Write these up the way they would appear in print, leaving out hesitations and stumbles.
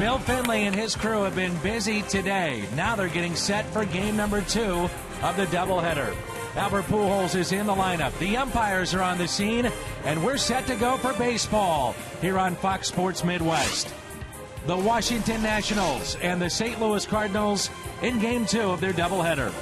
Bill Finley and his crew have been busy today. Now they're getting set for game number 2 of the doubleheader. Albert Pujols is in the lineup. The umpires are on the scene, and we're set to go for baseball here on Fox Sports Midwest. The Washington Nationals and the St. Louis Cardinals in game 2 of their doubleheader.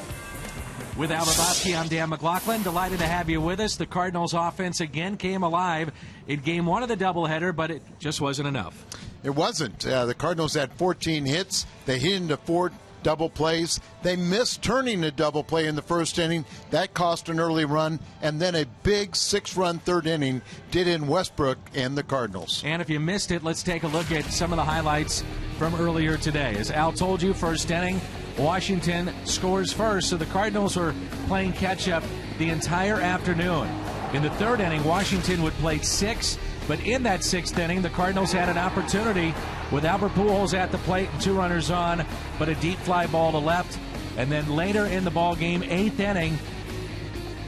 With Al Hrabosky, I'm Dan McLaughlin. Delighted to have you with us. The Cardinals offense again came alive in game 1 of the doubleheader, but it just wasn't enough. It wasn't. The Cardinals had 14 hits. They hit into 4 double plays. They missed turning a double play in the first inning. That cost an early run. And then a big 6-run third inning did in Westbrook and the Cardinals. And if you missed it, let's take a look at some of the highlights from earlier today. As Al told you, first inning, Washington scores first, so the Cardinals were playing catch-up the entire afternoon. In the third inning, Washington would play 6, but in that 6th inning, the Cardinals had an opportunity with Albert Pujols at the plate and 2 runners on, but a deep fly ball to left. And then later in the ball game, 8th inning,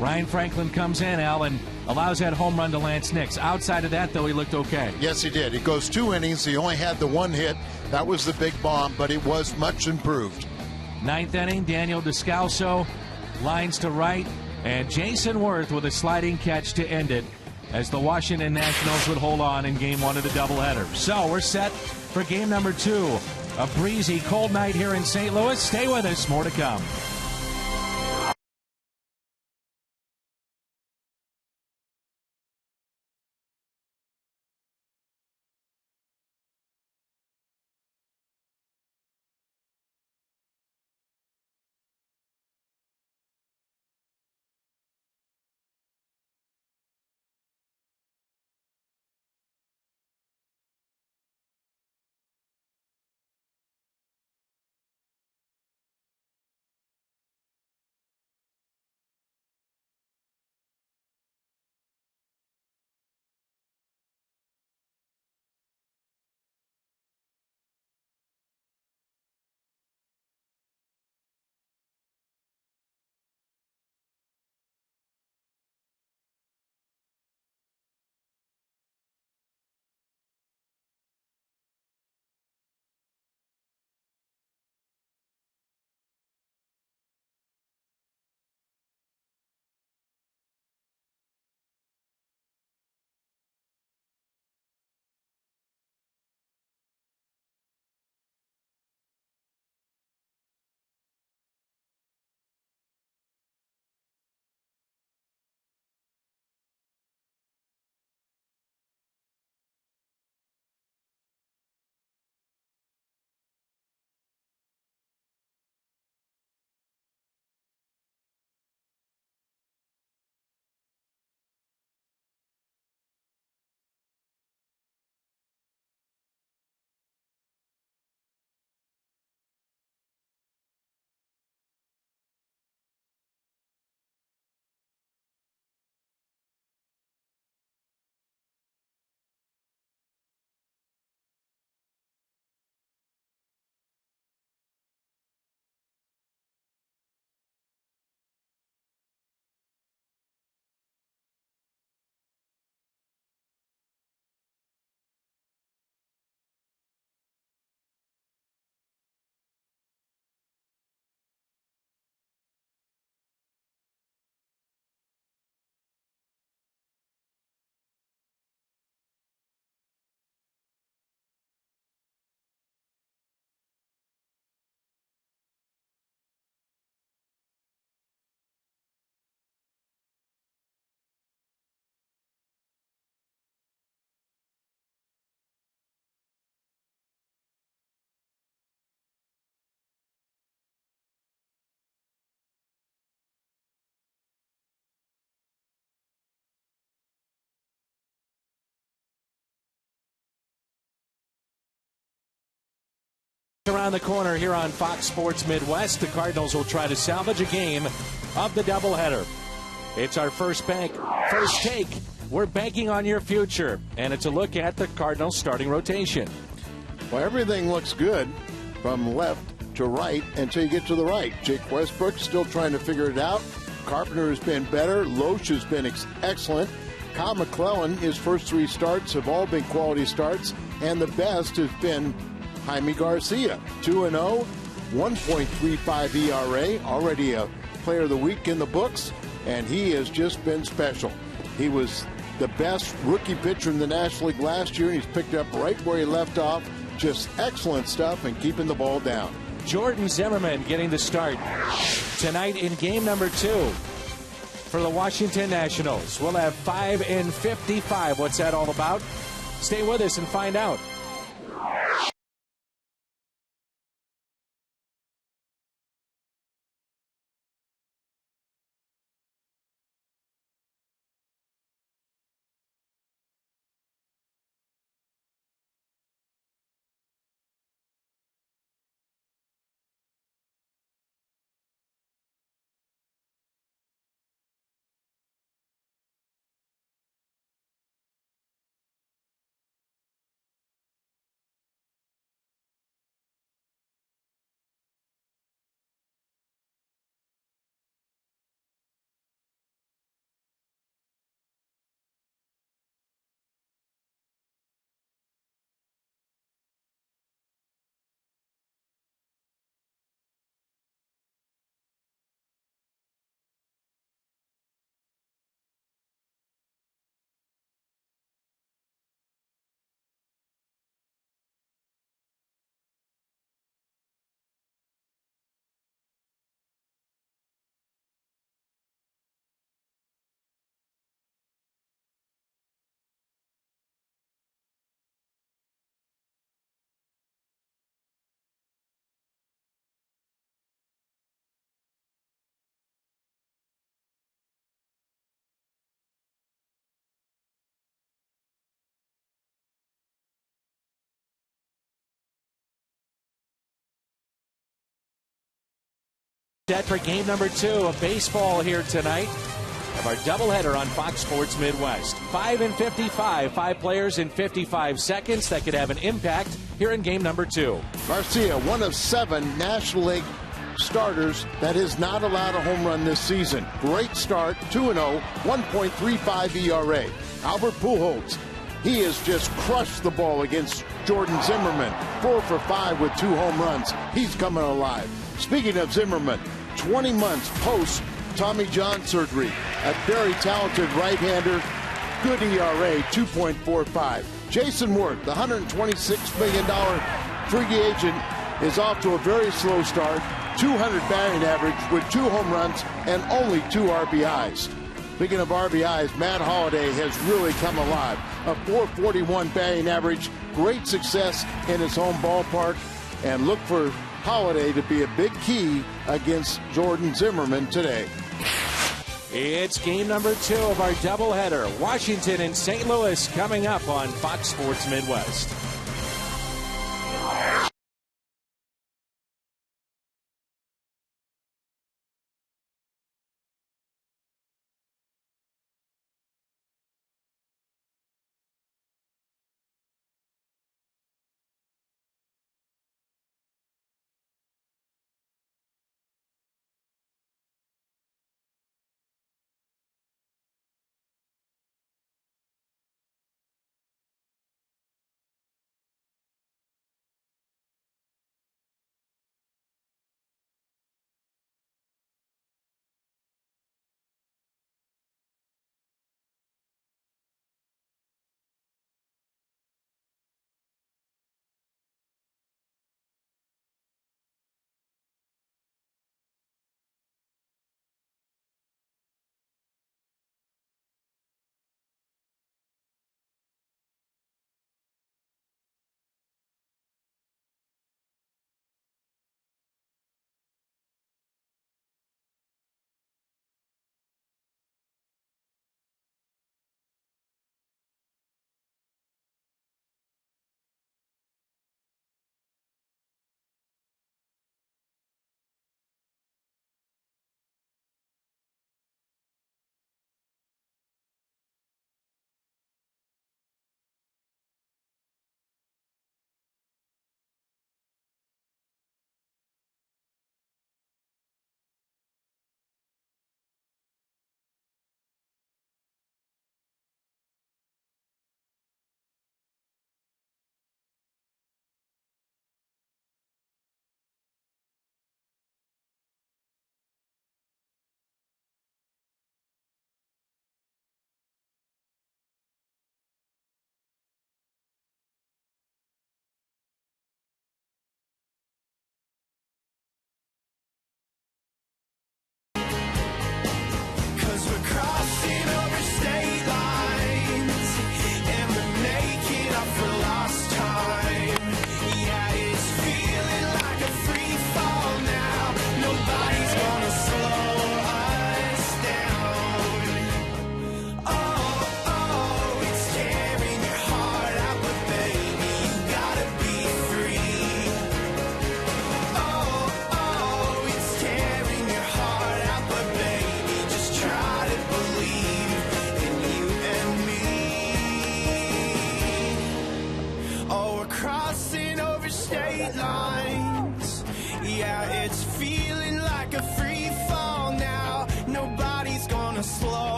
Ryan Franklin comes in, Al, and allows that home run to Lance Nix. Outside of that, though, he looked okay. Yes, he did. He goes 2 innings. He only had the 1 hit. That was the big bomb, but it was much improved. 9th inning, Daniel Descalso lines to right, and Jason Worth with a sliding catch to end it as the Washington Nationals would hold on in game 1 of the doubleheader. So we're set for game number 2. A breezy, cold night here in St. Louis. Stay with us. More to come. Around the corner here on Fox Sports Midwest, the Cardinals will try to salvage a game of the doubleheader. It's our first take. We're banking on your future, and it's a look at the Cardinals starting rotation. Well, everything looks good from left to right until you get to the right. Jake Westbrook still trying to figure it out. Carpenter has been better. Loesch has been excellent. Kyle McClellan, his first 3 starts have all been quality starts, and the best has been Jaime Garcia, 2-0, 1.35 ERA, already a Player of the Week in the books, and he has just been special. He was the best rookie pitcher in the National League last year, and he's picked up right where he left off. Just excellent stuff and keeping the ball down. Jordan Zimmermann getting the start tonight in game number 2 for the Washington Nationals. We'll have 5 in 55. What's that all about? Stay with us and find out. Set for game number 2 of baseball here tonight of our doubleheader on Fox Sports Midwest. 5 in 55, 5 players in 55 seconds that could have an impact here in game number 2. Garcia, one of 7 National League starters that has not allowed a home run this season. Great start, 2-0, 1.35 ERA. Albert Pujols, he has just crushed the ball against Jordan Zimmermann. 4 for 5 with 2 home runs. He's coming alive. Speaking of Zimmermann, 20 months post Tommy John surgery, a very talented right-hander, good ERA, 2.45. Jason Worth, the $126 million free agent, is off to a very slow start, 200 batting average with 2 home runs and only 2 RBIs. Speaking of RBIs, Matt Holliday has really come alive. A 441 batting average, great success in his home ballpark, and look for Holliday to be a big key against Jordan Zimmermann today. It's game number 2 of our doubleheader. Washington and St. Louis coming up on Fox Sports Midwest.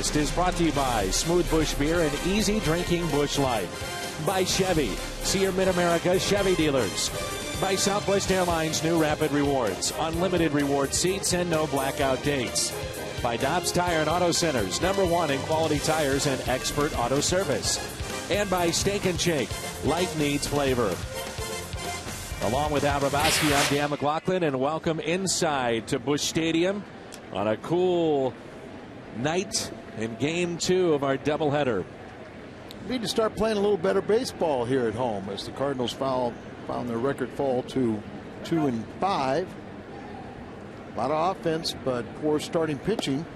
Is brought to you by Smooth Bush Beer and easy drinking Bush Light. By Chevy. See your Mid-America Chevy dealers. By Southwest Airlines new Rapid Rewards. Unlimited reward seats and no blackout dates. By Dobbs Tire and Auto Centers. #1 in quality tires and expert auto service. And by Steak and Shake. Life needs flavor. Along with Al Raboski, I'm Dan McLaughlin, and welcome inside to Busch Stadium on a cool night in Game 2 of our doubleheader. Need to start playing a little better baseball here at home as the Cardinals found their record fall to 2-5. A lot of offense, but poor starting pitching.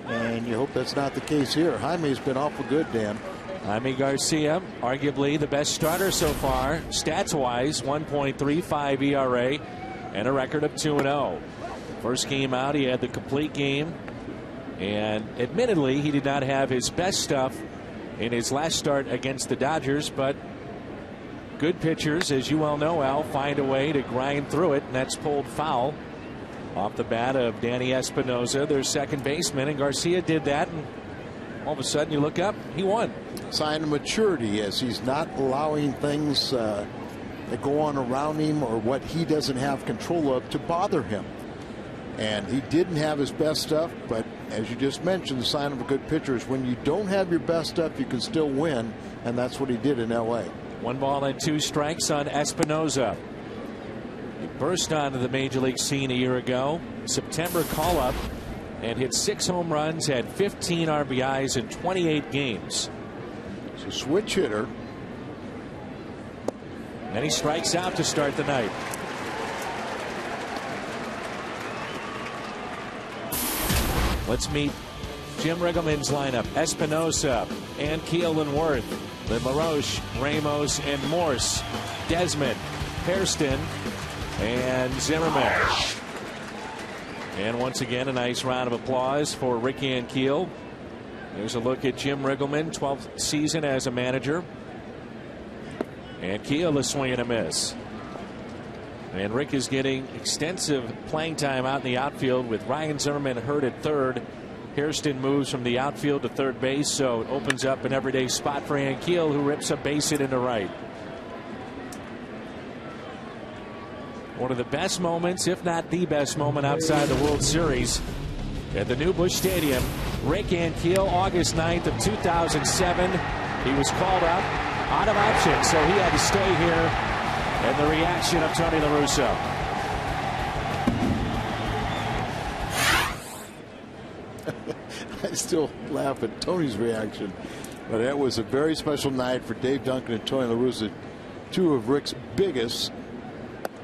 And you hope that's not the case here. Jaime's been awful good, Dan. Jaime Garcia, arguably the best starter so far, stats-wise, 1.35 ERA and a record of 2-0. First game out, he had the complete game. And admittedly, he did not have his best stuff in his last start against the Dodgers, but good pitchers, as you well know, Al, find a way to grind through it, and that's pulled foul off the bat of Danny Espinosa, their second baseman, and Garcia did that, and all of a sudden you look up, he won. Sign of maturity as he's not allowing things that go on around him or what he doesn't have control of to bother him. And he didn't have his best stuff, but as you just mentioned, the sign of a good pitcher is when you don't have your best stuff, you can still win, and that's what he did in L.A. 1 ball and 2 strikes on Espinosa. He burst onto the major league scene a year ago, September call-up, and hit 6 home runs, had 15 RBIs in 28 games. So switch hitter. And he strikes out to start the night. Let's meet Jim Riggleman's lineup. Espinosa and Keel and Worth. Then LaRoche, Ramos, and Morse. Desmond, Hairston, and Zimmerman. And once again, a nice round of applause for Ricky and Keel. There's a look at Jim Riggleman, 12th season as a manager. And Keel is swing and a miss. And Rick is getting extensive playing time out in the outfield with Ryan Zimmerman hurt at third. Hairston moves from the outfield to third base, so it opens up an everyday spot for Ankiel, who rips a base hit into right. One of the best moments, if not the best moment outside the World Series at the new Busch Stadium. Rick Ankiel, August 9th of 2007. He was called up out of option, so he had to stay here. And the reaction of Tony La Russa. I still laugh at Tony's reaction, but that was a very special night for Dave Duncan and Tony La Russa, 2 of Rick's biggest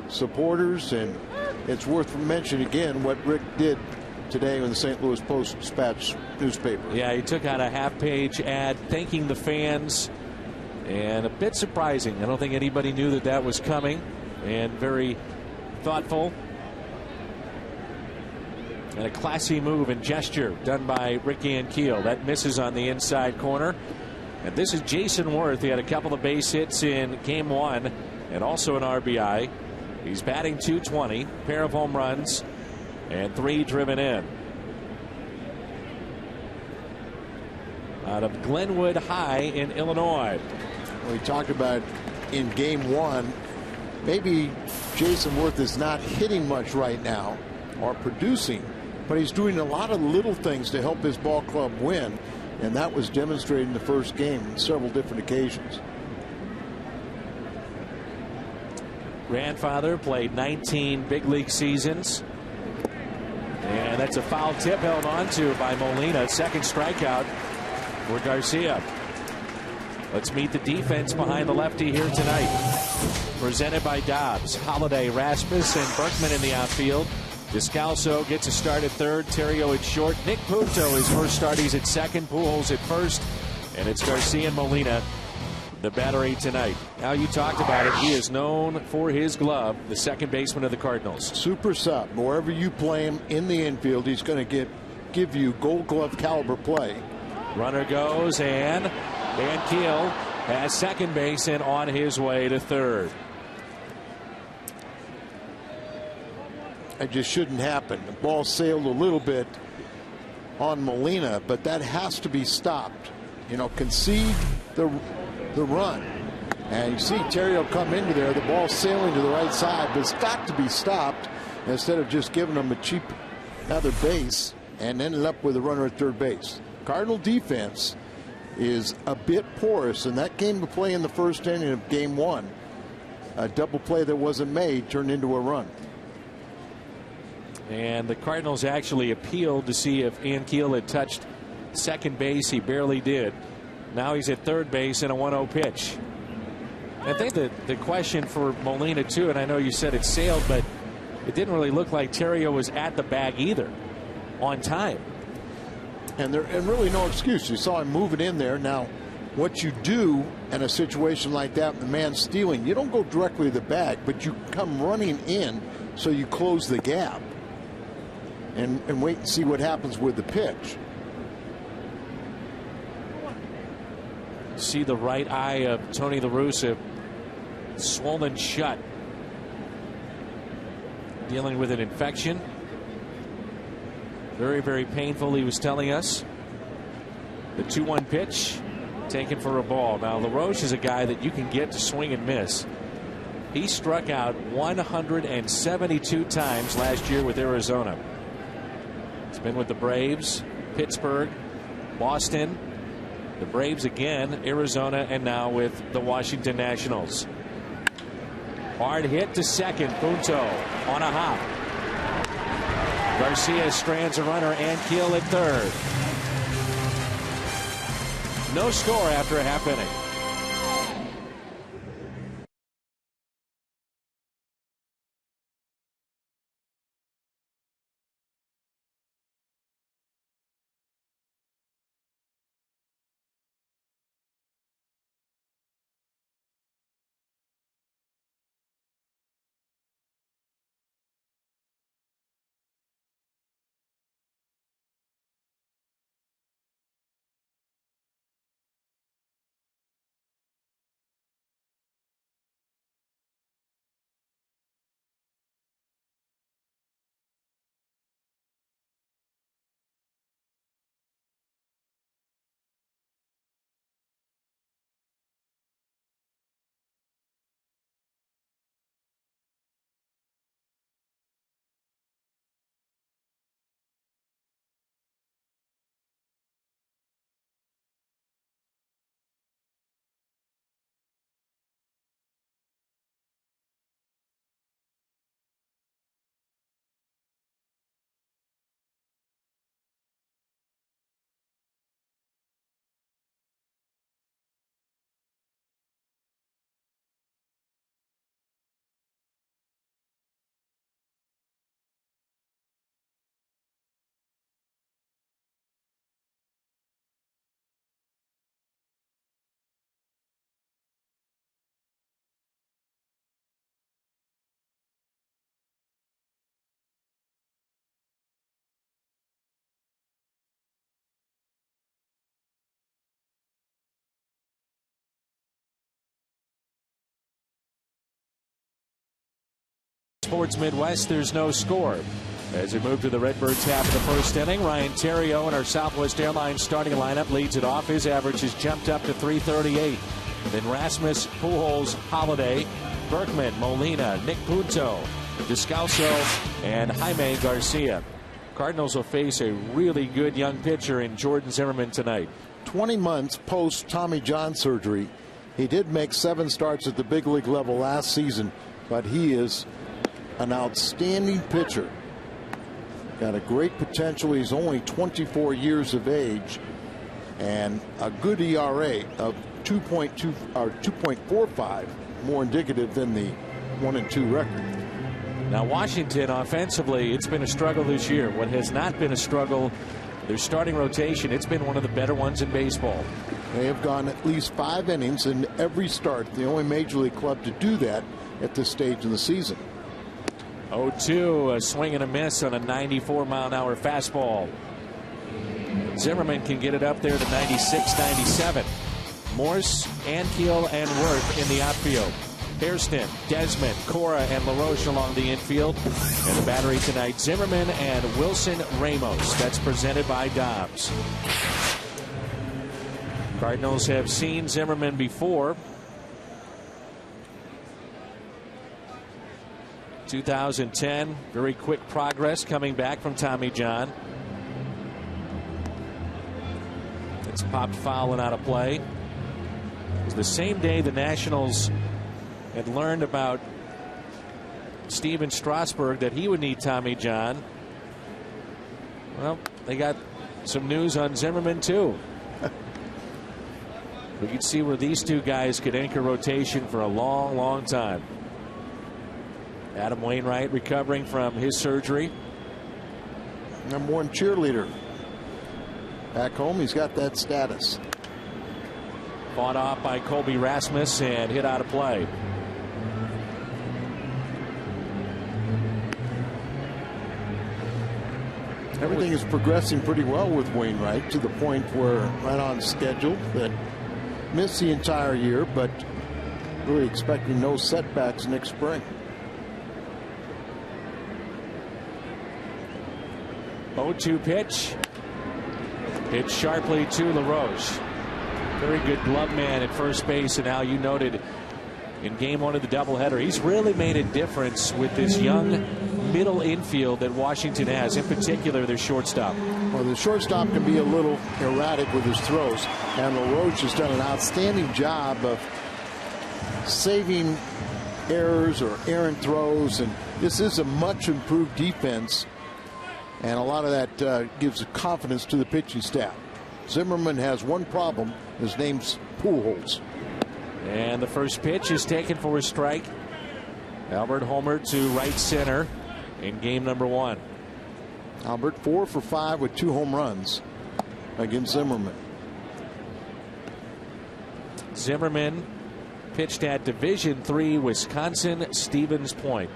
supporters, and it's worth mentioning again what Rick did today in the St. Louis Post-Dispatch newspaper. Yeah, he took out a half-page ad thanking the fans. And a bit surprising. I don't think anybody knew that that was coming. And very thoughtful. And a classy move and gesture done by Ricky Ankiel. That misses on the inside corner. And this is Jason Worth. He had a couple of base hits in game 1 and also an RBI. He's batting .220, pair of home runs, and 3 driven in. Out of Glenwood High in Illinois. We talked about in game 1, maybe Jason Worth is not hitting much right now or producing, but he's doing a lot of little things to help his ball club win, and that was demonstrated in the first game on several different occasions. Grandfather played 19 big league seasons, and that's a foul tip held on to by Molina. Second strikeout for Garcia. Let's meet the defense behind the lefty here tonight. Presented by Dobbs. Holiday, Rasmus, and Berkman in the outfield. Descalso gets a start at third. Terrio at short. Nick Punto, his first start. He's at second. Pujols at first. And it's Garcia and Molina, the battery tonight. Now, you talked about it. He is known for his glove, the second baseman of the Cardinals. Super sub. Wherever you play him in the infield, he's going to give you Gold Glove caliber play. Runner goes, and Ankiel has second base and on his way to third. It just shouldn't happen. The ball sailed a little bit on Molina, but that has to be stopped. You know, concede the run. And you see Terrio come into there, the ball sailing to the right side, but it's got to be stopped instead of just giving them a cheap another base and ended up with a runner at third base. Cardinal defense is a bit porous, and that came to play in the first inning of game one. A double play that wasn't made turned into a run. And the Cardinals actually appealed to see if Ankiel had touched second base. He barely did. Now he's at third base in a 1-0 pitch. I think that the question for Molina too, and I know you said it sailed, but it didn't really look like Terrio was at the bag either on time. And really no excuse. You saw him move it in there. Now, what you do in a situation like that, the man stealing, you don't go directly to the bag, but you come running in so you close the gap and wait and see what happens with the pitch. See the right eye of Tony La Russa swollen shut, dealing with an infection. Very, very painful, he was telling us. The 2-1 pitch taken for a ball. Now LaRoche is a guy that you can get to swing and miss. He struck out 172 times last year with Arizona. He's been with the Braves, Pittsburgh, Boston, the Braves again, Arizona, and now with the Washington Nationals. Hard hit to second. Punto on a hop. Garcia strands a runner. Ankiel at third. No score after a half inning. Sports Midwest, there's no score. As we move to the Redbirds half of the first inning, Ryan Terrio in our Southwest Airlines starting lineup leads it off. His average has jumped up to .338. Then Rasmus, Pujols, Holiday, Berkman, Molina, Nick Punto, Descalso, and Jaime Garcia. Cardinals will face a really good young pitcher in Jordan Zimmermann tonight. 20 months post Tommy John surgery. He did make 7 starts at the big league level last season, but he is an outstanding pitcher. Got a great potential. He's only 24 years of age and a good ERA of 2.2 or 2.45, more indicative than the 1-2 record. Now Washington offensively, it's been a struggle this year. What has not been a struggle, their starting rotation, it's been one of the better ones in baseball. They have gone at least 5 innings in every start. The only major league club to do that at this stage in the season. 0-2, a swing and a miss on a 94-mile-an-hour fastball. Zimmermann can get it up there to 96, 97. Morse, Ankiel, and Wirth in the outfield. Hairston, Desmond, Cora, and LaRoche along the infield. And the battery tonight, Zimmerman and Wilson Ramos. That's presented by Dobbs. Cardinals have seen Zimmerman before. 2010, very quick progress coming back from Tommy John. It's popped foul and out of play. It was the same day the Nationals had learned about Steven Strasburg that he would need Tommy John. Well, they got some news on Zimmerman too. We could see where these two guys could anchor rotation for a long, long time. Adam Wainwright recovering from his surgery. #1 cheerleader. Back home, he's got that status. Fought off by Colby Rasmus and hit out of play. Everything is progressing pretty well with Wainwright, to the point where right on schedule, that missed the entire year, but really expecting no setbacks next spring. 0-2 pitch. Hit sharply to LaRoche. Very good glove man at first base. And Al, you noted in game 1 of the doubleheader, he's really made a difference with this young middle infield that Washington has, in particular their shortstop. Well, the shortstop can be a little erratic with his throws, and LaRoche has done an outstanding job of saving errors or errant throws, and this is a much improved defense, and a lot of that gives confidence to the pitching staff. Zimmerman has one problem. His name's Pujols. And the first pitch is taken for a strike. Albert Homer to right center in game number 1. Albert 4 for 5 with 2 home runs against Zimmerman. Zimmerman pitched at Division III Wisconsin Stevens Point.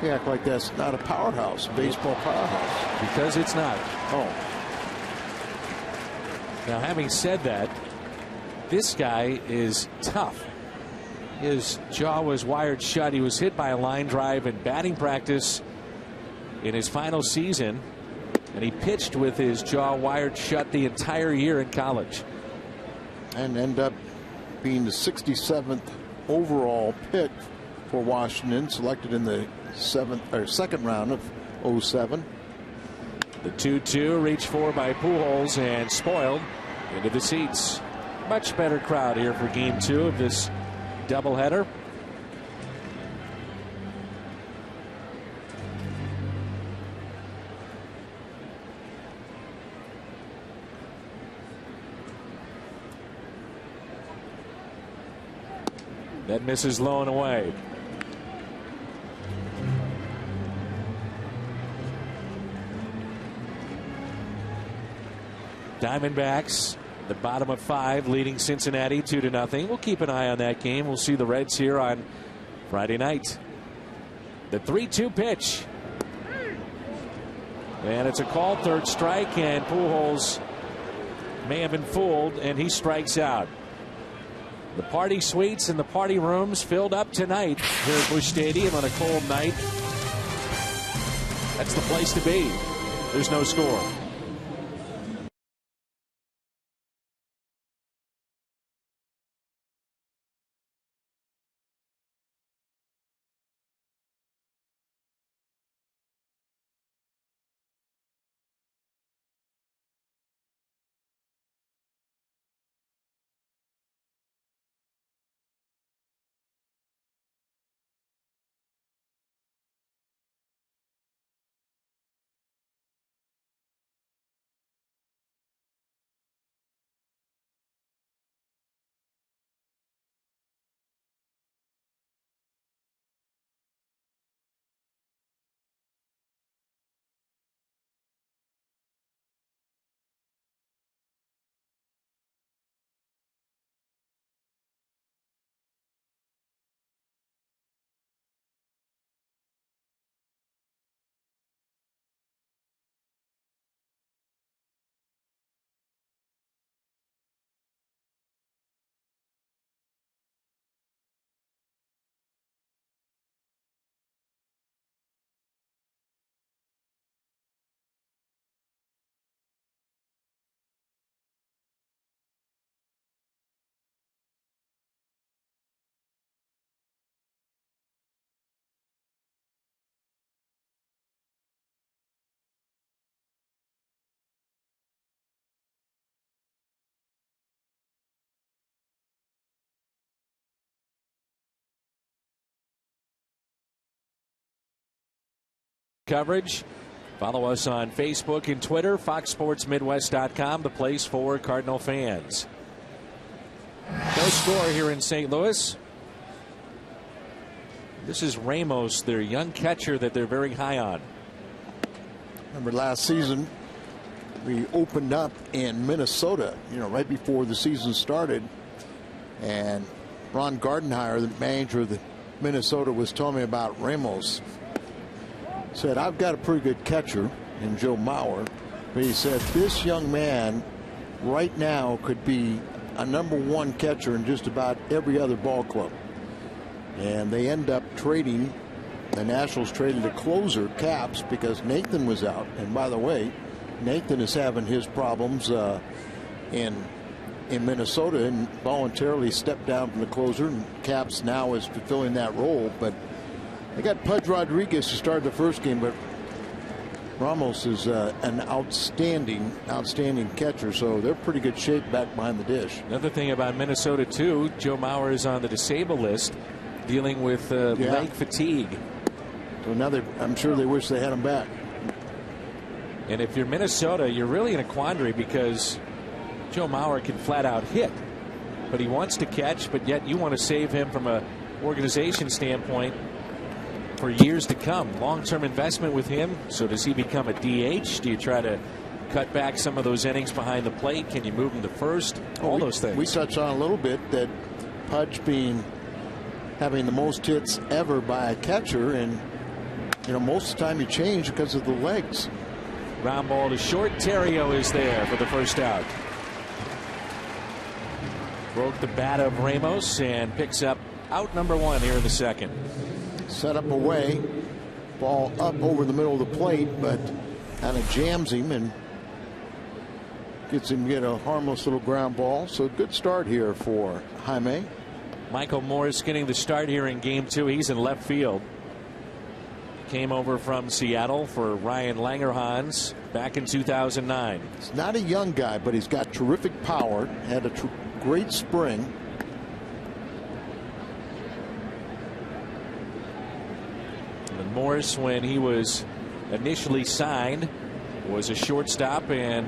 You act like that's not a powerhouse, baseball powerhouse. Because it's not. Oh. Now, having said that, this guy is tough. His jaw was wired shut. He was hit by a line drive in batting practice in his final season, and he pitched with his jaw wired shut the entire year in college. And end up being the 67th overall pick for Washington, selected in the second round of 07. The 2-2 reached for by Pujols and spoiled into the seats. Much better crowd here for game 2 of this doubleheader. That misses low and away. Diamondbacks, the bottom of 5, leading Cincinnati 2-0. We'll keep an eye on that game. We'll see the Reds here on Friday night. The 3-2 pitch. And it's a called third strike, and Pujols may have been fooled, and he strikes out. The party suites and the party rooms filled up tonight here at Busch Stadium on a cold night. That's the place to be. There's no score. coverage. Follow us on Facebook and Twitter, foxsportsmidwest.com, the place for Cardinal fans. No score here in St. Louis. This is Ramos, their young catcher that they're very high on. Remember last season, we opened up in Minnesota, right before the season started. And Ron Gardenhire, the manager of the Minnesota, was telling me about Ramos. Said, I've got a pretty good catcher in Joe Mauer. But he said, this young man right now could be a #1 catcher in just about every other ball club. And they end up trading. The Nationals traded a closer, Caps, because Nathan was out. And by the way, Nathan is having his problems in Minnesota and voluntarily stepped down from the closer. And Caps now is fulfilling that role. But they got Pudge Rodriguez to start the first game. But Ramos is an outstanding catcher. So they're pretty good shape back behind the dish. Another thing about Minnesota, too, Joe Mauer is on the disabled list, dealing with leg fatigue. So I'm sure they wish they had him back. And if you're Minnesota, you're really in a quandary because Joe Mauer can flat out hit, but he wants to catch, but yet you want to save him from a organization standpoint for years to come. Long-term investment with him. So does he become a DH? Do you try to cut back some of those innings behind the plate? Can you move him to first? All those things. We touched on a little bit that Pudge having the most hits ever by a catcher, and most of the time you change because of the legs. Ground ball to short. Terrio is there for the first out. Broke the bat of Ramos and picks up out #1 here in the second. Set up away, ball up over the middle of the plate, but kind of jams him and gets him to get a harmless little ground ball. So good start here for Jaime. Michael Morris getting the start here in game 2. He's in left field. Came over from Seattle for Ryan Langerhans back in 2009. He's not a young guy, but he's got terrific power. Had a great spring. And Morris, when he was initially signed, was a shortstop and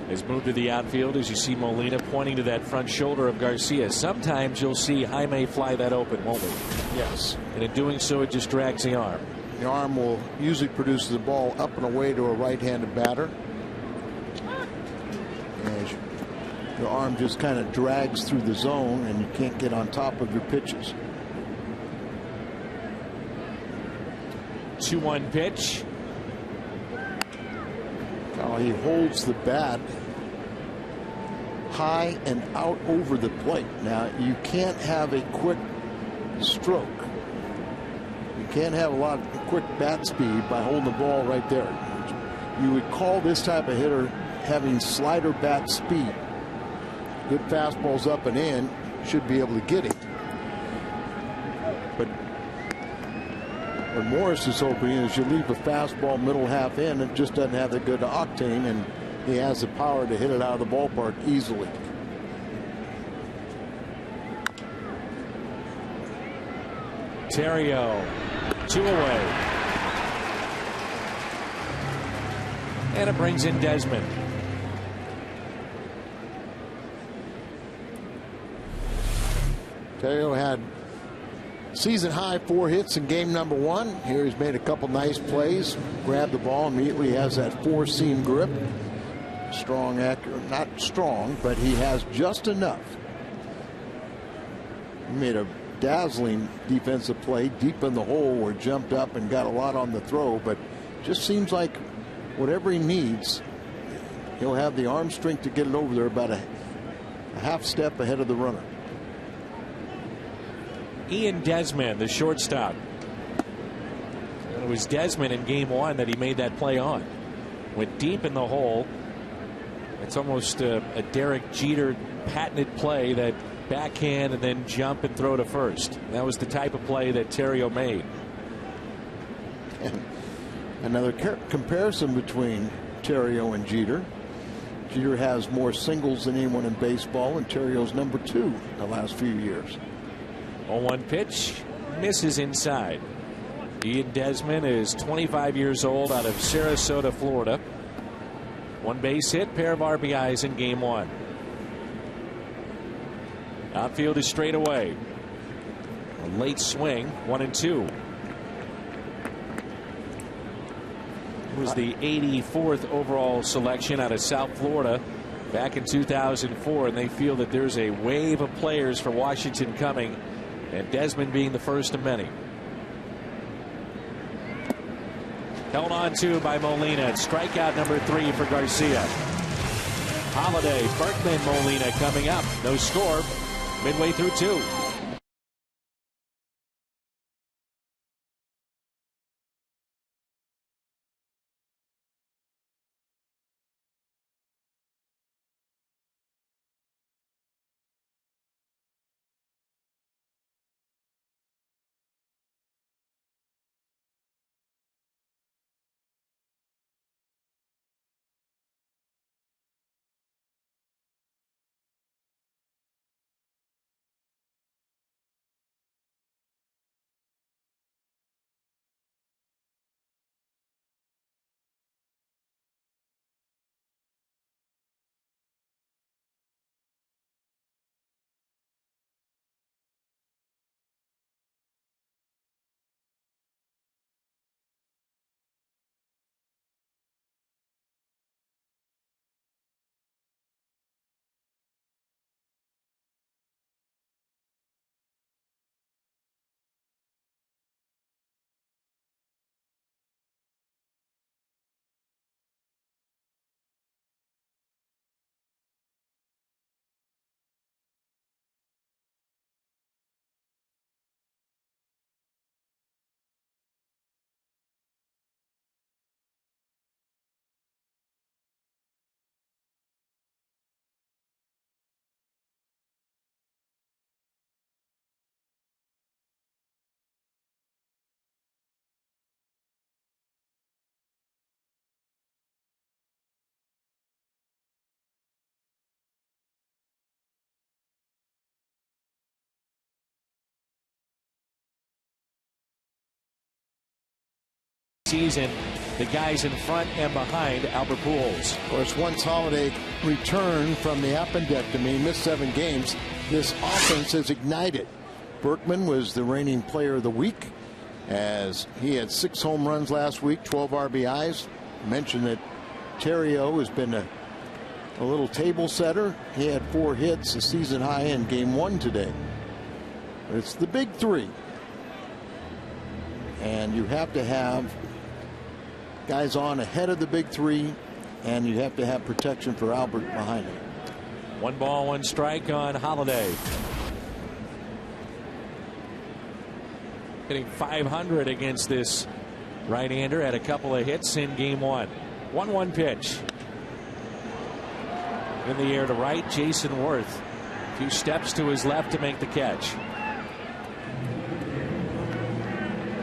has moved to the outfield, as you see Molina pointing to that front shoulder of Garcia. Sometimes you'll see Jaime fly that open, won't we? Yes. And in doing so, it just drags the arm. The arm will usually produce the ball up and away to a right-handed batter. As your arm just kind of drags through the zone and you can't get on top of your pitches. 2-1 pitch. Now he holds the bat high and out over the plate. Now you can't have a quick stroke. You can't have a lot of quick bat speed by holding the ball right there. You would call this type of hitter having slider bat speed. Good fastballs up and in, should be able to get it. But what Morris is hoping is you leave a fastball middle half in, it just doesn't have the good octane, and he has the power to hit it out of the ballpark easily. Terrio, 2 away. And it brings in Desmond. Terrio had season high 4 hits in game #1. Here he's made a couple nice plays. Grabbed the ball immediately, has that 4-seam grip. Strong, accurate, not strong, but he has just enough. He made a dazzling defensive play deep in the hole where he jumped up and got a lot on the throw, but just seems like whatever he needs, he'll have the arm strength to get it over there about a half step ahead of the runner. Ian Desmond, the shortstop. And it was Desmond in game 1 that he made that play on. Went deep in the hole. It's almost a Derek Jeter patented play, that backhand and then jump and throw to first. That was the type of play that Terrio made. And another comparison between Terrio and Jeter. Jeter has more singles than anyone in baseball, and Terrio's #2 in the last few years. 0-1 pitch, misses inside. Ian Desmond is 25 years old, out of Sarasota, Florida. 1 base hit, pair of RBIs in game 1. Outfield is straight away. A late swing, 1-2. Was the 84th overall selection out of South Florida back in 2004, and they feel that there's a wave of players for Washington coming, and Desmond being the first of many. Held on to by Molina. Strikeout number 3 for Garcia. Holiday, Berkman, Molina coming up. No score. Midway through 2. Season, the guys in front and behind Albert Pujols. Of course, once Holiday returned from the appendectomy, missed 7 games, this offense has ignited. Berkman was the reigning player of the week, as he had 6 home runs last week, 12 RBIs. I mentioned that Terrio has been a little table setter. He had 4 hits, a season high in game 1 today. But it's the big 3. And you have to have guys on ahead of the big 3, and you have to have protection for Albert behind him. 1 ball, 1 strike on Holiday. Hitting .500 against this right-hander. Had a couple of hits in game 1. 1-1 pitch. In the air to right, Jason Worth. A few steps to his left to make the catch.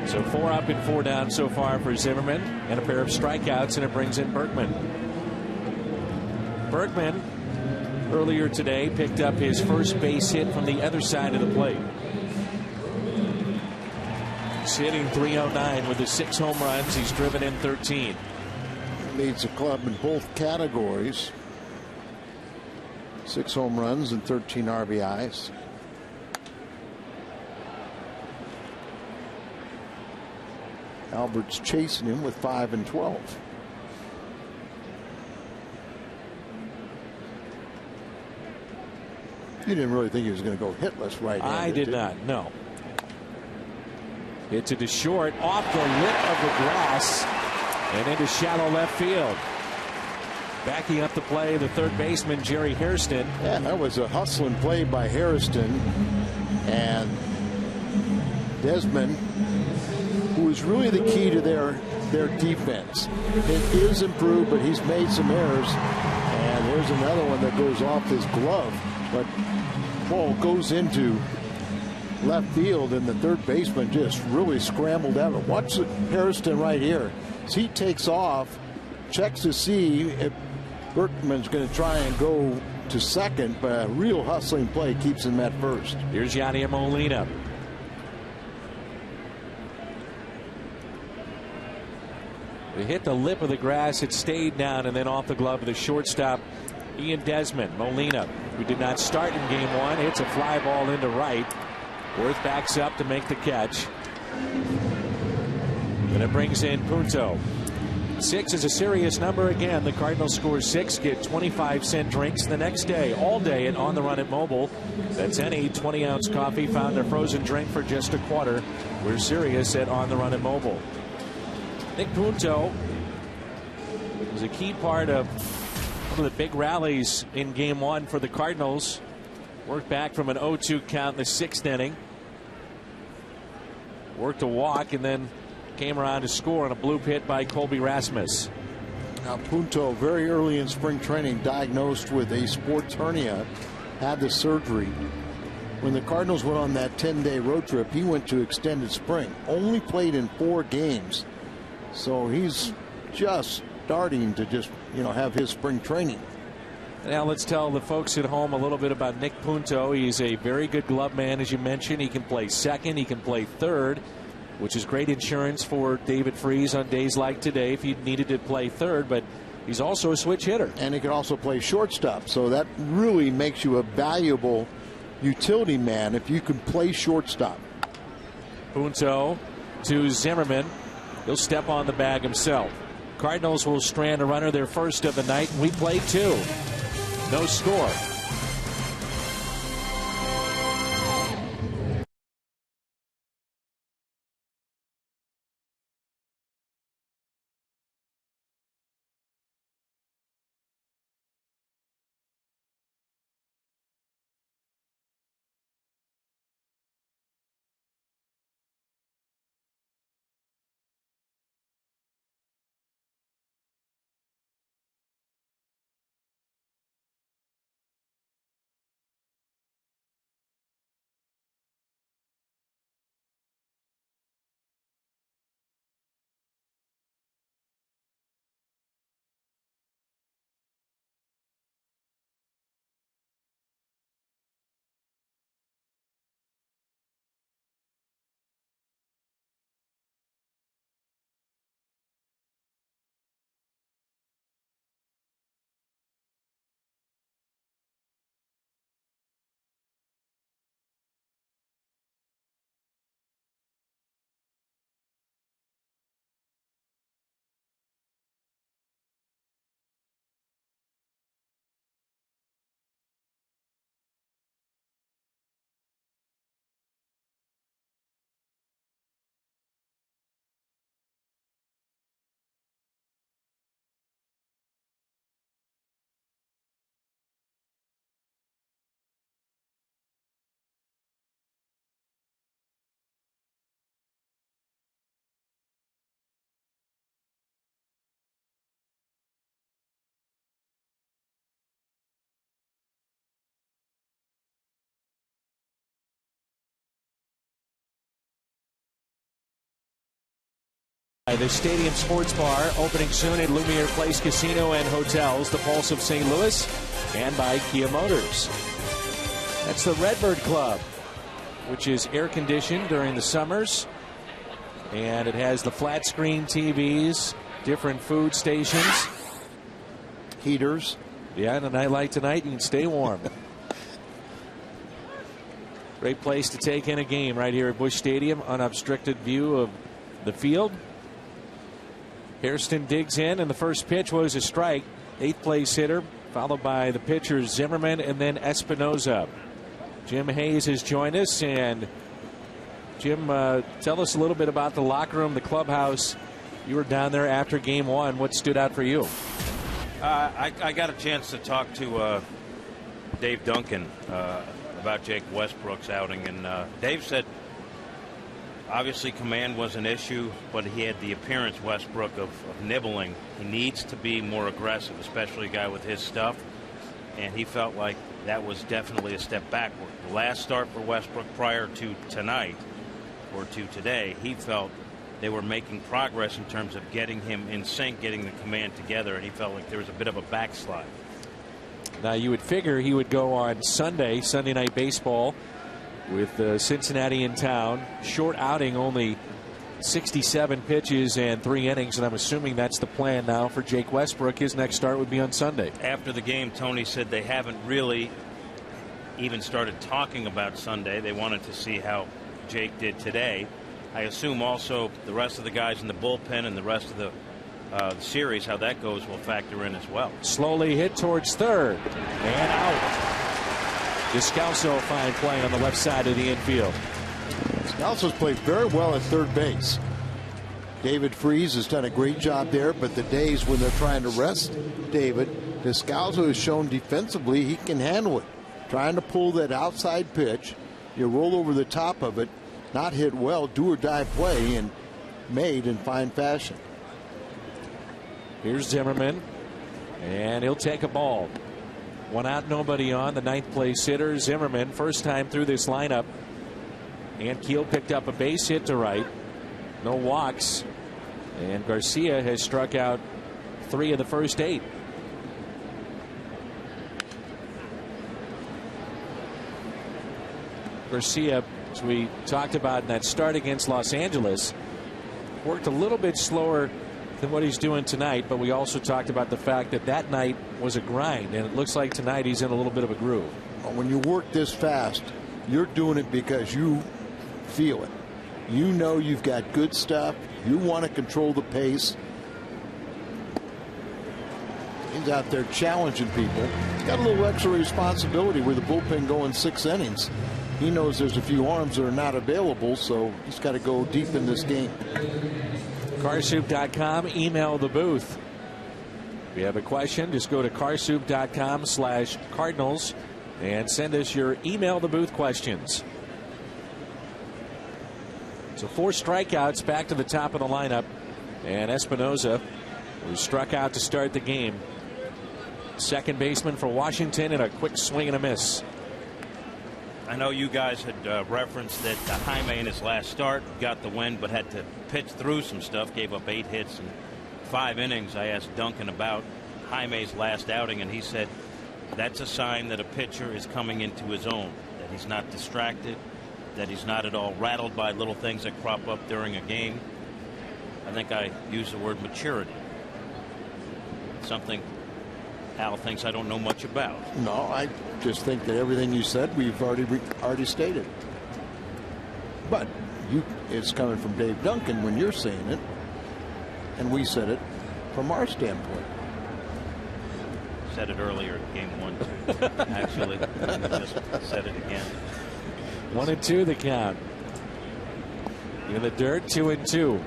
So 4 up and 4 down so far for Zimmerman, and a pair of strikeouts, and it brings in Berkman. Berkman earlier today picked up his first base hit from the other side of the plate. He's hitting .309 with his 6 home runs. He's driven in 13. Leads the club in both categories. 6 home runs and 13 RBIs. Albert's chasing him with 5 and 12. You didn't really think he was going to go hitless, right? I did not, no. Hits it to short, off the lip of the grass, and into shallow left field. Backing up the play, the third baseman, Jerry Hairston. Yeah, that was a hustling play by Hairston. And Desmond, who is really the key to their defense. It is improved, but he's made some errors. And there's another one that goes off his glove. But ball goes into left field, and the third baseman just really scrambled out. Watch Hairston right here. As he takes off, checks to see if Berkman's going to try and go to second, but a real hustling play keeps him at first. Here's Yadier Molina. It hit the lip of the grass. It stayed down and then off the glove of the shortstop, Ian Desmond. Molina, who did not start in game one, hits a fly ball into right. Worth backs up to make the catch. And it brings in Punto. 6 is a serious number again. The Cardinals score 6, get 25-cent drinks the next day, all day at On the Run at Mobile. That's any 20-ounce coffee found a frozen drink for just $0.25. We're serious at On the Run at Mobile. Nick Punto was a key part of one of the big rallies in game one for the Cardinals. Worked back from an 0-2 count in the 6th inning. Worked a walk and then came around to score on a bloop hit by Colby Rasmus. Now Punto, very early in spring training, diagnosed with a sports hernia, had the surgery. When the Cardinals went on that 10-day road trip, he went to extended spring. Only played in 4 games. So he's just starting to have his spring training. Now let's tell the folks at home a little bit about Nick Punto. He's a very good glove man, as you mentioned. He can play second, he can play third, which is great insurance for David Freese on days like today if he needed to play third, but he's also a switch hitter. And he can also play shortstop, so that really makes you a valuable utility man if you can play shortstop. Punto to Zimmerman. He'll step on the bag himself. Cardinals will strand a runner, their first of the night, and we play 2. No score. The Stadium Sports Bar opening soon at Lumiere Place Casino and Hotels, the Pulse of St. Louis, and by Kia Motors. That's the Redbird Club, which is air conditioned during the summers, and it has the flat screen TVs, different food stations, Heaters. Yeah, and a night like tonight, you can stay warm. Great place to take in a game right here at Busch Stadium. Unobstructed view of the field. Hairston digs in, and the first pitch was a strike. 8th place hitter, followed by the pitchers Zimmerman and then Espinoza. Jim Hayes has joined us. And Jim, tell us a little bit about the locker room, the clubhouse. You were down there after game one. What stood out for you? I got a chance to talk to Dave Duncan about Jake Westbrook's outing, and Dave said obviously command was an issue, but he had the appearance, Westbrook, of nibbling. He needs to be more aggressive, especially a guy with his stuff, and he felt like that was definitely a step backward. The last start for Westbrook prior to tonight, or to today, he felt they were making progress in terms of getting him in sync, getting the command together, and he felt like there was a bit of a backslide. Now you would figure he would go on Sunday Night Baseball with Cincinnati in town. Short outing, only 67 pitches and 3 innings, and I'm assuming that's the plan now for Jake Westbrook. His next start would be on Sunday. After the game, Tony said they haven't really even started talking about Sunday. They wanted to see how Jake did today. I assume also the rest of the guys in the bullpen and the rest of the series, how that goes, will factor in as well. Slowly hit towards third and out. Descalso fine play on the left side of the infield. Descalso's played very well at third base. David Freese has done a great job there, but the days when they're trying to rest David, Descalso has shown defensively he can handle it. Trying to pull that outside pitch, you roll over the top of it, not hit well, do or die play, and made in fine fashion. Here's Zimmerman, and he'll take a ball. 1 out, nobody on. The 9th place hitter, Zimmerman, first time through this lineup. And Keel picked up a base hit to right. No walks. And Garcia has struck out 3 of the first 8. Garcia, as we talked about in that start against Los Angeles, worked a little bit slower than what he's doing tonight, but we also talked about the fact that that night was a grind, and it looks like tonight he's in a little bit of a groove. When you work this fast, you're doing it because you feel it. You know you've got good stuff. You want to control the pace. He's out there challenging people. He's got a little extra responsibility with the bullpen going 6 innings. He knows there's a few arms that are not available, so he's got to go deep in this game. Carsoup.com, email the booth. If you have a question, just go to carsoup.com/Cardinals and send us your email the booth questions. So 4 strikeouts back to the top of the lineup, and Espinoza was struck out to start the game. Second baseman for Washington, and a quick swing and a miss. I know you guys had referenced that Jaime in his last start got the win, but had to pitch through some stuff, gave up 8 hits in 5 innings. I asked Duncan about Jaime's last outing, and he said that's a sign that a pitcher is coming into his own, that he's not distracted, that he's not at all rattled by little things that crop up during a game. I think I used the word maturity. Something Al thinks I don't know much about. No, I just think that everything you said we've already stated. But it's coming from Dave Duncan when you're saying it, and we said it from our standpoint. Said it earlier in game 1 too. Actually, just said it again. 1-2 the count. In the dirt, 2-2.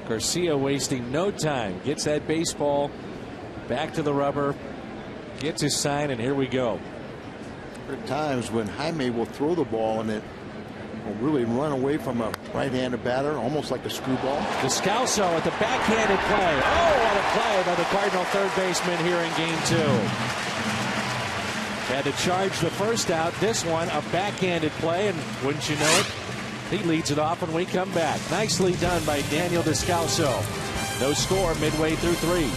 Garcia wasting no time. Gets that baseball back to the rubber. Gets his sign, and here we go. There are times when Jaime will throw the ball and it will really run away from a right-handed batter, almost like a screwball. Descalso at the backhanded play. Oh, what a play by the Cardinal third baseman here in game 2. Had to charge the first out. This one, a backhanded play, and wouldn't you know it, he leads it off when we come back. Nicely done by Daniel Descalso. No score midway through 3.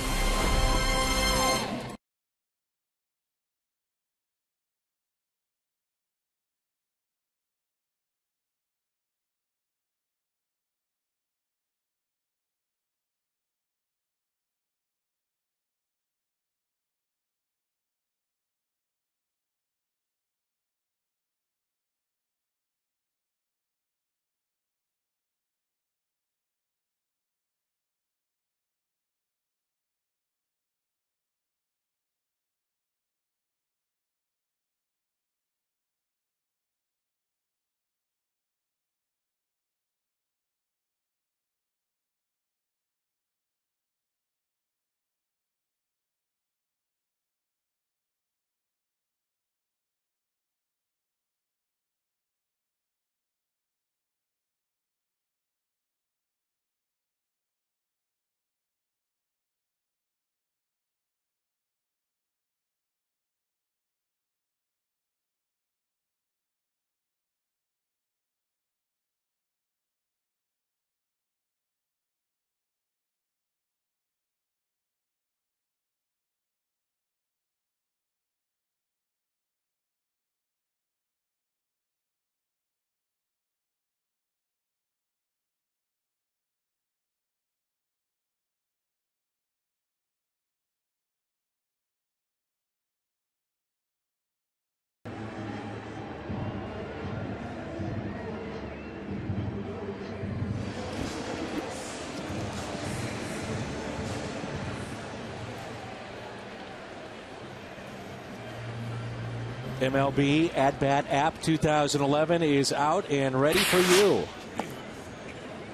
MLB At Bat app 2011 is out and ready for you.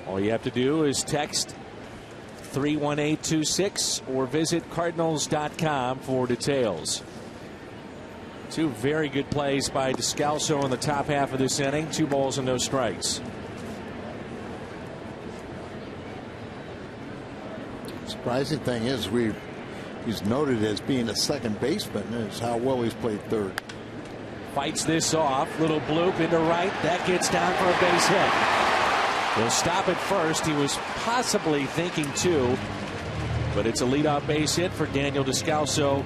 All you have to do is text 31826 or visit Cardinals.com for details. Two very good plays by Descalso in the top half of this inning. 2 balls and no strikes. Surprising thing is he's noted as being a second baseman, and it's how well he's played third. Fights this off. Little bloop into right. That gets down for a base hit. He'll stop at first. He was possibly thinking 2, but it's a leadoff base hit for Daniel Descalso,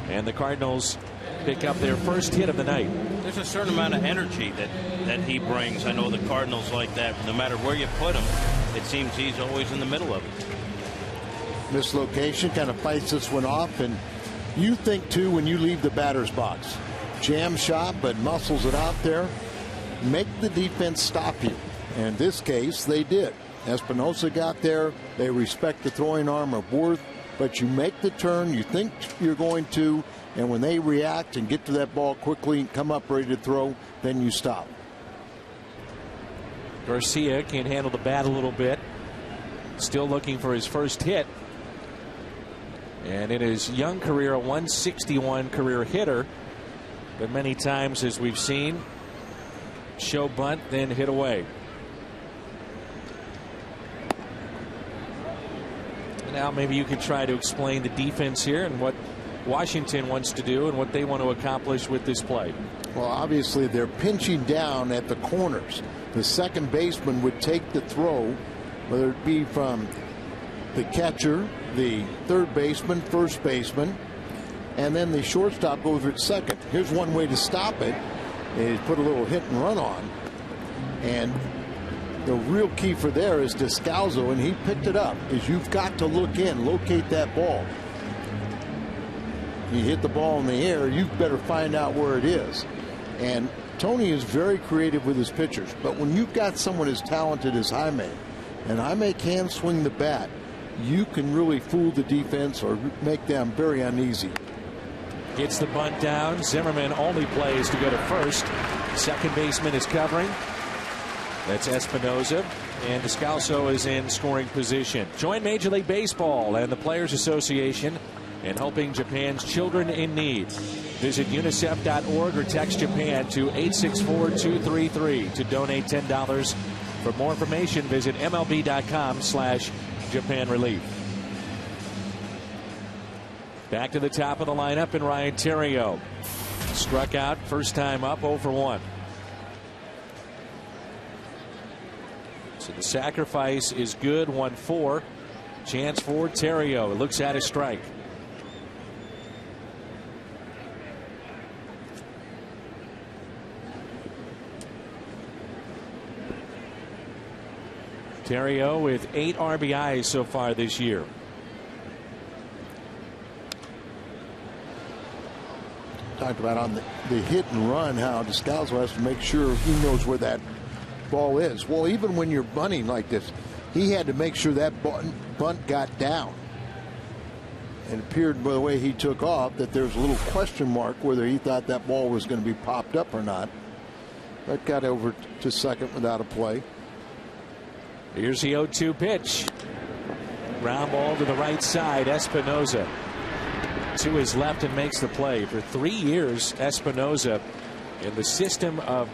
and the Cardinals pick up their first hit of the night. There's a certain amount of energy that he brings. I know the Cardinals like that. No matter where you put him, it seems he's always in the middle of it. Mislocation kind of fights this one off, and you think too when you leave the batter's box. Jam shot, but muscles it out there. Make the defense stop you. In this case, they did. Espinosa got there. They respect the throwing arm of Worth, but you make the turn you think you're going to, and when they react and get to that ball quickly and come up ready to throw, then you stop. Garcia can handle the bat a little bit. Still looking for his first hit. And in his young career, a 161 career hitter. But many times, as we've seen, show bunt, then hit away. And now maybe you could try to explain the defense here and what Washington wants to do and what they want to accomplish with this play. Well, obviously they're pinching down at the corners. The second baseman would take the throw, whether it be from the catcher, the third baseman, first baseman, and then the shortstop goes at second. Here's one way to stop it, is put a little hit and run on. And the real key for there is Descalso, and he picked it up, is you've got to look in, locate that ball. You hit the ball in the air, you better find out where it is. And Tony is very creative with his pitchers, but when you've got someone as talented as Jaime, and Jaime can swing the bat, you can really fool the defense or make them very uneasy. Gets the bunt down. Zimmerman only plays to go to first. Second baseman is covering. That's Espinosa. And Descalso is in scoring position. Join Major League Baseball and the Players Association in helping Japan's children in need. Visit unicef.org or text Japan to 864-233 to donate $10. For more information, visit MLB.com/Japan Relief. Back to the top of the lineup, and Ryan Theriot struck out first time up, 0 for 1. So the sacrifice is good, 1-4. Chance for Theriot. It looks at a strike. Theriot with 8 RBIs so far this year. Talked about on the hit and run, how Descalso has to make sure he knows where that ball is. Well, even when you're bunting like this, he had to make sure that bunt got down. It appeared by the way he took off that there's a little question mark whether he thought that ball was going to be popped up or not. That got over to second without a play. Here's the 0-2 pitch. Ground ball to the right side. Espinosa to his left and makes the play. For 3 years, Espinosa in the system of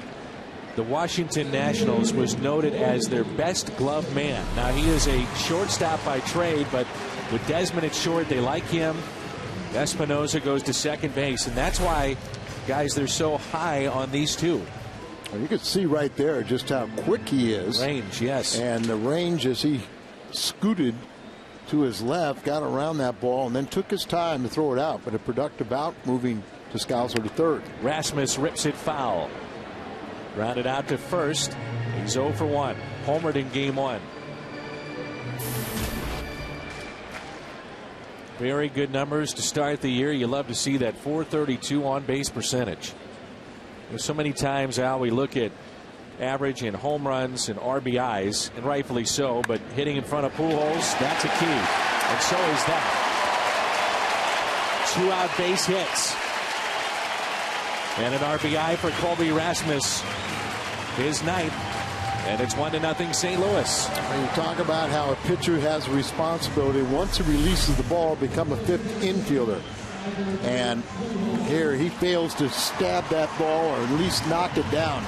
the Washington Nationals was noted as their best glove man. Now he is a shortstop by trade, but with Desmond at short, they like him. Espinosa goes to second base, and that's why, guys, they're so high on these two. Well, you can see right there just how quick he is. Range, yes. And the range as he scooted to his left, got around that ball, and then took his time to throw it out. But a productive out, moving Descalso to third. Rasmus rips it foul. Grounded out to first. He's 0 for 1. Homered in game 1. Very good numbers to start the year. You love to see that. 432 on base percentage. There's so many times, Al, we look at average in home runs and RBIs, and rightfully so, but hitting in front of Pujols, that's a key. And so is that. 2 out base hits. And an RBI for Colby Rasmus, his ninth. And it's 1-0 St. Louis. When you talk about how a pitcher has a responsibility, once he releases the ball, become a fifth infielder. And here he fails to stab that ball or at least knock it down.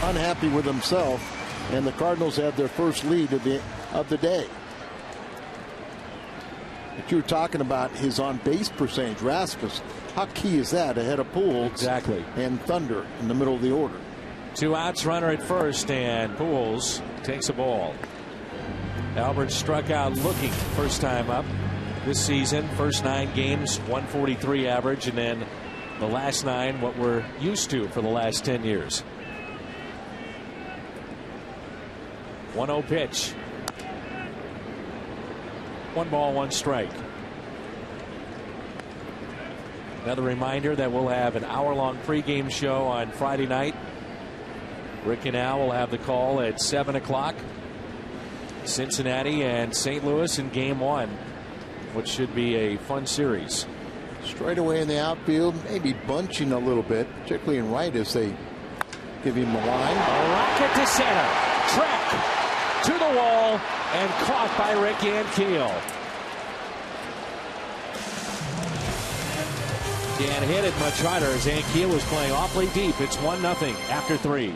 Unhappy with himself. And the Cardinals have their first lead of the day. But you were talking about his on-base percentage. Rasmus, how key is that ahead of Pujols Exactly. and Thunder in the middle of the order? 2 outs, runner at first, and Pujols takes a ball. Albert struck out looking first time up this season. First 9 games, 143 average, and then the last 9, what we're used to for the last 10 years. 1-0 pitch. 1 ball, 1 strike. Another reminder that we'll have an hour-long pregame show on Friday night. Rick and Al will have the call at 7 o'clock. Cincinnati and St. Louis in game 1, which should be a fun series. Straight away in the outfield, maybe bunching a little bit, particularly in right as they give him a line. A rocket to center. Trek to the wall and caught by Rick Ankiel. Dan hit it much harder as Ankiel was playing awfully deep. It's 1-0 after 3.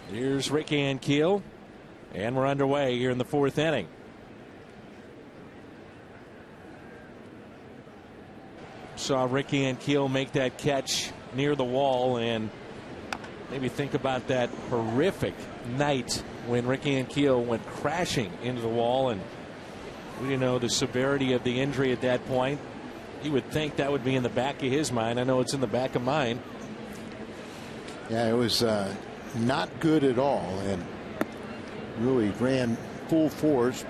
Here's Rick Ankiel, and we're underway here in the 4th inning. Saw Rick Ankiel make that catch near the wall, and maybe think about that horrific night when Rick Ankiel went crashing into the wall, and we didn't know the severity of the injury at that point. You would think that would be in the back of his mind. I know it's in the back of mine. Yeah, it was not good at all, and really ran full force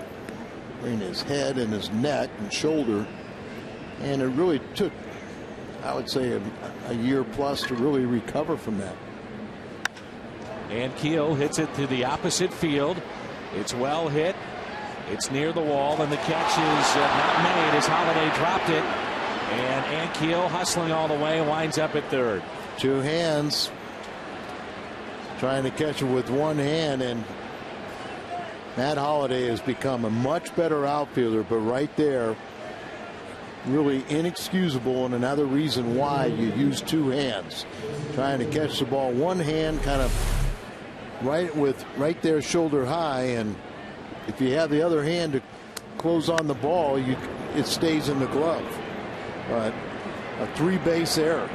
in his head and his neck and shoulder, and it really took, I would say, a year plus to really recover from that. Ankiel hits it to the opposite field. It's well hit. It's near the wall, and the catch is not made as Holiday dropped it, and Ankiel hustling all the way winds up at third. 2 hands, trying to catch it with 1 hand, and Matt Holiday has become a much better outfielder, but right there, really inexcusable, and another reason why you use 2 hands. Trying to catch the ball 1 hand, kind of right there shoulder high, and if you have the other hand to close on the ball, it stays in the glove. But a 3-base error.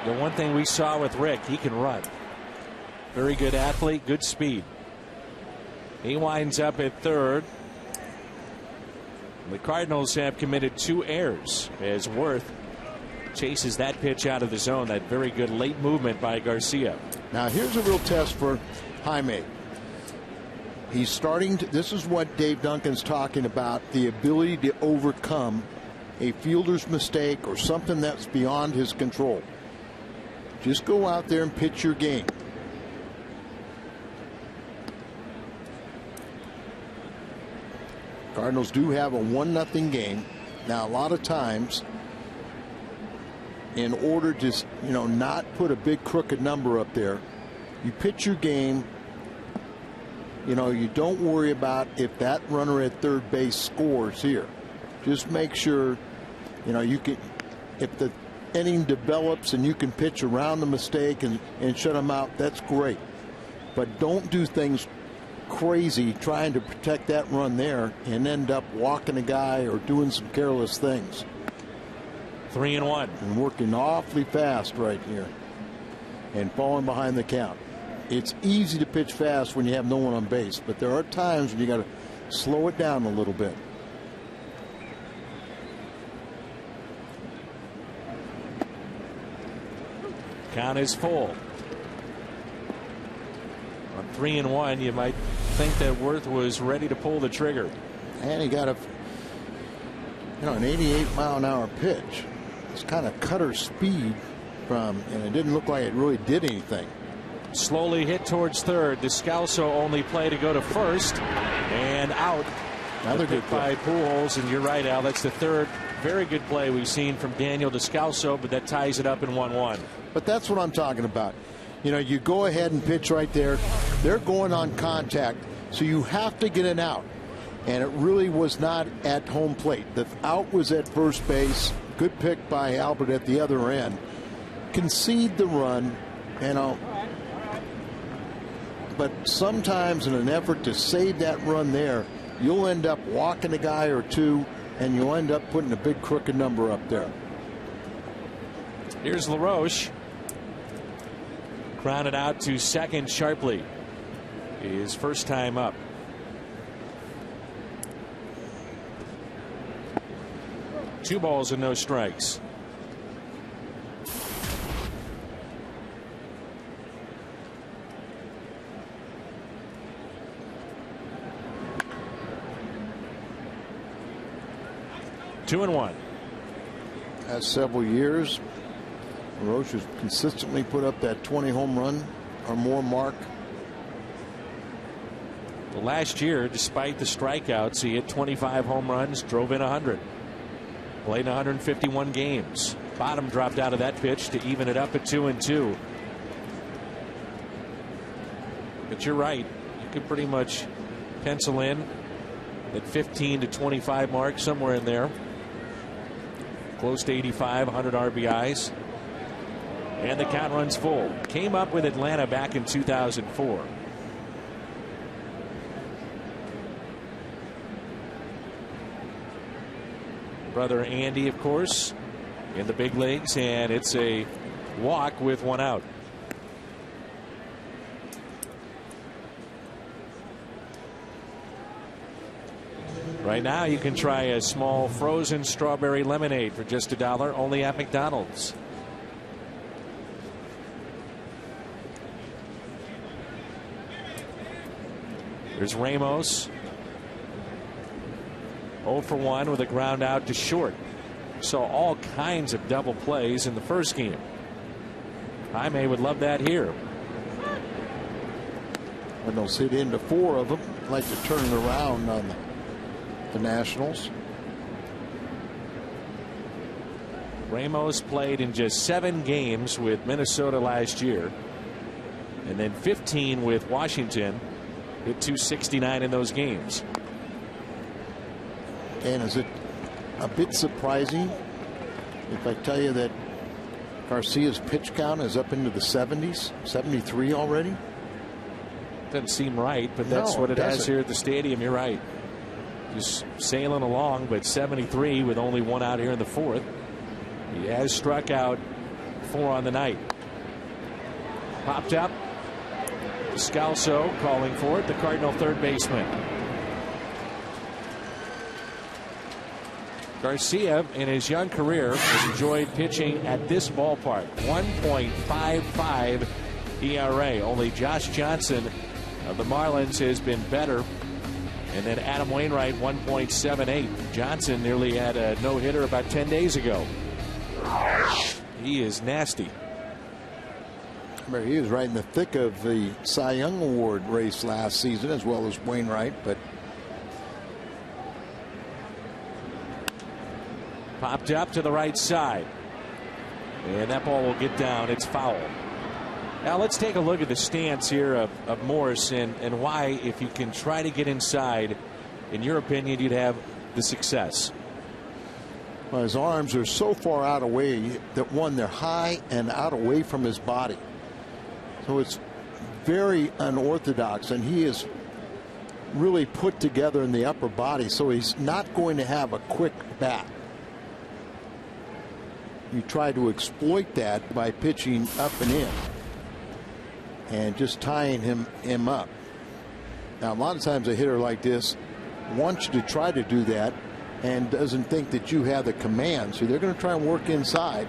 The one thing we saw with Rick, he can run. Very good athlete, good speed. He winds up at third. The Cardinals have committed 2 errors as Worth chases that pitch out of the zone. That very good late movement by Garcia. Now here's a real test for Jaime. He's starting to, this is what Dave Duncan's talking about, the ability to overcome a fielder's mistake or something that's beyond his control. Just go out there and pitch your game. Cardinals do have a 1-0 game. Now, a lot of times, in order to, not put a big crooked number up there, you pitch your game. You don't worry about if that runner at third base scores here. Just make sure, you can, if the inning develops and you can pitch around the mistake and shut them out, that's great. But don't do things crazy trying to protect that run there and end up walking a guy or doing some careless things. 3-1. And working awfully fast right here and falling behind the count. It's easy to pitch fast when you have no one on base, but there are times when you got to slow it down a little bit. Count is full. On 3-1, you might think that Worth was ready to pull the trigger. And he got an 88-mile-an-hour pitch. It's kind of cutter speed and it didn't look like it really did anything. Slowly hit towards third. Descalso only play to go to first and out. Another good play by Pujols, and you're right, Al. That's the third very good play we've seen from Daniel Descalso, but that ties it up in 1-1. But that's what I'm talking about. You go ahead and pitch right there. They're going on contact, so you have to get an out. And it really was not at home plate. The out was at first base. Good pick by Albert at the other end. Concede the run, but sometimes in an effort to save that run there, you'll end up walking a guy or two, and you'll end up putting a big crooked number up there. Here's LaRoche. Grounded out to second sharply. His first time up. Two balls and no strikes. Two and one. Past several years, LaRoche has consistently put up that 20 home run or more mark. Well, last year, despite the strikeouts, he hit 25 home runs, drove in 100. Played 151 games. Bottom dropped out of that pitch to even it up at 2-2. But you're right. You could pretty much pencil in at 15 to 25 mark, somewhere in there. Close to 85, 100 RBIs. And the count runs full. Came up with Atlanta back in 2004. Brother Andy, of course, in the big leagues, and it's a walk with one out. Right now, you can try a small frozen strawberry lemonade for just $1, only at McDonald's. There's Ramos. 0 for 1 with a ground out to short. Saw all kinds of double plays in the first game. Jaime would love that here. And they'll sit into 4 of them. I'd like to turn it around on the Nationals. Ramos played in just 7 games with Minnesota last year, and then 15 with Washington. Hit .269 in those games. And is it a bit surprising if I tell you that Garcia's pitch count is up into the 70s, 73 already? Doesn't seem right, but that's what it has here at the stadium. You're right. just sailing along, but 73 with only one out here in the fourth. He has struck out 4 on the night. Popped up. Scalzo calling for it, the Cardinal third baseman. Garcia in his young career has enjoyed pitching at this ballpark. 1.55 ERA. Only Josh Johnson of the Marlins has been better. And then Adam Wainwright 1.78. Johnson nearly had a no-hitter about 10 days ago. He is nasty. He was right in the thick of the Cy Young Award race last season, as well as Wainwright, but popped up to the right side, and that ball will get down. It's foul. Now let's take a look at the stance here of Morse and why, if you can try to get inside, in your opinion, you'd have the success. Well, his arms are so far out away that, one, they're high and out away from his body. So it's very unorthodox, and he is really put together in the upper body, so he's not going to have a quick bat. You try to exploit that by pitching up and in and just tying him up. Now, a lot of times a hitter like this wants you to try to do that and doesn't think that you have the command, so they're going to try and work inside,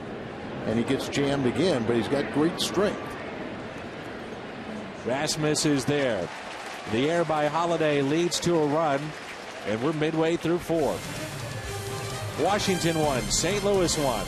and he gets jammed again, but he's got great strength. Rasmus is there. The air by Holiday leads to a run, and we're midway through 4. Washington 1, St. Louis 1.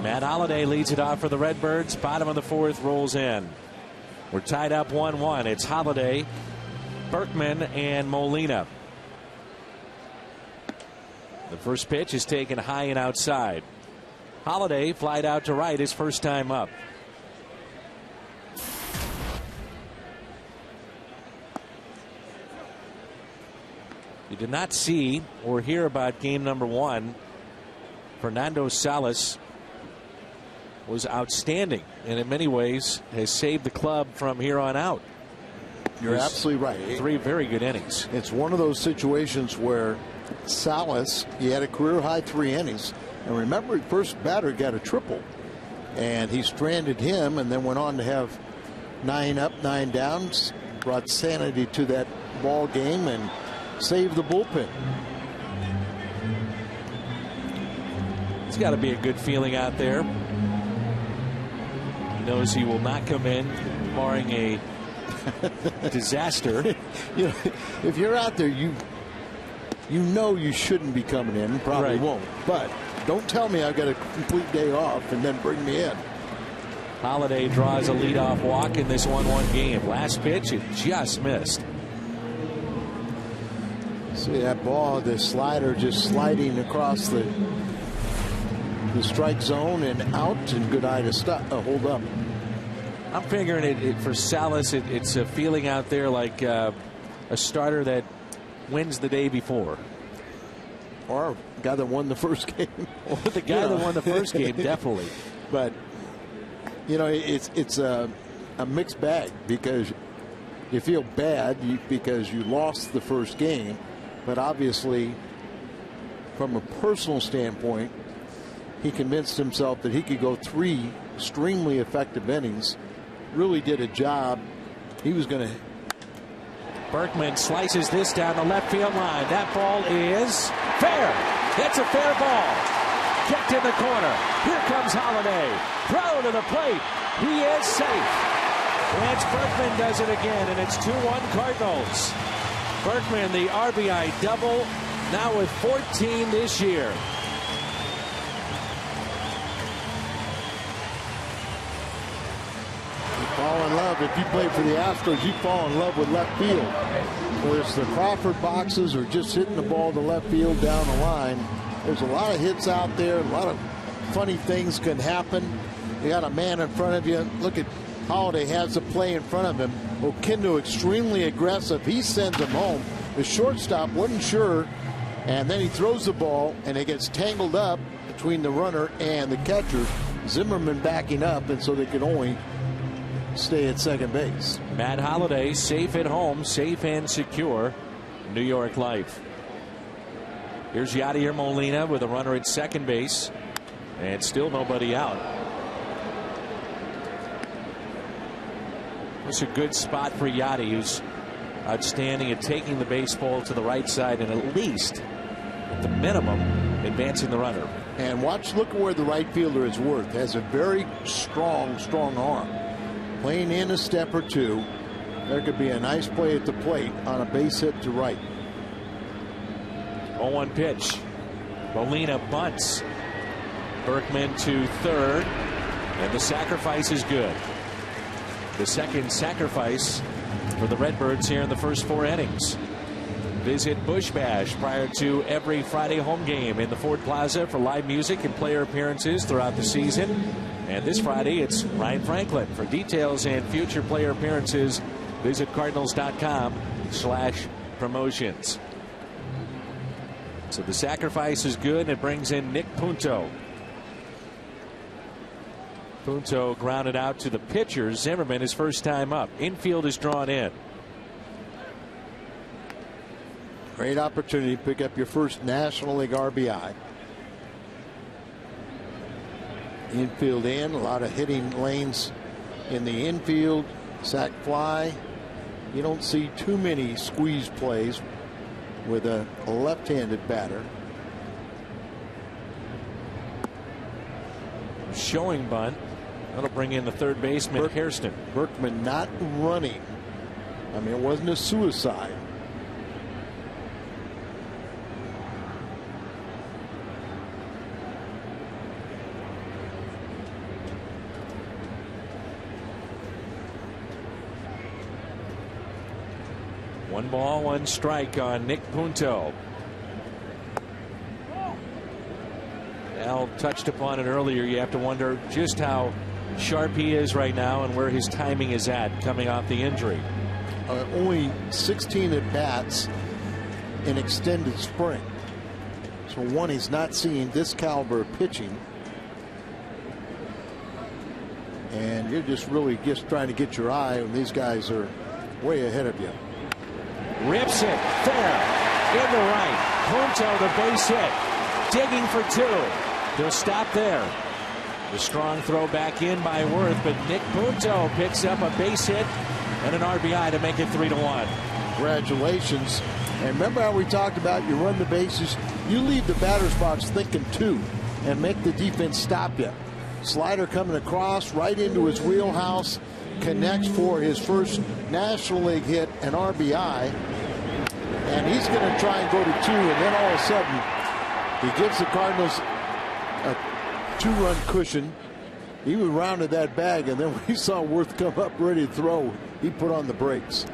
Matt Holliday leads it off for the Redbirds. Bottom of the fourth rolls in. We're tied up 1-1. It's Holliday, Berkman, and Molina. The first pitch is taken high and outside. Holliday flied out to right his first time up. You did not see or hear about game number 1. Fernando Salas was outstanding and in many ways has saved the club from here on out. You're absolutely right. 3 very good innings. It's one of those situations where Salas, he had a career high 3 innings, and remember, first batter got a triple, and he stranded him and then went on to have 9 up, 9 downs, brought sanity to that ball game and saved the bullpen. It's got to be a good feeling out there. He knows he will not come in barring a disaster. You know, if you're out there, you know you shouldn't be coming in. Probably right. Won't. But don't tell me I've got a complete day off and then bring me in. Holiday draws a leadoff walk in this 1-1 game. Last pitch, it just missed. See that ball, the slider just sliding across the strike zone and out, and good eye to stop, hold up. I'm figuring it for Salas, it's a feeling out there like a starter that wins the day before. Or a guy that won the first game. Or the guy that won the first game, definitely. But, you know, it's a mixed bag, because you feel bad because you lost the first game. But obviously, from a personal standpoint, he convinced himself that he could go 3 extremely effective innings. Really did a job. He was going to. Berkman slices this down the left field line. That ball is fair. That's a fair ball. Kicked in the corner. Here comes Holiday. Throw to the plate. He is safe. Lance Berkman does it again, and it's 2-1 Cardinals. Berkman, the RBI double, now with 14 this year. You fall in love. If you play for the Astros, you fall in love with left field. Whether it's the Crawford boxes or just hitting the ball to left field down the line, there's a lot of hits out there. A lot of funny things can happen. You got a man in front of you. Look at Holiday has the play in front of him. Oquendo extremely aggressive. He sends him home. The shortstop wasn't sure, and then he throws the ball, and it gets tangled up between the runner and the catcher. Zimmerman backing up, and so they could only stay at second base. Matt Holiday safe at home, safe and secure. New York life. Here's Yadier Molina with a runner at second base, and still nobody out. It's a good spot for Yadi, who's outstanding at taking the baseball to the right side and at least, at the minimum, advancing the runner. And look at where the right fielder is Worth. Has a very strong arm. Playing in a step or two, there could be a nice play at the plate on a base hit to right. 0-1 pitch. Molina bunts. Berkman to third, and the sacrifice is good. The second sacrifice for the Redbirds here in the first 4 innings. Visit Bush Bash prior to every Friday home game in the Ford Plaza for live music and player appearances throughout the season. And this Friday, it's Ryan Franklin. For details and future player appearances, visit Cardinals.com/promotions. So the sacrifice is good, and it brings in Nick Punto. Punto grounded out to the pitcher. Zimmerman, his first time up. Infield is drawn in. Great opportunity to pick up your first National League RBI. Infield in, a lot of hitting lanes in the infield. Sac fly. You don't see too many squeeze plays with a left-handed batter. Showing bunt. That'll bring in the third baseman, Hairston. Berkman not running. I mean, it wasn't a suicide. One ball, one strike on Nick Punto. Al touched upon it earlier. You have to wonder just how sharp he is right now and where his timing is at coming off the injury. Only 16 at bats in extended spring. So one, he's not seeing this caliber of pitching. And you're just really trying to get your eye when these guys are way ahead of you. Rips it fair in the right. Punto the base hit. Digging for 2. He'll stop there. The strong throw back in by Worth, but Nick Punto picks up a base hit and an RBI to make it 3-1. Congratulations. And remember how we talked about you run the bases, you leave the batter's box thinking 2 and make the defense stop you. Slider coming across right into his wheelhouse, connects for his first National League hit, an RBI. And he's going to try and go to 2, and then all of a sudden he gives the Cardinals a 2-run cushion He rounded that bag, and then when he saw Worth come up ready to throw, he put on the brakes.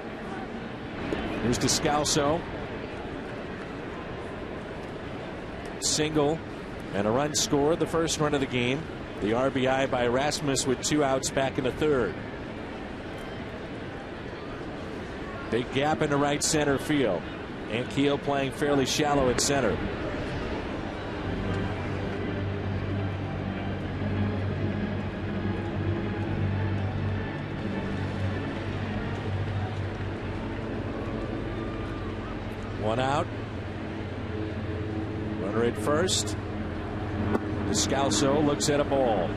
Here's Descalso. Single and a run scored, the first run of the game. The RBI by Rasmus with 2 outs back in the third. Big gap into right center field. And Keel playing fairly shallow at center. One out. Runner at first. Descalso looks at a ball.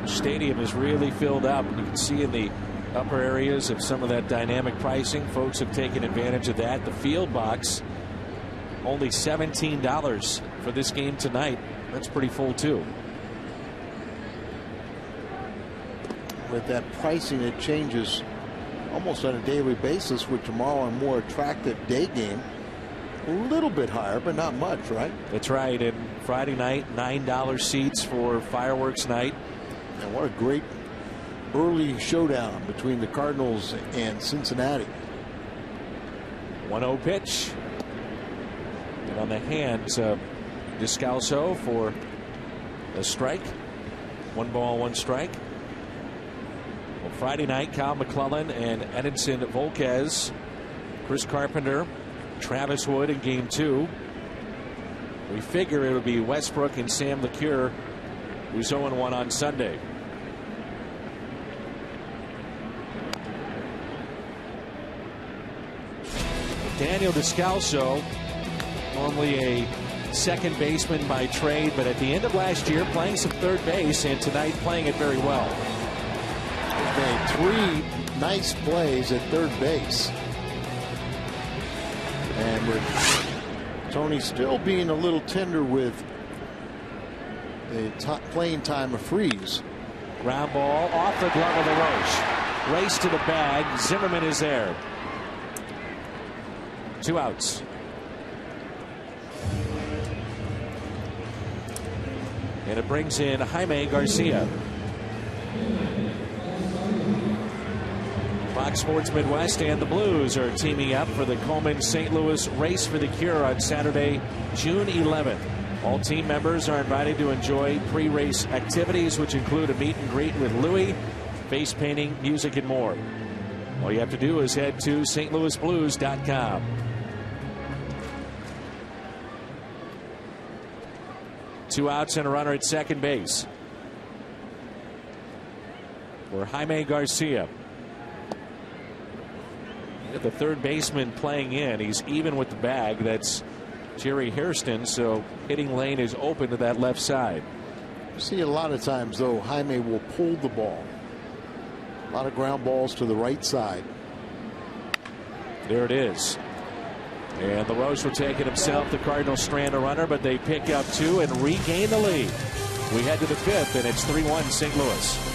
The stadium is really filled up. You can see in the upper areas of some of that dynamic pricing. Folks have taken advantage of that. The field box, only $17 for this game tonight. That's pretty full, too. With that pricing, it changes almost on a daily basis, with tomorrow a more attractive day game. A little bit higher, but not much, right? That's right. And Friday night, $9 seats for fireworks night. And what a great early showdown between the Cardinals and Cincinnati. 1-0 pitch. And on the hands of Descalso for a strike. 1 ball, 1 strike. Well, Friday night, Kyle McClellan and Edinson Volquez, Chris Carpenter, Travis Wood in game 2. We figure it'll be Westbrook and Sam LeCure, who's 0-1 on Sunday. Daniel Descalso, normally a second baseman by trade, but at the end of last year playing some third base, and tonight playing it very well. He's made 3 nice plays at third base. And with Tony still being a little tender with the playing time of Freeze. Ground ball off the glove of the Roche. Race to the bag. Zimmerman is there. 2 outs. And it brings in Jaime Garcia. Fox Sports Midwest and the Blues are teaming up for the Coleman St. Louis Race for the Cure on Saturday, June 11th. All team members are invited to enjoy pre-race activities, which include a meet and greet with Louis, face painting, music, and more. All you have to do is head to stlouisblues.com. Two outs and a runner at second base for Jaime Garcia. The third baseman playing in. He's even with the bag. That's Jerry Hairston. So hitting lane is open to that left side. See, a lot of times, though, Jaime will pull the ball. A lot of ground balls to the right side. There it is. And LaRoche will take it himself. The Cardinals strand a runner, but they pick up 2 and regain the lead. We head to the 5th, and it's 3-1 St. Louis.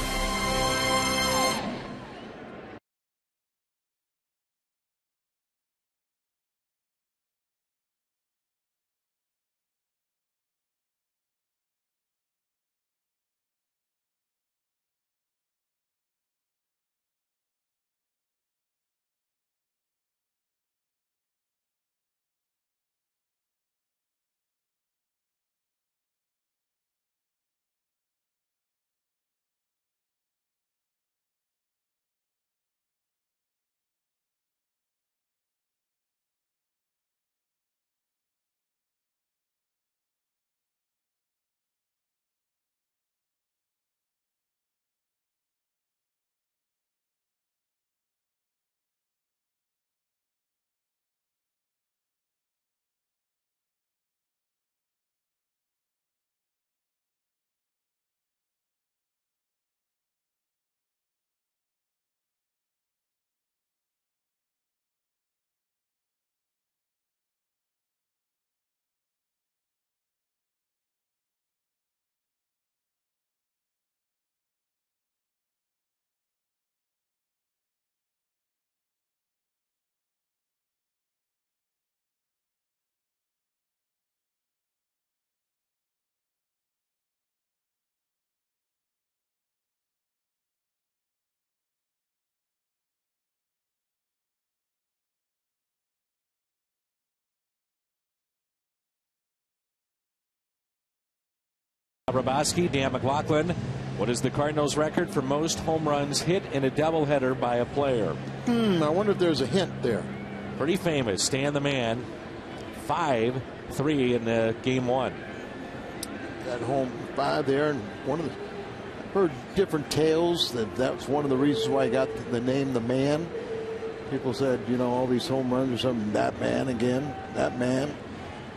Raboski, Dan McLaughlin. What is the Cardinals' record for most home runs hit in a doubleheader by a player? I wonder if there's a hint there. Pretty famous. Stan the Man, 5-3 in game 1. Got home 5 there, and I've heard different tales that's one of the reasons why I got the name the Man. People said, all these home runs or something, that man again, that man.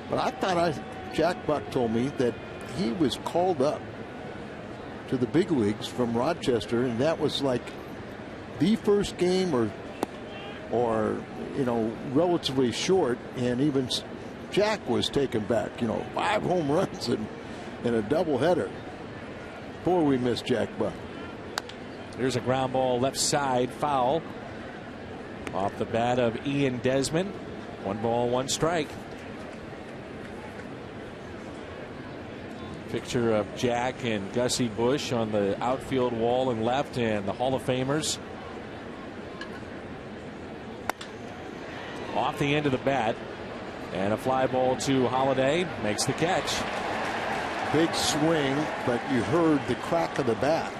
But I thought Jack Buck told me that he was called up to the big leagues from Rochester, and that was like the first game or relatively short, and even Jack was taken back. 5 home runs in a doubleheader. Boy, we miss Jack Buck. There's a ground ball left side, foul off the bat of Ian Desmond. 1 ball, 1 strike. Picture of Jack and Gussie Busch on the outfield wall and left, and the Hall of Famers. Off the end of the bat, and a fly ball to Holiday, makes the catch. Big swing, but you heard the crack of the bat,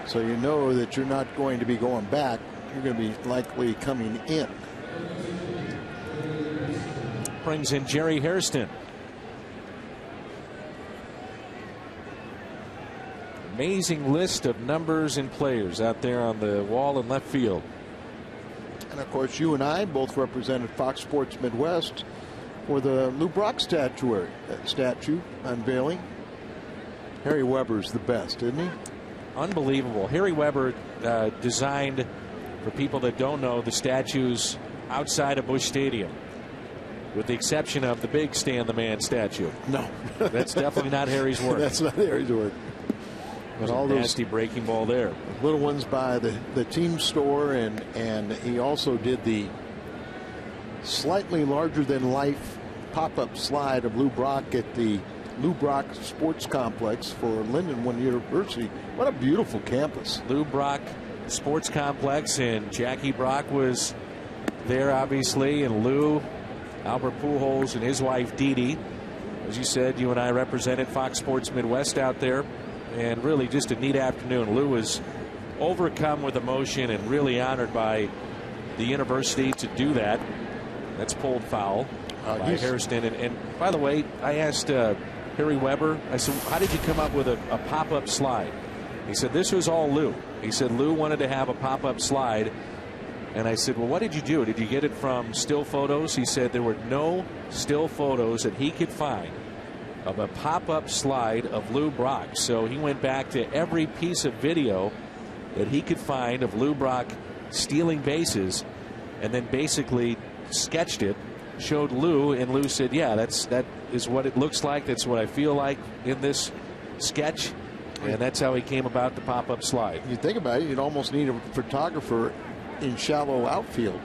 so you know that you're not going to be going back. You're going to be likely coming in. Brings in Jerry Hairston. Amazing list of numbers and players out there on the wall in left field. And of course, you and I both represented Fox Sports Midwest for the Lou Brock statue unveiling. Harry Weber's the best, isn't he? Unbelievable. Harry Weber designed, for people that don't know, the statues outside of Busch Stadium, with the exception of the big Stan the Man statue. No. That's definitely not Harry's work. That's not Harry's work. But all those nasty breaking ball there. Little ones by the team store, and he also did the slightly larger than life pop-up slide of Lou Brock at the Lou Brock Sports Complex for Lindenwood University. What a beautiful campus. Lou Brock Sports Complex, and Jackie Brock was there, obviously, and Lou, Albert Pujols, and his wife Dee Dee. As you said, you and I represented Fox Sports Midwest out there, and really just a neat afternoon. Lou was overcome with emotion and really honored by the university to do that. That's pulled foul by Hairston. And by the way, I asked Harry Weber, I said, how did you come up with a pop-up slide? He said, this was all Lou. He said, Lou wanted to have a pop-up slide. And I said, well, what did you do? Did you get it from still photos? He said there were no still photos that he could find of a pop-up slide of Lou Brock. So he went back to every piece of video that he could find of Lou Brock stealing bases, and then basically sketched it, showed Lou, and Lou said, yeah, that is what it looks like. That's what I feel like in this sketch. And that's how he came about the pop-up slide. You think about it, you'd almost need a photographer in shallow outfield.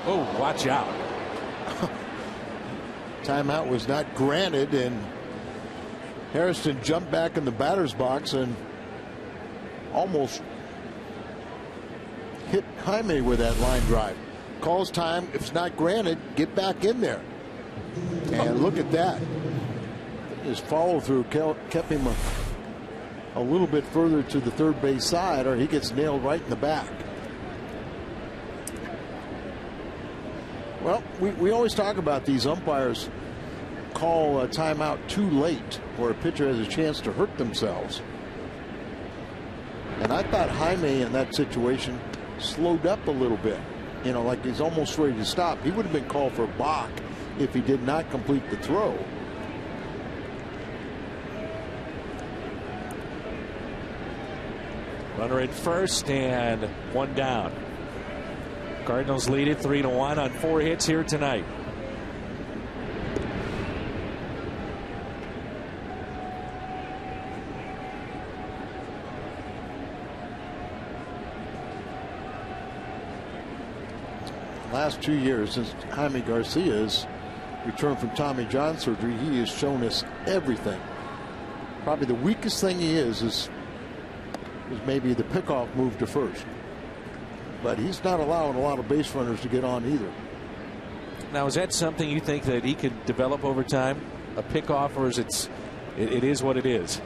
Oh, watch out. Timeout was not granted, and Hairston jumped back in the batter's box and almost hit Jaime with that line drive. Calls time. If it's not granted, get back in there. And look at that. His follow through kept him a little bit further to the third base side, or he gets nailed right in the back. Well, we always talk about these umpires call a timeout too late, where a pitcher has a chance to hurt themselves. And I thought Jaime in that situation slowed up a little bit. Like he's almost ready to stop. He would have been called for a balk if he did not complete the throw. Runner at first, and 1 down. Cardinals lead it 3-1 on 4 hits here tonight. Last 2 years since Jaime Garcia's return from Tommy John surgery, he has shown us everything. Probably the weakest thing he is maybe the pickoff move to first. But he's not allowing a lot of base runners to get on either. Now, is that something you think that he could develop over time? A pickoff, or is it it is what it is.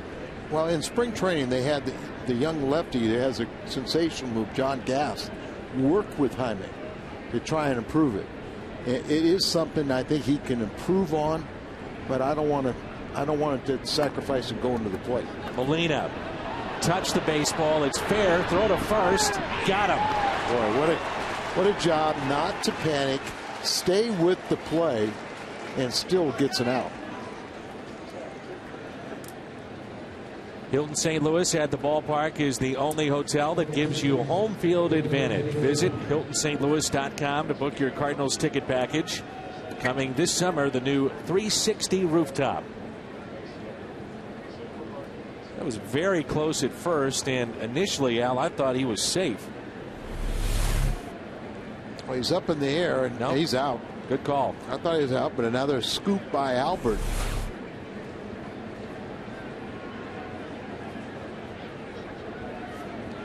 Well, in spring training, they had the young lefty that has a sensational move, John Gass, work with Jaime to try and improve it. It is something I think he can improve on, but I don't want to sacrifice him going to the plate. Molina touch the baseball. It's fair. Throw to first. Got him. Boy, what a job not to panic, stay with the play, and still gets an out. Hilton St. Louis at the ballpark is the only hotel that gives you home field advantage. Visit HiltonSt.Louis.com to book your Cardinals ticket package. Coming this summer, the new 360 rooftop. That was very close at first, and initially, Al, I thought he was safe. Well, he's up in the air, and nope. He's out. Good call. I thought he was out, but another scoop by Albert.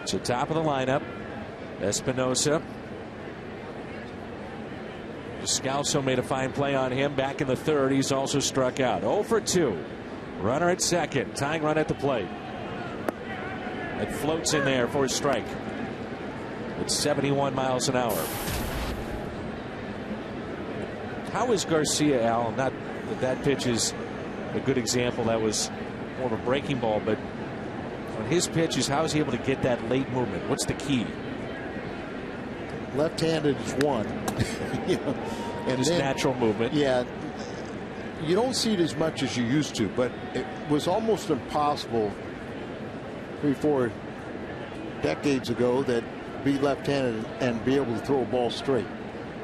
So top of the lineup, Espinosa. Descalso made a fine play on him back in the third. He's also struck out. 0 for 2. Runner at second. Tying run at the plate. It floats in there for a strike. It's 71 miles an hour. How is Garcia, Al? Not that pitch is a good example. That was more of a breaking ball, but on his pitches, how is he able to get that late movement? What's the key? Left-handed is one. And his natural movement. Yeah. You don't see it as much as you used to, but it was almost impossible 3-4 decades ago that be left-handed and be able to throw a ball straight.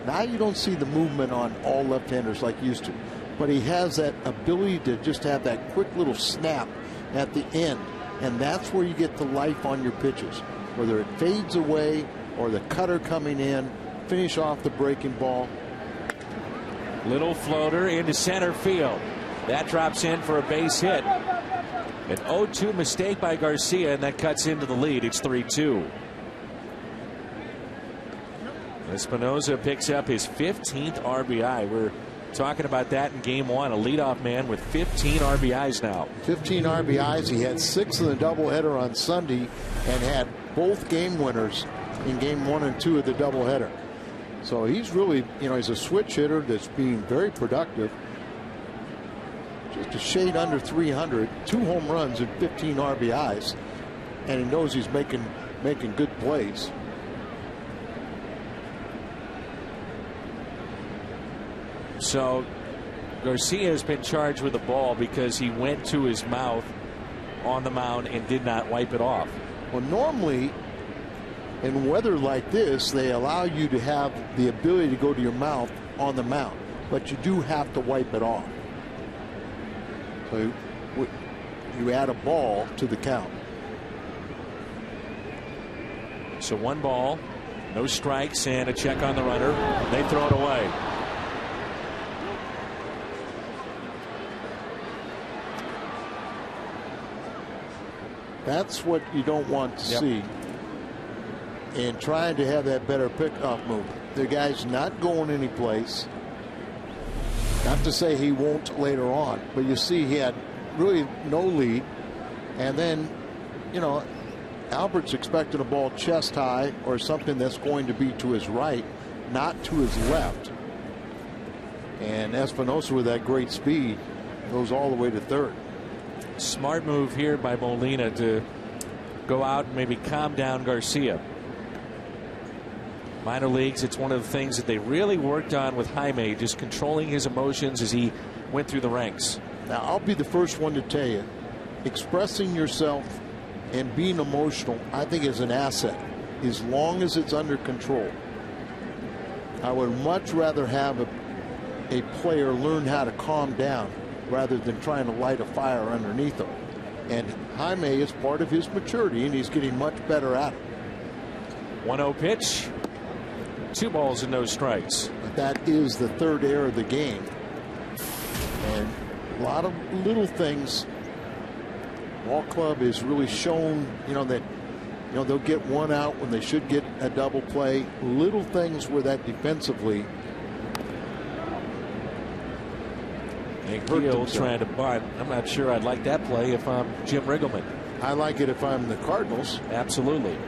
Now you don't see the movement on all left-handers like used to, but he has that ability to just have that quick little snap at the end, and that's where you get the life on your pitches, whether it fades away or the cutter coming in, finish off the breaking ball. Little floater into center field. That drops in for a base hit. An 0-2 mistake by Garcia, and that cuts into the lead. It's 3-2. Espinosa picks up his 15th RBI. We're talking about that in game one. A leadoff man with 15 RBIs now. 15 RBIs. He had 6 in the doubleheader on Sunday and had both game winners in game 1 and 2 of the doubleheader. So he's really, he's a switch hitter that's being very productive. Just a shade under 300, 2 home runs and 15 RBIs, and he knows he's making good plays. So Garcia has been charged with the ball because he went to his mouth on the mound and did not wipe it off. Well, normally in weather like this, they allow you to have the ability to go to your mouth on the mound, but you do have to wipe it off. So you add a ball to the count. So 1 ball, no strikes, and a check on the runner. They throw it away. That's what you don't want to see. And trying to have that better pickoff move. The guy's not going anyplace. Not to say he won't later on, but you see he had really no lead. And then, Albert's expecting a ball chest high or something that's going to be to his right, not to his left. And Espinosa, with that great speed, goes all the way to third. Smart move here by Molina to go out and maybe calm down Garcia. Minor leagues, it's one of the things that they really worked on with Jaime, just controlling his emotions as he went through the ranks. Now, I'll be the first one to tell you, expressing yourself and being emotional, I think, is an asset, as long as it's under control. I would much rather have a player learn how to calm down rather than trying to light a fire underneath him. And Jaime is part of his maturity, and he's getting much better at it. 1-0 pitch. 2 balls and no strikes. But that is the third error of the game. And a lot of little things. Ball club has really shown, that they'll get 1 out when they should get a double play. Little things where that defensively And Keel trying to bunt. I'm not sure I'd like that play if I'm Jim Riggleman. I like it if I'm the Cardinals. Absolutely.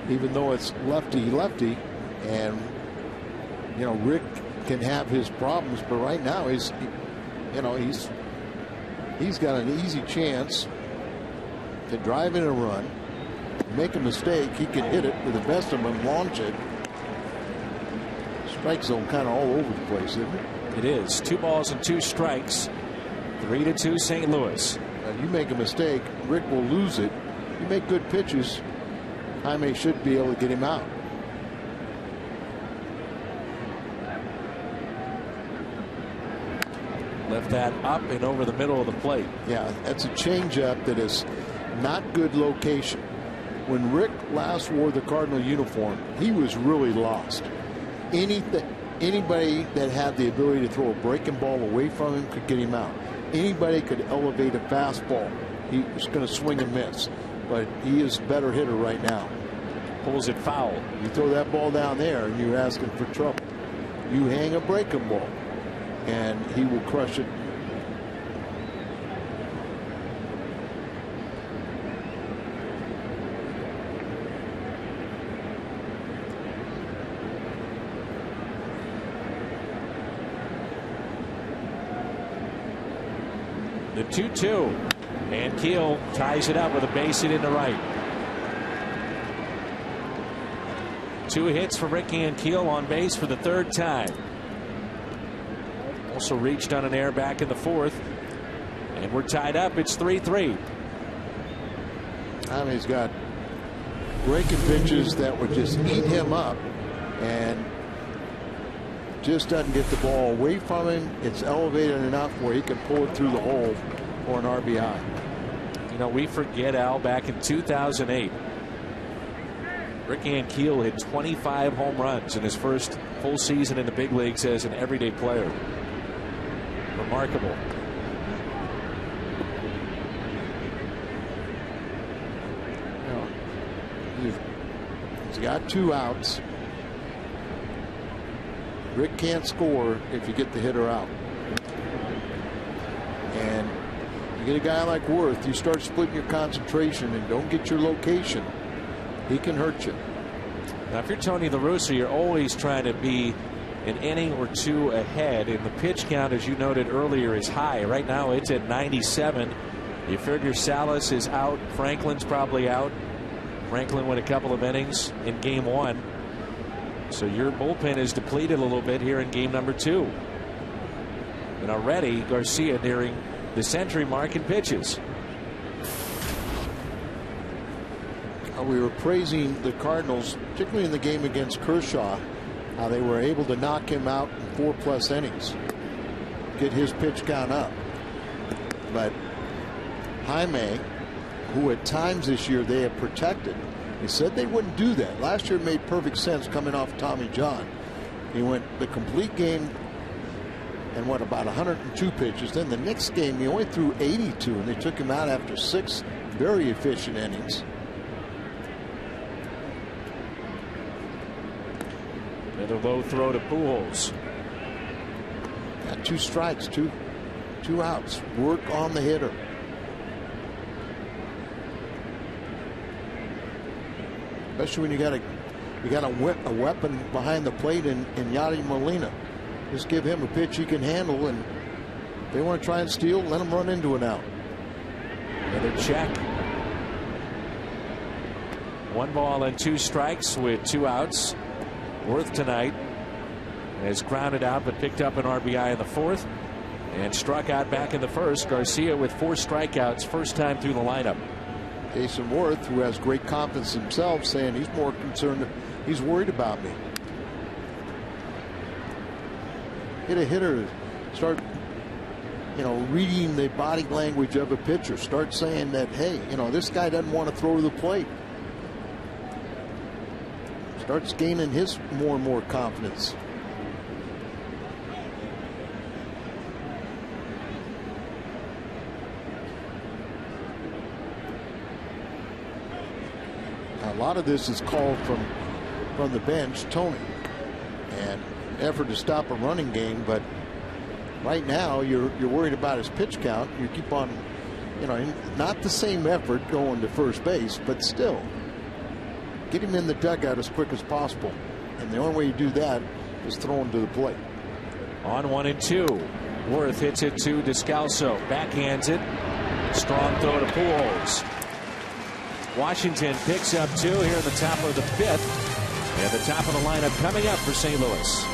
Even though it's lefty, and Rick can have his problems, but right now he's got an easy chance to drive in a run, make a mistake. He can hit it with the best of them, launch it. Strike zone kind of all over the place, isn't it? It is. 2 balls and 2 strikes. 3-2 St. Louis. You make a mistake, Rick will lose it. You make good pitches, Jaime should be able to get him out. Left that up and over the middle of the plate. Yeah, that's a changeup that is not good location. When Rick last wore the Cardinal uniform, he was really lost. Anybody that had the ability to throw a breaking ball away from him could get him out. Anybody could elevate a fastball. He was going to swing and miss, but he is a better hitter right now. Pulls it foul. You throw that ball down there and you're asking for trouble. You hang a breaking ball and he will crush it. The 2-2, and Keel ties it up with a base hit into right. 2 hits for Ricky and Keel on base for the 3rd time. Also reached on an error back in the 4th, and we're tied up. It's 3-3. He's got breaking pitches that would just eat him up, and just doesn't get the ball away from him. It's elevated enough where he can pull it through the hole for an RBI. We forget, Al, back in 2008, Ricky Ankiel hit 25 home runs in his first full season in the big leagues as an everyday player. Remarkable. He's got 2 outs. Rick can't score if you get the hitter out. And you get a guy like Worth, you start splitting your concentration and don't get your location, he can hurt you. Now, if you're Tony La Russa, you're always trying to be an inning or 2 ahead, and the pitch count, as you noted earlier, is high. Right now it's at 97. You figure Salas is out, Franklin's probably out. Franklin went a couple of innings in game 1. So your bullpen is depleted a little bit here in game number 2. And already Garcia nearing the century mark in pitches. We were praising the Cardinals, particularly in the game against Kershaw, how they were able to knock him out in 4+ innings, get his pitch count up. But Jaime, who at times this year they have protected, they said they wouldn't do that. Last year it made perfect sense coming off Tommy John. He went the complete game and what, about 102 pitches. Then the next game he only threw 82, and they took him out after 6 very efficient innings. Another low throw to Pujols. Got 2 strikes, two outs. Work on the hitter. Especially when you got a weapon behind the plate in Yadi Molina. Just give him a pitch he can handle, and if they want to try and steal, let him run into it out. Another check. 1 ball and 2 strikes with 2 outs. Worth tonight has grounded out but picked up an RBI in the 4th and struck out back in the 1st. Garcia with 4 strikeouts, first time through the lineup. Jason Worth, who has great confidence himself, saying he's more concerned, he's worried about me. Get a hitter, start reading the body language of a pitcher. Start saying that, hey, this guy doesn't want to throw to the plate. Starts gaining his more and more confidence. A lot of this is called from the bench, Tony, and effort to stop a running game, but Right now, you're worried about his pitch count. You keep on, not the same effort going to first base, but still get him in the dugout as quick as possible. And the only way you do that is throw him to the plate. On 1-2. Worth hits it to Descalso. Backhands it. Strong throw to Pujols. Washington picks up 2 here in the top of the 5th. And the top of the lineup coming up for St. Louis.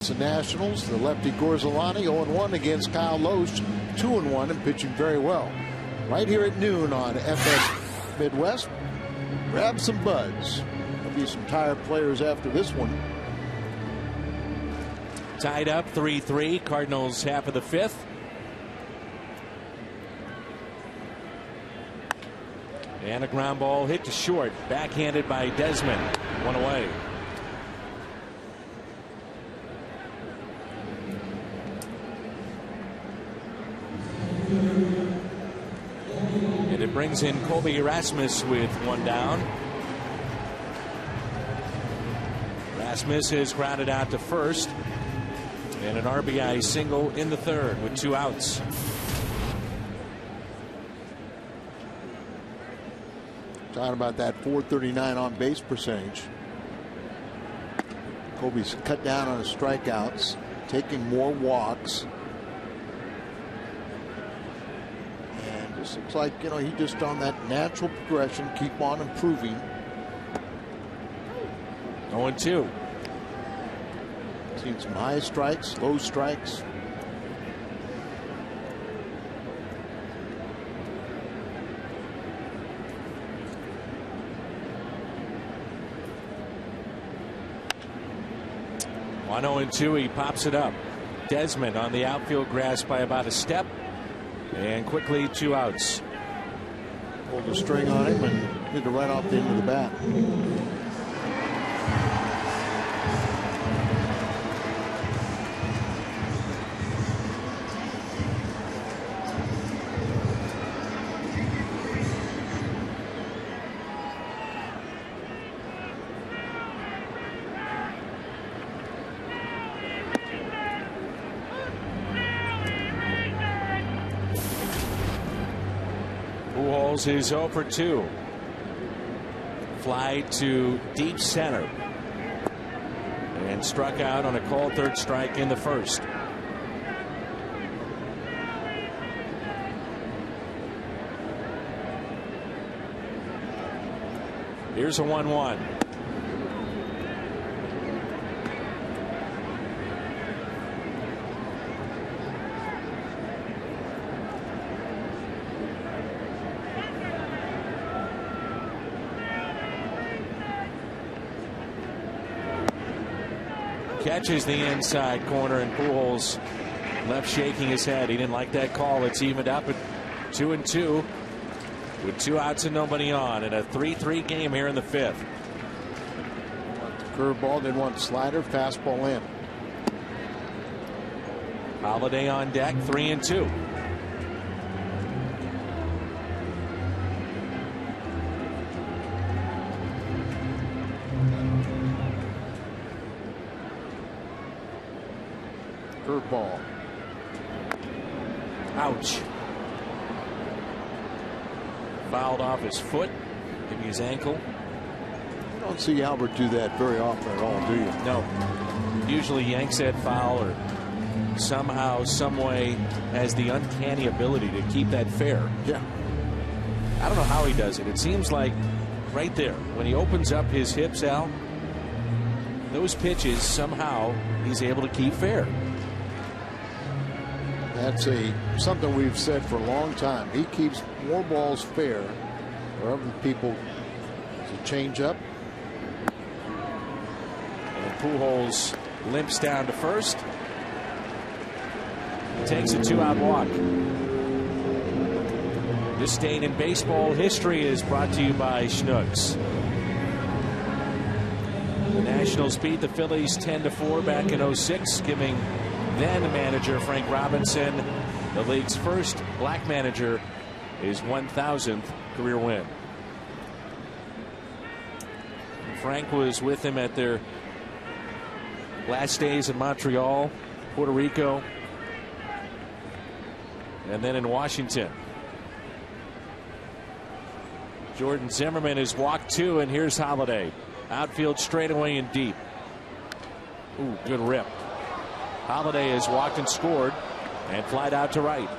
The Nationals, the lefty Gorzolani 0-1 against Kyle Loesch, 2-1 and pitching very well. Right here at noon on FS Midwest. Grab some buds. There'll be some tired players after this one. Tied up 3-3. Cardinals half of the 5th. And a ground ball hit to short. Backhanded by Desmond. 1 away. And it brings in Colby Erasmus with 1 down. Erasmus is grounded out to first. And an RBI single in the 3rd with 2 outs. Talking about that .439 on base percentage. Colby's cut down on his strikeouts, taking more walks. Just looks like, he just on that natural progression, keep on improving. 0-2. Seen some high strikes, low strikes. On 0-2, he pops it up. Desmond on the outfield grass by about a step. And quickly 2 outs. Pulled the string on him and hit it right off the end of the bat. Pujols is 0 for 2. Fly to deep center. And struck out on a called 3rd strike in the 1st. Here's a 1-1. catches the inside corner, and Pujols left shaking his head. He didn't like that call. It's evened up at 2-2 with 2 outs and nobody on, and a 3-3 game here in the 5th. Curveball, didn't want slider, fastball in. Holiday on deck, 3-2. Curveball. Ouch. Fouled off his foot, maybe his ankle. You don't see Albert do that very often at all, do you? No. Usually yanks that foul or somehow, some way has the uncanny ability to keep that fair. Yeah. I don't know how he does it. It seems like right there, when he opens up his hips, Al, those pitches somehow he's able to keep fair. That's something we've said for a long time. He keeps more balls fair wherever the people. It's a change up. And Pujols limps down to first. Takes a 2-out walk. This day in baseball history is brought to you by Schnucks. The Nationals beat the Phillies 10-4 back in 06, giving then manager Frank Robinson the league's first black manager, his 1,000th career win. Frank was with him at their last days in Montreal, Puerto Rico, and then in Washington. Jordan Zimmerman has walked 2, and here's Holiday. Outfield straightaway and deep. Ooh, good rip. Holiday has walked and scored and flied out to right.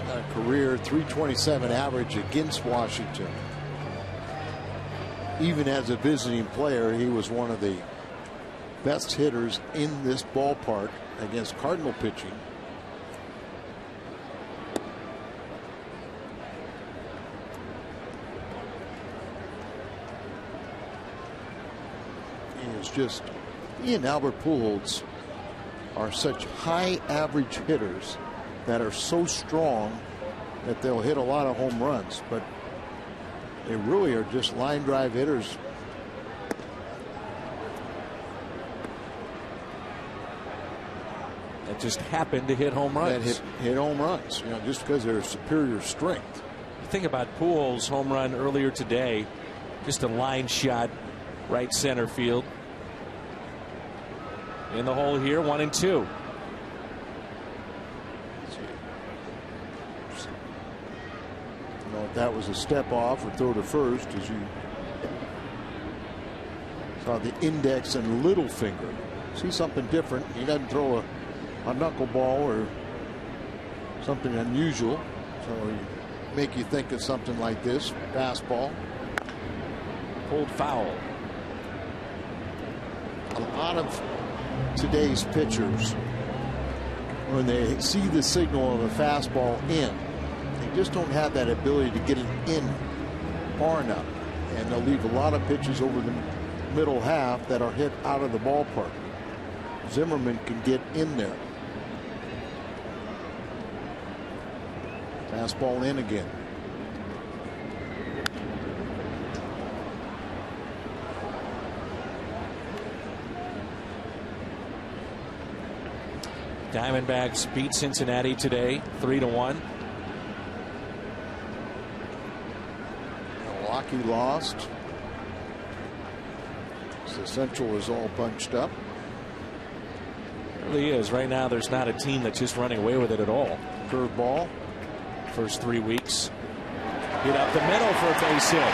A career .327 average against Washington. Even as a visiting player, he was one of the best hitters in this ballpark against Cardinal pitching. He and Albert Pujols are such high average hitters that are so strong that they'll hit a lot of home runs, but they really are just line drive hitters. That just happened to hit home runs. That hit home runs, you know, just because they're superior strength. Think about Pujols' home run earlier today, just a line shot right center field. In the hole here, 1 and 2. I don't know if that was a step off or throw to first, as you saw the index and little finger. See something different. He doesn't throw a knuckleball or something unusual, so he make you think of something like this. Fastball. Pulled foul. A lot of today's pitchers, when they see the signal of a fastball in, they just don't have that ability to get it in far enough, and they'll leave a lot of pitches over the middle half that are hit out of the ballpark. Zimmerman can get in there. Fastball in again. Diamondbacks beat Cincinnati today 3-1. Milwaukee lost. So Central is all bunched up. It really is. Right now there's not a team that's just running away with it at all. Curveball. First 3 weeks. Hit up the middle for a base hit.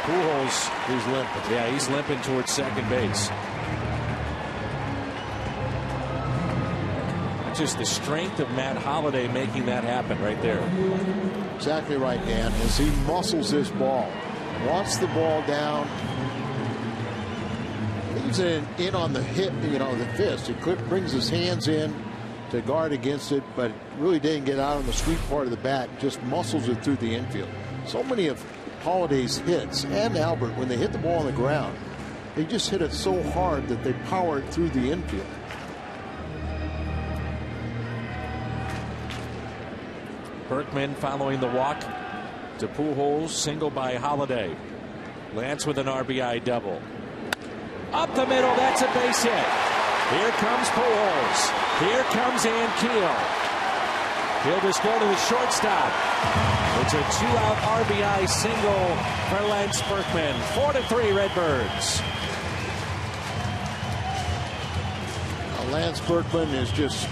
Pujols. He's limping. Yeah, he's limping towards second base. Just the strength of Matt Holliday making that happen right there. Exactly right, Dan. As he muscles this ball, wants the ball down, leaves it in on the hip, you know, the fist. He brings his hands in to guard against it, but really didn't get out on the sweet part of the bat. Just muscles it through the infield. So many of Holiday's hits and Albert, when they hit the ball on the ground, they just hit it so hard that they power it through the infield. Berkman following the walk to Pujols, single by Holiday. Lance with an RBI double. Up the middle, that's a base hit. Here comes Pujols. Here comes Ankiel. He'll just go to the shortstop. It's a 2-out RBI single for Lance Berkman. 4-3 Redbirds. Lance Berkman is just,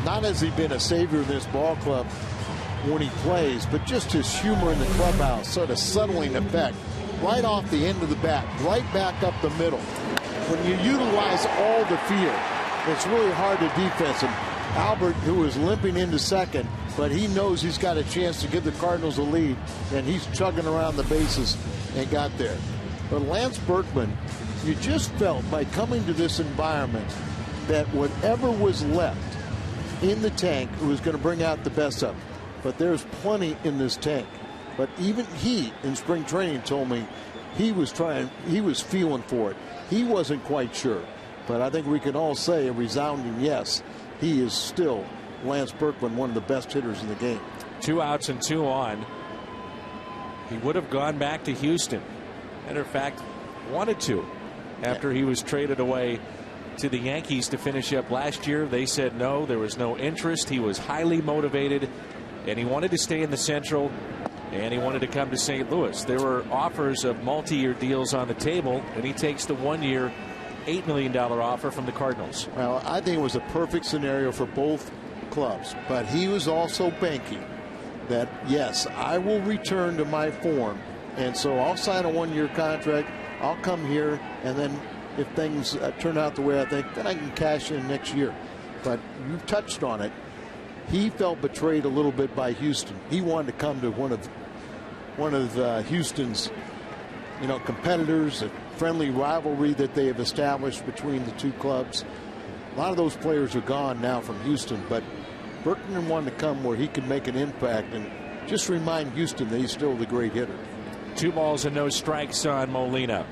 not has he been a savior in this ball club when he plays, but just his humor in the clubhouse, sort of settling effect. Right off the end of the bat, right back up the middle. When you utilize all the field, it's really hard to defense him. Albert, who is limping into second, but he knows he's got a chance to give the Cardinals a lead, and he's chugging around the bases and got there. But Lance Berkman, you just felt by coming to this environment that whatever was left in the tank was going to bring out the best of him. But there's plenty in this tank. But even he, in spring training, told me he was feeling for it. He wasn't quite sure. But I think we can all say a resounding yes. He is still, Lance Berkman, one of the best hitters in the game. 2 outs and 2 on. He would have gone back to Houston. Matter of fact, wanted to after he was traded away to the Yankees to finish up last year. They said no, there was no interest. He was highly motivated, and he wanted to stay in the Central, and he wanted to come to St. Louis. There were offers of multi-year deals on the table, and he takes the 1-year, $8 million offer from the Cardinals. Well, I think it was a perfect scenario for both clubs, but he was also banking that, yes, I will return to my form, and so I'll sign a 1-year contract. I'll come here, and then if things turn out the way I think, then I can cash in next year. But you touched on it. He felt betrayed a little bit by Houston. He wanted to come to one of Houston's, competitors, a friendly rivalry that they have established between the two clubs. A lot of those players are gone now from Houston, but Berkman wanted to come where he could make an impact and just remind Houston that he's still the great hitter. 2 balls and no strikes on Molina.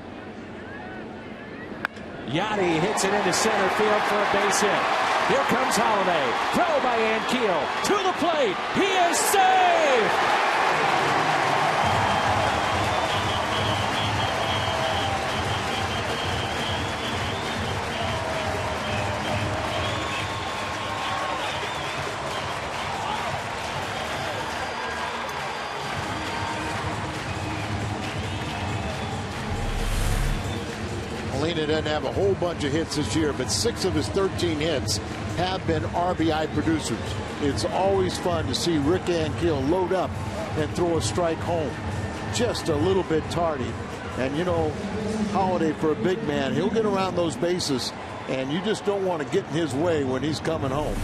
Yachty hits it into center field for a base hit. Here comes Holiday. Throw by Ankiel to the plate. He is safe. Molina doesn't have a whole bunch of hits this year, but 6 of his 13 hits have been RBI producers. It's always fun to see Rick Ankiel load up and throw a strike home. Just a little bit tardy. And Holiday, for a big man, he'll get around those bases, and you just don't want to get in his way when he's coming home.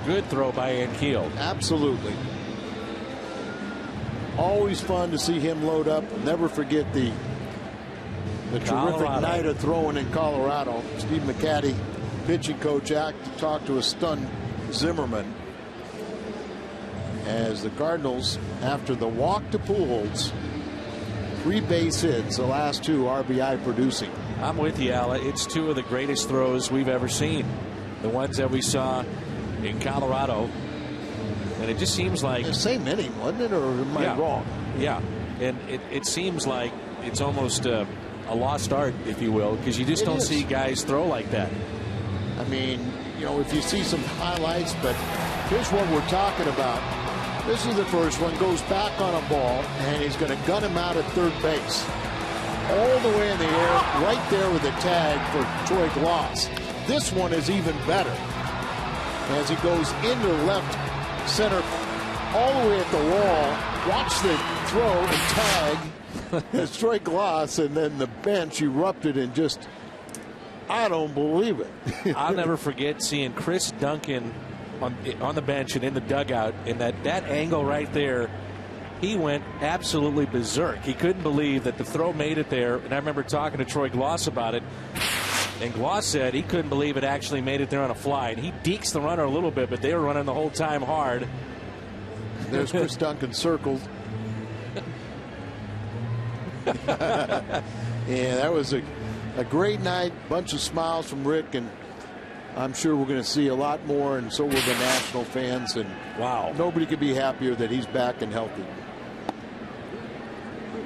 Good throw by Ankiel. Absolutely. Always fun to see him load up. Never forget the terrific night of throwing in Colorado. Steve McCaddy, pitching coach, talked to a stunned Zimmerman as the Cardinals, after the walk to Pujols, 3 base hits, the last 2 RBI producing. I'm with you, Al. It's 2 of the greatest throws we've ever seen. The ones that we saw in Colorado. And it just seems like the same inning, wasn't it, or am I wrong? Yeah, and it seems like it's almost a lost art, if you will, because you just don't see guys throw like that. I mean, if you see some highlights, but here's what we're talking about. This is the first one, goes back on a ball, and he's going to gun him out at third base. All the way in the air, right there with a tag for Troy Glaus. This one is even better as he goes into left center, all the way at the wall. Watch the throw and tag. It's Troy Glaus, and then the bench erupted and just, I don't believe it. I'll never forget seeing Chris Duncan on the bench and in the dugout, and that angle right there, he went absolutely berserk. He couldn't believe that the throw made it there, and I remember talking to Troy Glaus about it, and Glaus said he couldn't believe it actually made it there on a fly, and he dekes the runner a little bit, but they were running the whole time hard. There's Chris Duncan circled. Yeah, that was a great night. Bunch of smiles from Rick, and I'm sure we're going to see a lot more, and so will the national fans. And wow, nobody could be happier that he's back and healthy.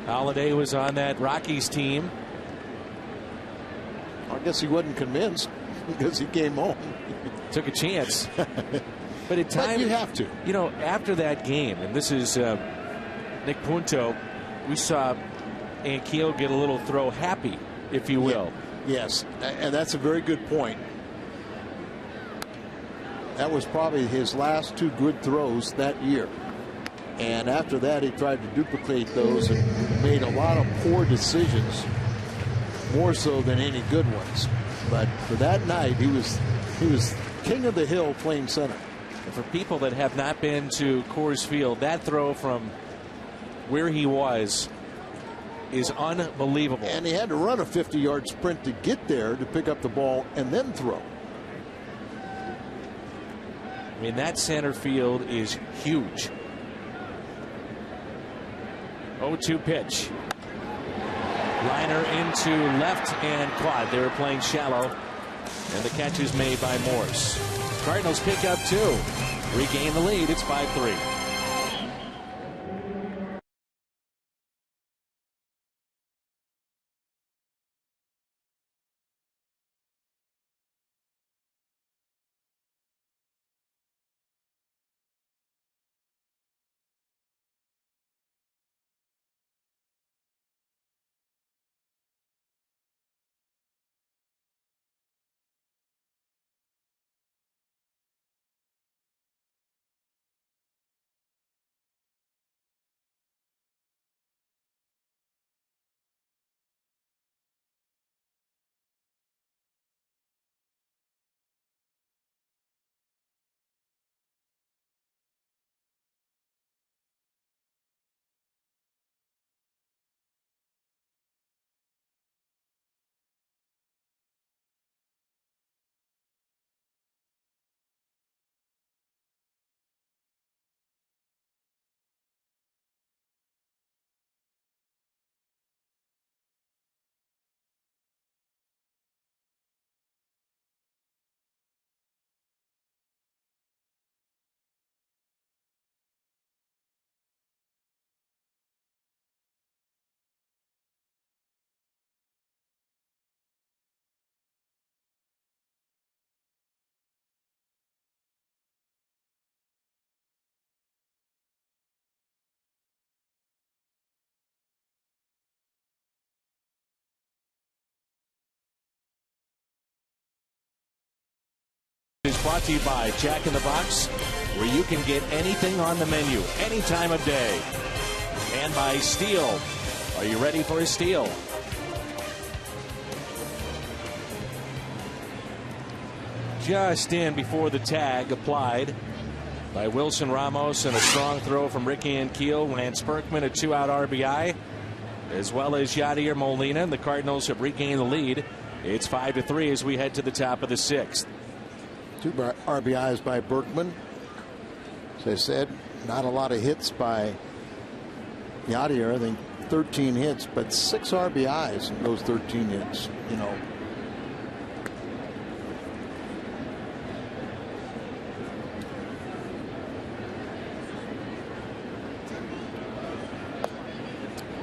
Holiday was on that Rockies team. I guess he wasn't convinced because he came home. Took a chance. But at times, you have to. You know, after that game, and this is Nick Punto, we saw Ankiel get a little throw happy, if you will. Yeah. Yes, and that's a very good point. That was probably his last 2 good throws that year. And after that, he tried to duplicate those and made a lot of poor decisions, more so than any good ones. But for that night, he was king of the hill playing center. And for people that have not been to Coors Field, that throw from where he was is unbelievable. And he had to run a 50-yard sprint to get there to pick up the ball and then throw. I mean, that center field is huge. 0-2 pitch. Liner into left and caught. They were playing shallow, and the catch is made by Morse. Cardinals pick up 2. Regain the lead. It's 5-3. Is brought to you by Jack in the Box, where you can get anything on the menu any time of day. And by Steel. Are you ready for a steal? Just in before the tag applied by Wilson Ramos, and a strong throw from Ricky Ankiel. Lance Berkman, a 2-out RBI, as well as Yadier Molina. And the Cardinals have regained the lead. It's 5-3 as we head to the top of the 6th. 2 RBIs by Berkman. As I said, not a lot of hits by Yadier. I think 13 hits, but 6 RBIs in those 13 hits. You know.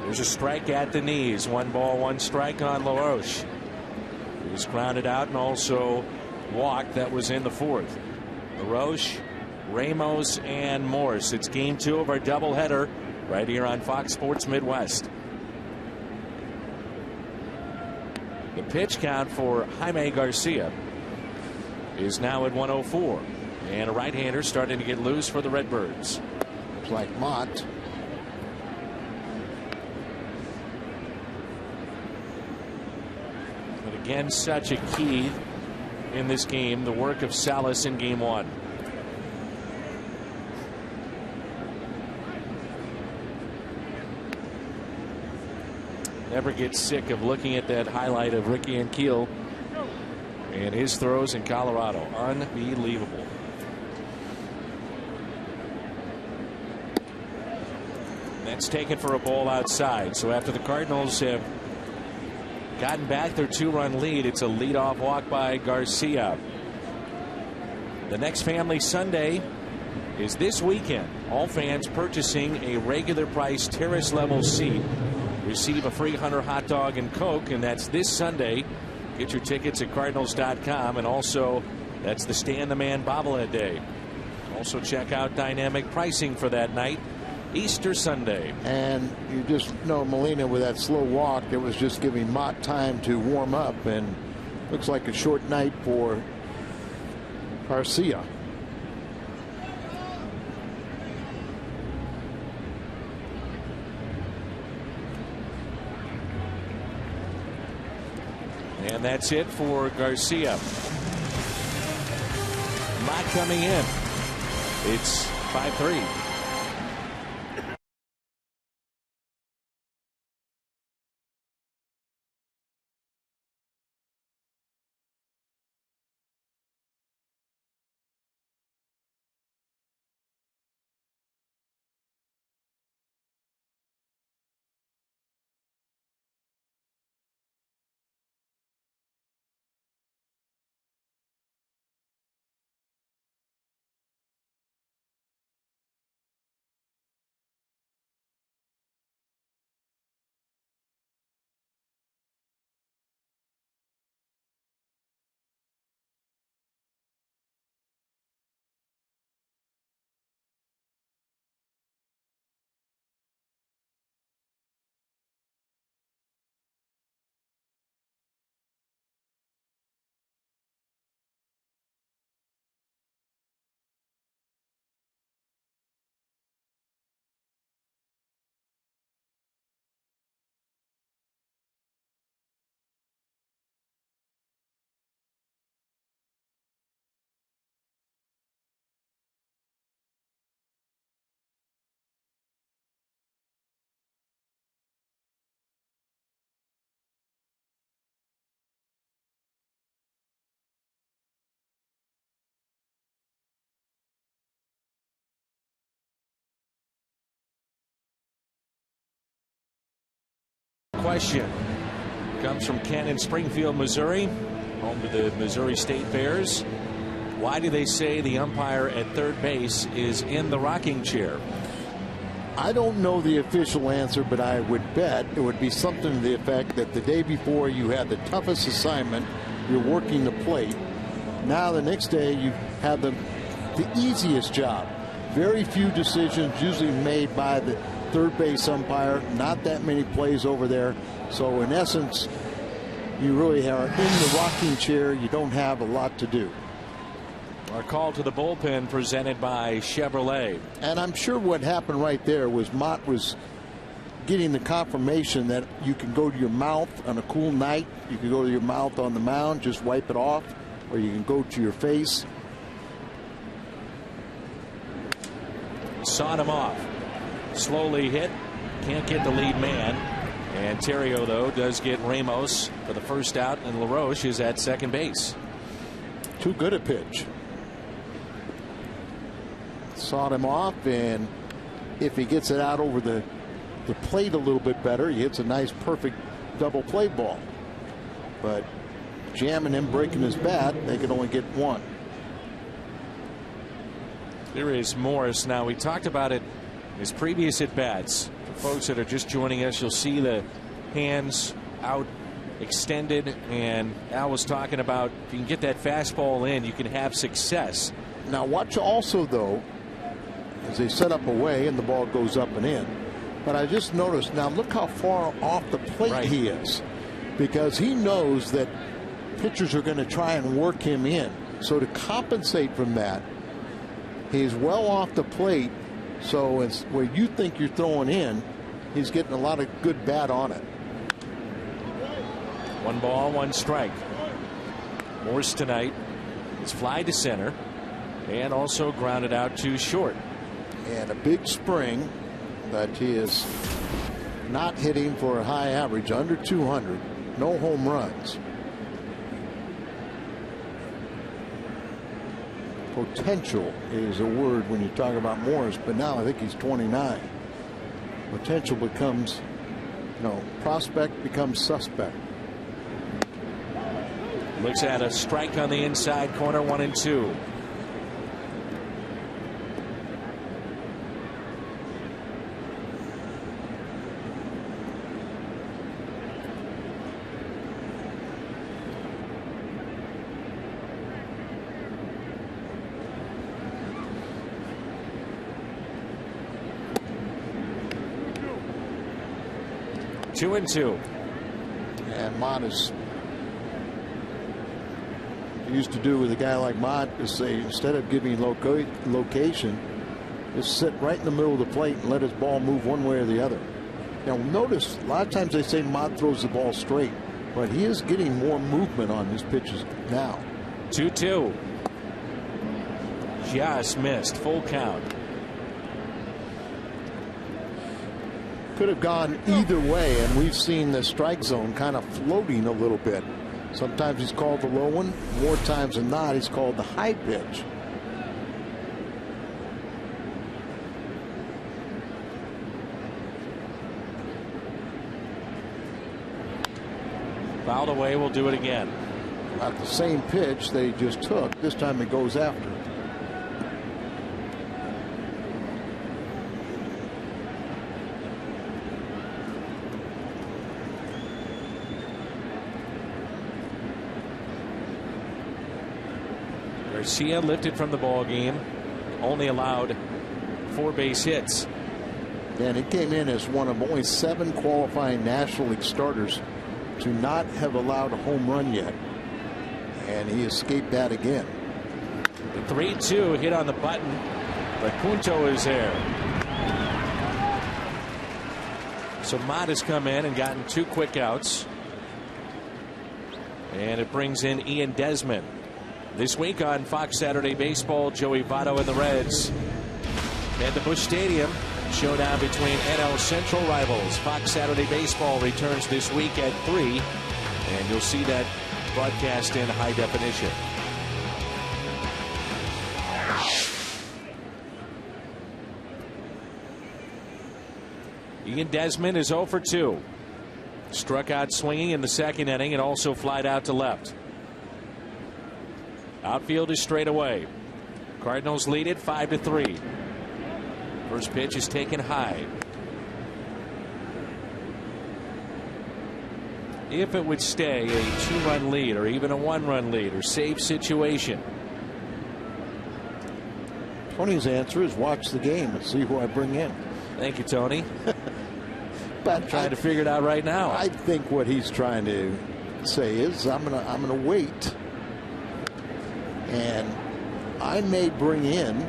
There's a strike at the knees. 1 ball, 1 strike on LaRoche. He was grounded out and also walked. That was in the 4th. LaRoche, Ramos, and Morse. It's game 2 of our doubleheader right here on Fox Sports Midwest. The pitch count for Jaime Garcia is now at 104. And a right-hander starting to get loose for the Redbirds. Looks like Mott. But again, such a key in this game, the work of Salas in game 1. Never get sick of looking at that highlight of Ricky Ankiel and his throws in Colorado. Unbelievable. It's taken for a ball outside. So after the Cardinals have gotten back their 2-run lead, it's a leadoff walk by Garcia. The next Family Sunday is this weekend. All fans purchasing a regular price terrace level seat receive a free Hunter hot dog and Coke, and that's this Sunday. Get your tickets at Cardinals.com, and also that's the Stan the Man bobblehead day. Also check out dynamic pricing for that night, Easter Sunday. And you just know Molina with that slow walk, it was just giving Mott time to warm up, and looks like a short night for Garcia. And that's it for Garcia. Mott coming in. It's 5-3. Question comes from Ken in Springfield, Missouri, home to the Missouri State Bears. Why do they say the umpire at third base is in the rocking chair? I don't know the official answer, but I would bet it would be something to the effect that the day before you had the toughest assignment, you're working the plate. Now the next day you have the easiest job. Very few decisions usually made by the third base umpire, not that many plays over there. So in essence, you really are in the rocking chair. You don't have a lot to do. Our call to the bullpen presented by Chevrolet. And I'm sure what happened right there was Mott was getting the confirmation that you can go to your mouth on a cool night. You can go to your mouth on the mound, just wipe it off, or you can go to your face. Sawed him off. Slowly hit. Can't get the lead man. And Terrio, though, does get Ramos for the first out, and LaRoche is at second base. Too good a pitch. Sawed him off, and if he gets it out over the plate a little bit better, he hits a nice, perfect double play ball. But jamming him, breaking his bat, they can only get one. There is Morris. Now, we talked about it his previous at bats. For folks that are just joining us, you'll see the hands out extended, and Al was talking about if you can get that fastball in, you can have success. Now watch also, though, as they set up away and the ball goes up and in. But I just noticed, now look how far off the plate he is, because he knows that pitchers are going to try and work him in. So to compensate from that, he's well off the plate. So it's where you think you're throwing in, he's getting a lot of good bat on it. 1 ball, 1 strike. Morse tonight is fly to center and also grounded out to short. And a big spring, but he is not hitting for a high average, under 200. No home runs. Potential is a word when you talk about Morris, but now I think he's 29. Potential becomes, prospect becomes suspect. Looks at a strike on the inside corner, 1-2. Two and two. And Mott is used to do with a guy like Mott is say, instead of giving location, just sit right in the middle of the plate and let his ball move one way or the other. Now notice a lot of times they say Mott throws the ball straight, but he is getting more movement on his pitches now. 2-2. Just missed. Full count. Could have gone either way, and we've seen the strike zone kind of floating a little bit. Sometimes he's called the low one. More times than not, he's called the high pitch. Fouled away. We'll do it again. Not the same pitch they just took. This time it goes after. Garcia lifted from the ball game, only allowed 4 base hits. And he came in as one of only 7 qualifying National League starters to not have allowed a home run yet. And he escaped that again. The 3-2 hit on the button, but Punto is there. So Mott has come in and gotten 2 quick outs. And it brings in Ian Desmond. This week on Fox Saturday Baseball, Joey Votto and the Reds at the Busch Stadium. Showdown between NL Central rivals. Fox Saturday Baseball returns this week at 3, and you'll see that broadcast in high definition. Ian Desmond is 0 for 2. Struck out swinging in the second inning and also flied out to left. Outfield is straight away. Cardinals lead it 5-3. First pitch is taken high. If it would stay a 2-run lead or even a 1-run lead or safe situation. Tony's answer is watch the game and see who I bring in. Thank you, Tony. But I'm trying to figure it out right now. I think what he's trying to say is I'm gonna wait. And I may bring in,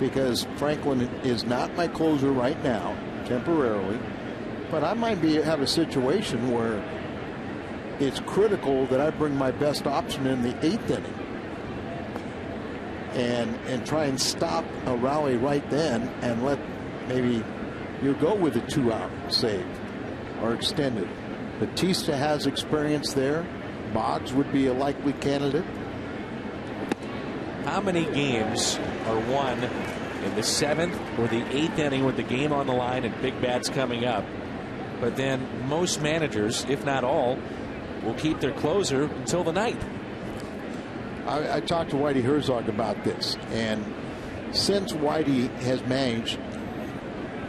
because Franklin is not my closer right now, temporarily, but I might have a situation where it's critical that I bring my best option in the 8th inning and try and stop a rally right then and let maybe you go with a 2-out save or extended. Batista has experience there. Boggs would be a likely candidate. How many games are won in the 7th or the 8th inning with the game on the line and big bats coming up? But then most managers, if not all, will keep their closer until the 9th. I talked to Whitey Herzog about this, and since Whitey has managed,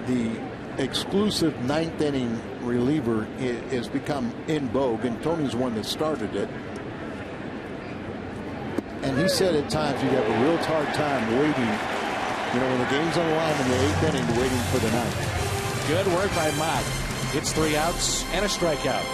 the exclusive 9th inning reliever has become in vogue, and Tony's one that started it. And he said at times you have a real hard time waiting, when the game's on the line in the 8th inning, waiting for the 9th. Good work by Mott. It's 3 outs and a strikeout.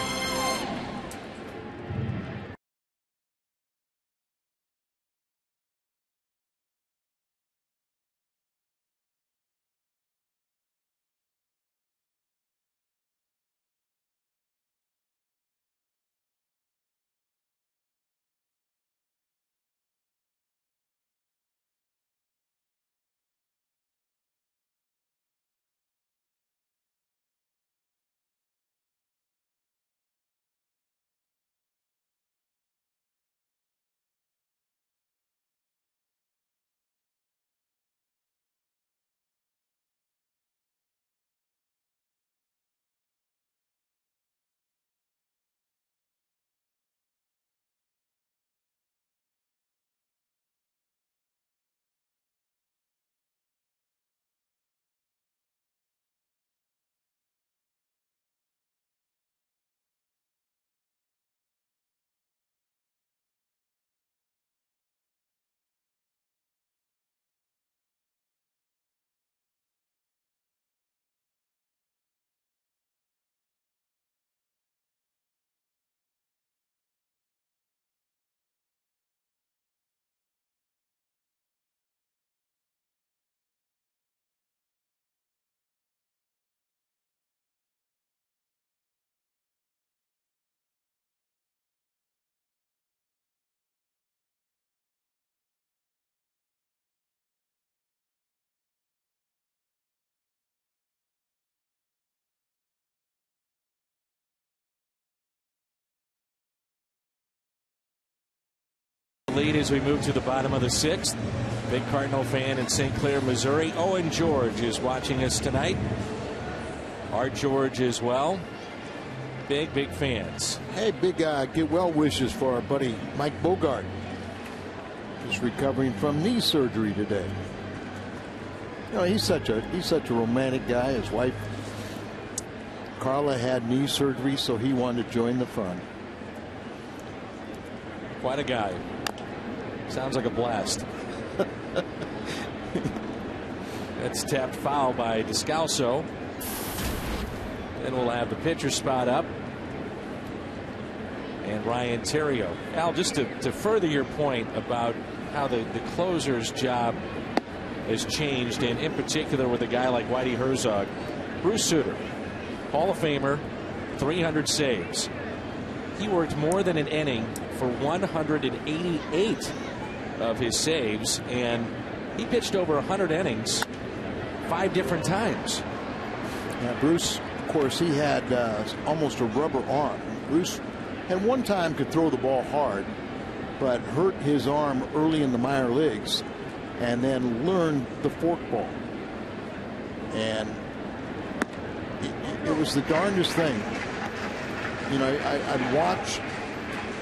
lead as we move to the bottom of the 6th. Big Cardinal fan in St. Clair, Missouri. Owen George is watching us tonight. Art George as well. Big fans. Hey, big get well wishes for our buddy Mike Bogart. Just recovering from knee surgery today. You know, he's such a romantic guy. His wife Carla had knee surgery, so he wanted to join the fun. Quite a guy. Sounds like a blast. That's tapped foul by Descalso. Then we'll have the pitcher spot up. And Ryan Theriot. Al, just to further your point about how the closer's job has changed, and in particular with a guy like Whitey Herzog, Bruce Sutter, Hall of Famer, 300 saves. He worked more than an inning for 188 of his saves, and he pitched over 100 innings 5 different times. Yeah, Bruce, of course, he had almost a rubber arm. Bruce at one time could throw the ball hard, but hurt his arm early in the minor leagues and then learned the forkball. And it was the darndest thing. You know, I'd watch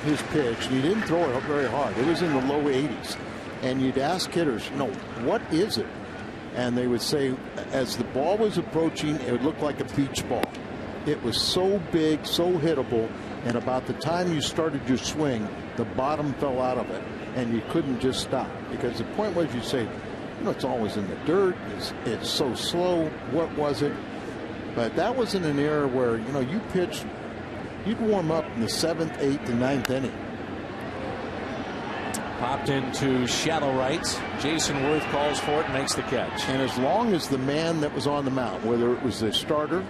his pitch, and he didn't throw it up very hard. It was in the low 80s. And you'd ask hitters, you know, what is it? And they would say, as the ball was approaching, it would look like a beach ball. It was so big, so hittable, and about the time you started your swing, the bottom fell out of it, and you couldn't just stop. Because the point was, you'd say, you know, it's always in the dirt, it's so slow, what was it? But that was in an era where, you know, you pitched, you'd warm up in the 7th, 8th, and 9th inning. Popped into shallow right. Jason Worth calls for it and makes the catch. And as long as the man that was on the mound, whether it was a starter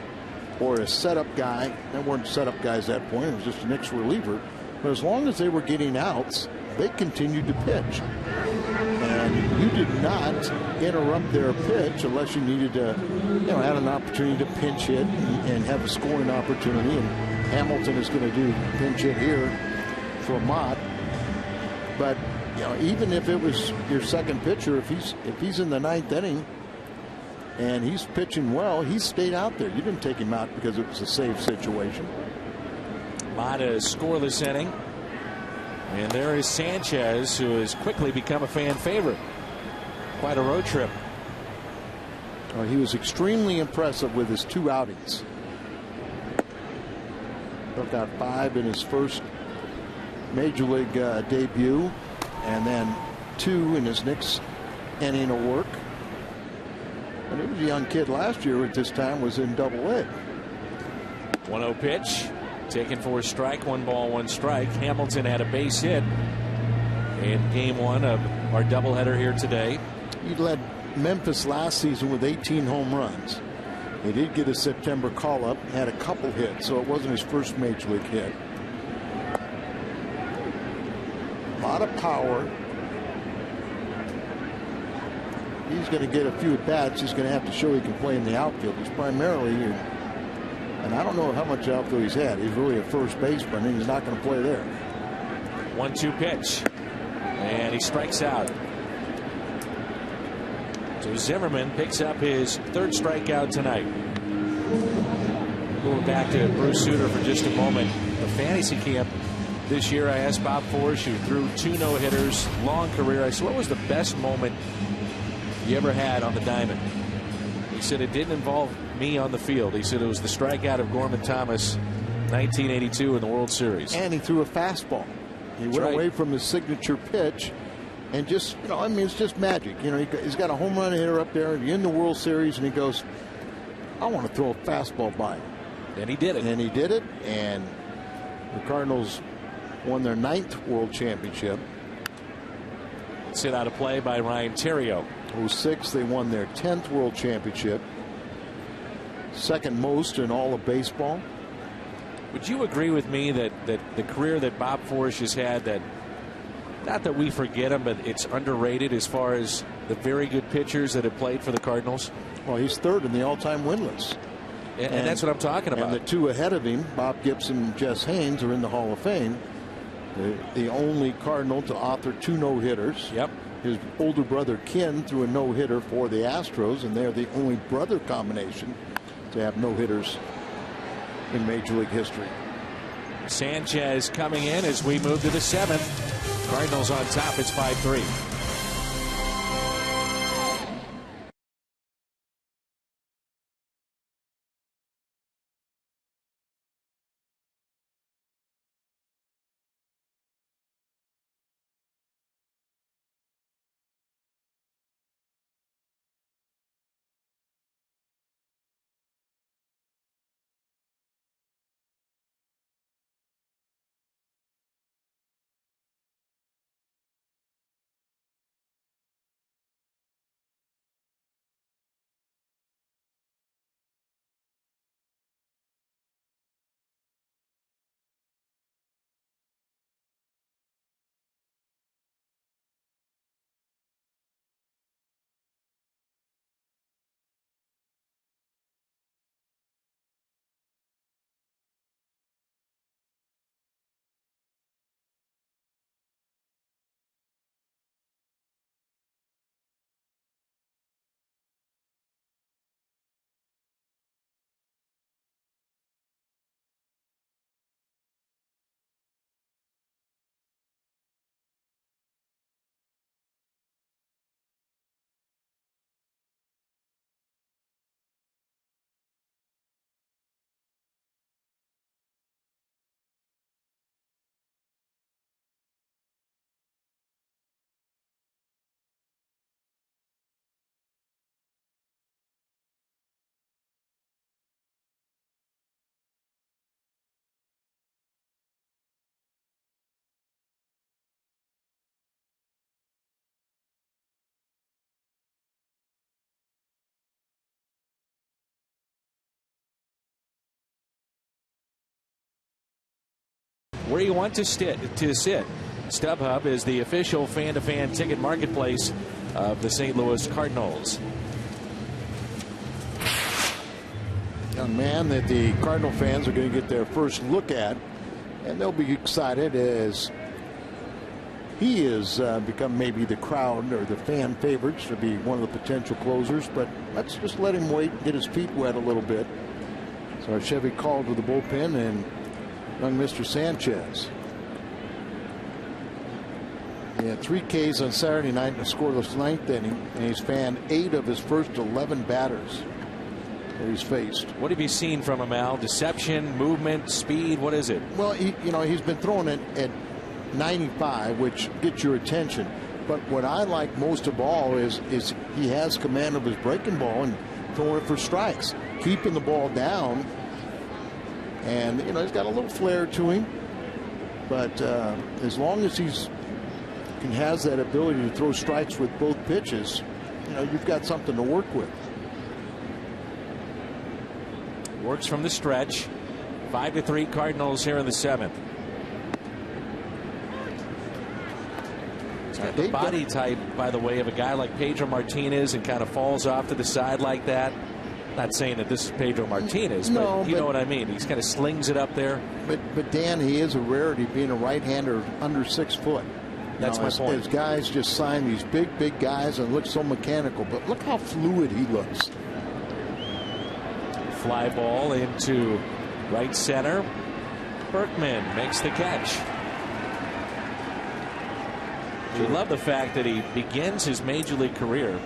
or a setup guy, they weren't setup guys at that point, it was just an extra reliever, but as long as they were getting outs, they continued to pitch. And you did not interrupt their pitch unless you needed to, you know, had an opportunity to pinch hit and have a scoring opportunity. And Hamilton is going to do pinch hit here for Mott. But you know, even if it was your second pitcher, if he's in the 9th inning and he's pitching well, he stayed out there. You didn't take him out because it was a save situation. Mott a scoreless inning. And there is Sanchez, who has quickly become a fan favorite. Quite a road trip. He was extremely impressive with his 2 outings. Took out 5 in his first major league debut, and then 2 in his next inning of work. And he was a young kid last year at this time, was in Double-A. 1-0 pitch. Taken for a strike, 1 ball, 1 strike. Hamilton had a base hit in game 1 of our doubleheader here today. He led Memphis last season with 18 home runs. He did get a September call-up, had a couple hits, so it wasn't his first major league hit. A lot of power. He's going to get a few at-bats. He's going to have to show he can play in the outfield. He's primarily, and I don't know how much outfield he's had. He's really a first baseman, and he's not going to play there. 1-2 pitch. And he strikes out. So Zimmerman picks up his 3rd strikeout tonight. Going back to Bruce Sutter for just a moment. The fantasy camp this year, I asked Bob Forsch, who threw 2 no-hitters, long career. I said, what was the best moment you ever had on the diamond? He said it didn't involve me on the field. He said it was the strikeout of Gorman Thomas, 1982 in the World Series. And he threw a fastball. He went away from his signature pitch, and just, you know, I mean, it's just magic. You know, he's got a home run hitter up there in the World Series, and he goes, I want to throw a fastball by him. And he did it. And he did it, and the Cardinals won their 9th World Championship. Sit out of play by Ryan Theriot. 06, they won their 10th World Championship. 2nd most in all of baseball. Would you agree with me that the career that Bob Forsch has had, that not that we forget him, but it's underrated as far as the very good pitchers that have played for the Cardinals? Well, he's 3rd in the all-time win list. And that's what I'm talking about. And the 2 ahead of him, Bob Gibson and Jess Haynes, are in the Hall of Fame. The only Cardinal to author 2 no-hitters. Yep. His older brother Ken threw a no-hitter for the Astros, and they're the only brother combination to have no-hitters in Major League history. Sanchez coming in as we move to the 7th. Cardinals on top. It's 5-3. Where you want to sit. StubHub is the official fan-to-fan ticket marketplace of the St. Louis Cardinals. A man that the Cardinal fans are going to get their first look at, and they'll be excited as he has become maybe the crowd or the fan favorites to be one of the potential closers. But let's just let him wait and get his feet wet a little bit. So Chevy called to the bullpen, and young Mr. Sanchez. He had 3 Ks on Saturday night in a scoreless 9th inning, and he's fanned 8 of his first 11 batters that he's faced. What have you seen from him, Al? Deception, movement, speed, what is it? Well, he's been throwing it at 95, which gets your attention. But what I like most of all is he has command of his breaking ball and throwing it for strikes, keeping the ball down. And he's got a little flair to him, but as long as he has that ability to throw strikes with both pitches, you've got something to work with. Works from the stretch. 5-3 Cardinals here in the 7th. He's got the body type, by the way, of a guy like Pedro Martinez, and kind of falls off to the side like that. Not saying that this is Pedro Martinez, but you know what I mean. He kind of slings it up there. But Dan, he is a rarity being a right-hander under 6 foot. That's my point. As guys just sign these big guys and look so mechanical, but look how fluid he looks. Fly ball into right center. Berkman makes the catch. We love the fact that he begins his major league career,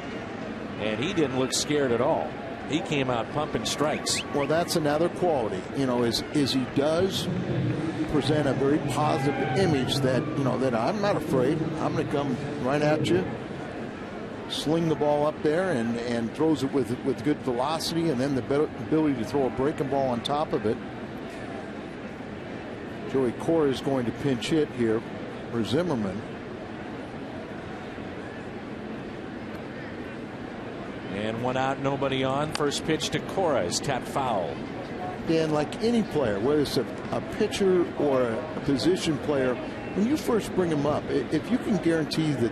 and he didn't look scared at all. He came out pumping strikes. Well, that's another quality, is he does present a very positive image that, that I'm not afraid. I'm going to come right at you, sling the ball up there, and throws it with good velocity, and then the ability to throw a breaking ball on top of it. Joey Cora is going to pinch hit here for Zimmerman. And 1 out, nobody on. First pitch to Cora is tapped foul. Dan, like any player, whether it's a pitcher or a position player, when you first bring them up, if you can guarantee that,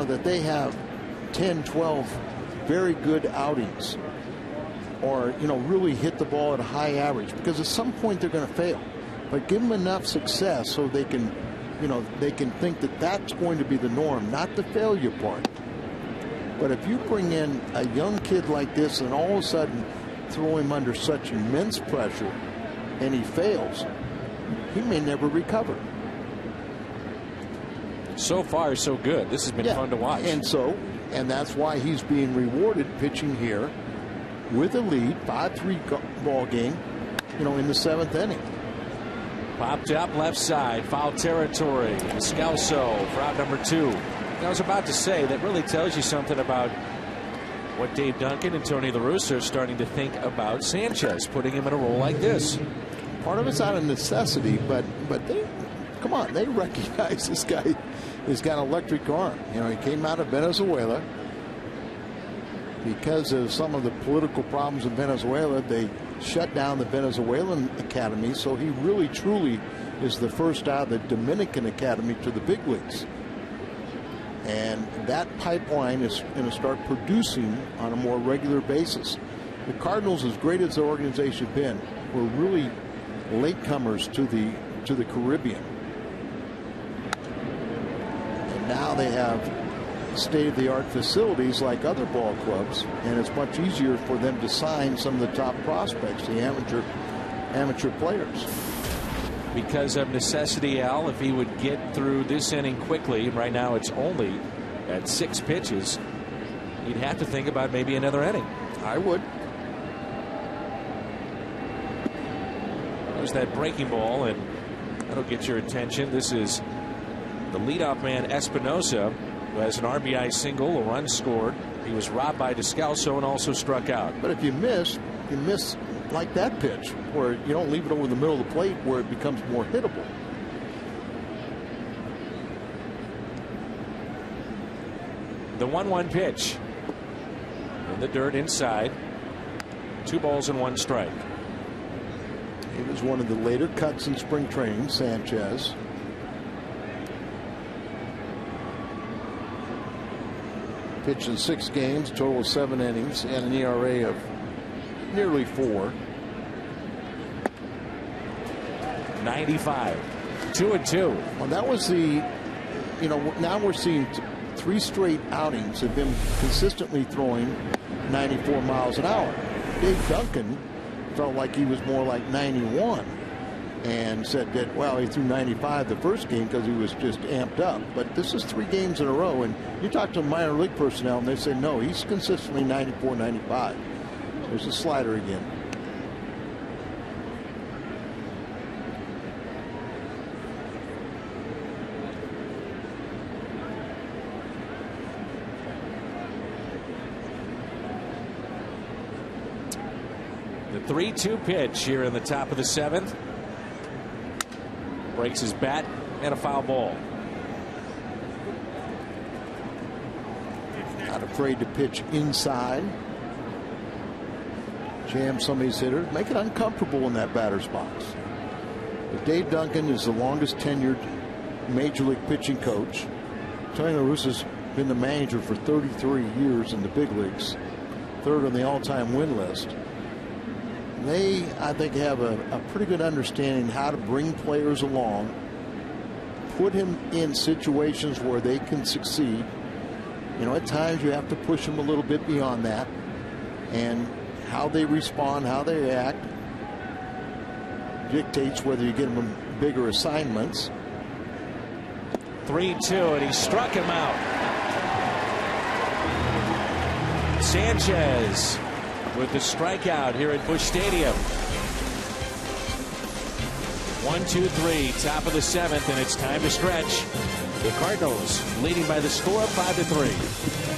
that they have 10, 12 very good outings, or, really hit the ball at a high average, because at some point they're going to fail. but give them enough success so they can, they can think that that's going to be the norm, not the failure part. But if you bring in a young kid like this and all of a sudden throw him under such immense pressure and he fails, he may never recover. So far, so good. This has been fun to watch. And that's why he's being rewarded pitching here with a lead, 5-3 ball game, in the 7th inning. Popped up left side, foul territory. Scalzo for out number 2. I was about to say that really tells you something about what Dave Duncan and Tony La Russa are starting to think about Sanchez, putting him in a role like this. Part of it's out of necessity, but they, come on, they recognize this guy has got an electric arm. He came out of Venezuela. Because of some of the political problems in Venezuela, they shut down the Venezuelan academy, so he really truly is the first out of the Dominican academy to the big leagues. And that pipeline is going to start producing on a more regular basis. The Cardinals, as great as their organization has been, were really latecomers to the Caribbean. And now they have state-of-the-art facilities like other ball clubs, and it's much easier for them to sign some of the top prospects, the amateur players. Because of necessity, Al, if he would get through this inning quickly, right now it's only at 6 pitches, he'd have to think about maybe another inning. I would. There's that breaking ball, and that'll get your attention. This is the leadoff man, Espinosa, who has an RBI single, a run scored. He was robbed by Descalso and also struck out. But if you miss like that pitch, where you don't leave it over the middle of the plate where it becomes more hittable. The 1-1 pitch. In the dirt inside. 2 balls and 1 strike. He was one of the later cuts in spring training, Sanchez. Pitched in 6 games, total of 7 innings, and an ERA of nearly 4. 95. 2-2. Well, that was the, now we're seeing 3 straight outings have been consistently throwing 94 miles an hour. Dave Duncan felt like he was more like 91 and said that, well, he threw 95 the first game because he was just amped up. But this is 3 games in a row, and you talk to minor league personnel and they say, no, he's consistently 94, 95. There's a slider again. The 3-2 pitch here in the top of the 7th. Breaks his bat and a foul ball. Not afraid to pitch inside. Jam some of these hitters. Make it uncomfortable in that batter's box. But Dave Duncan is the longest tenured major league pitching coach. Tony La Russa's been the manager for 33 years in the big leagues. 3rd on the all-time win list. They, I think, have a pretty good understanding how to bring players along, put him in situations where they can succeed. At times you have to push them a little bit beyond that, and how they respond, how they react dictates whether you get them bigger assignments. 3-2, and he struck him out. Sanchez with the strikeout here at Busch Stadium. 1-2-3, top of the 7th, and it's time to stretch. The Cardinals leading by the score of 5-3.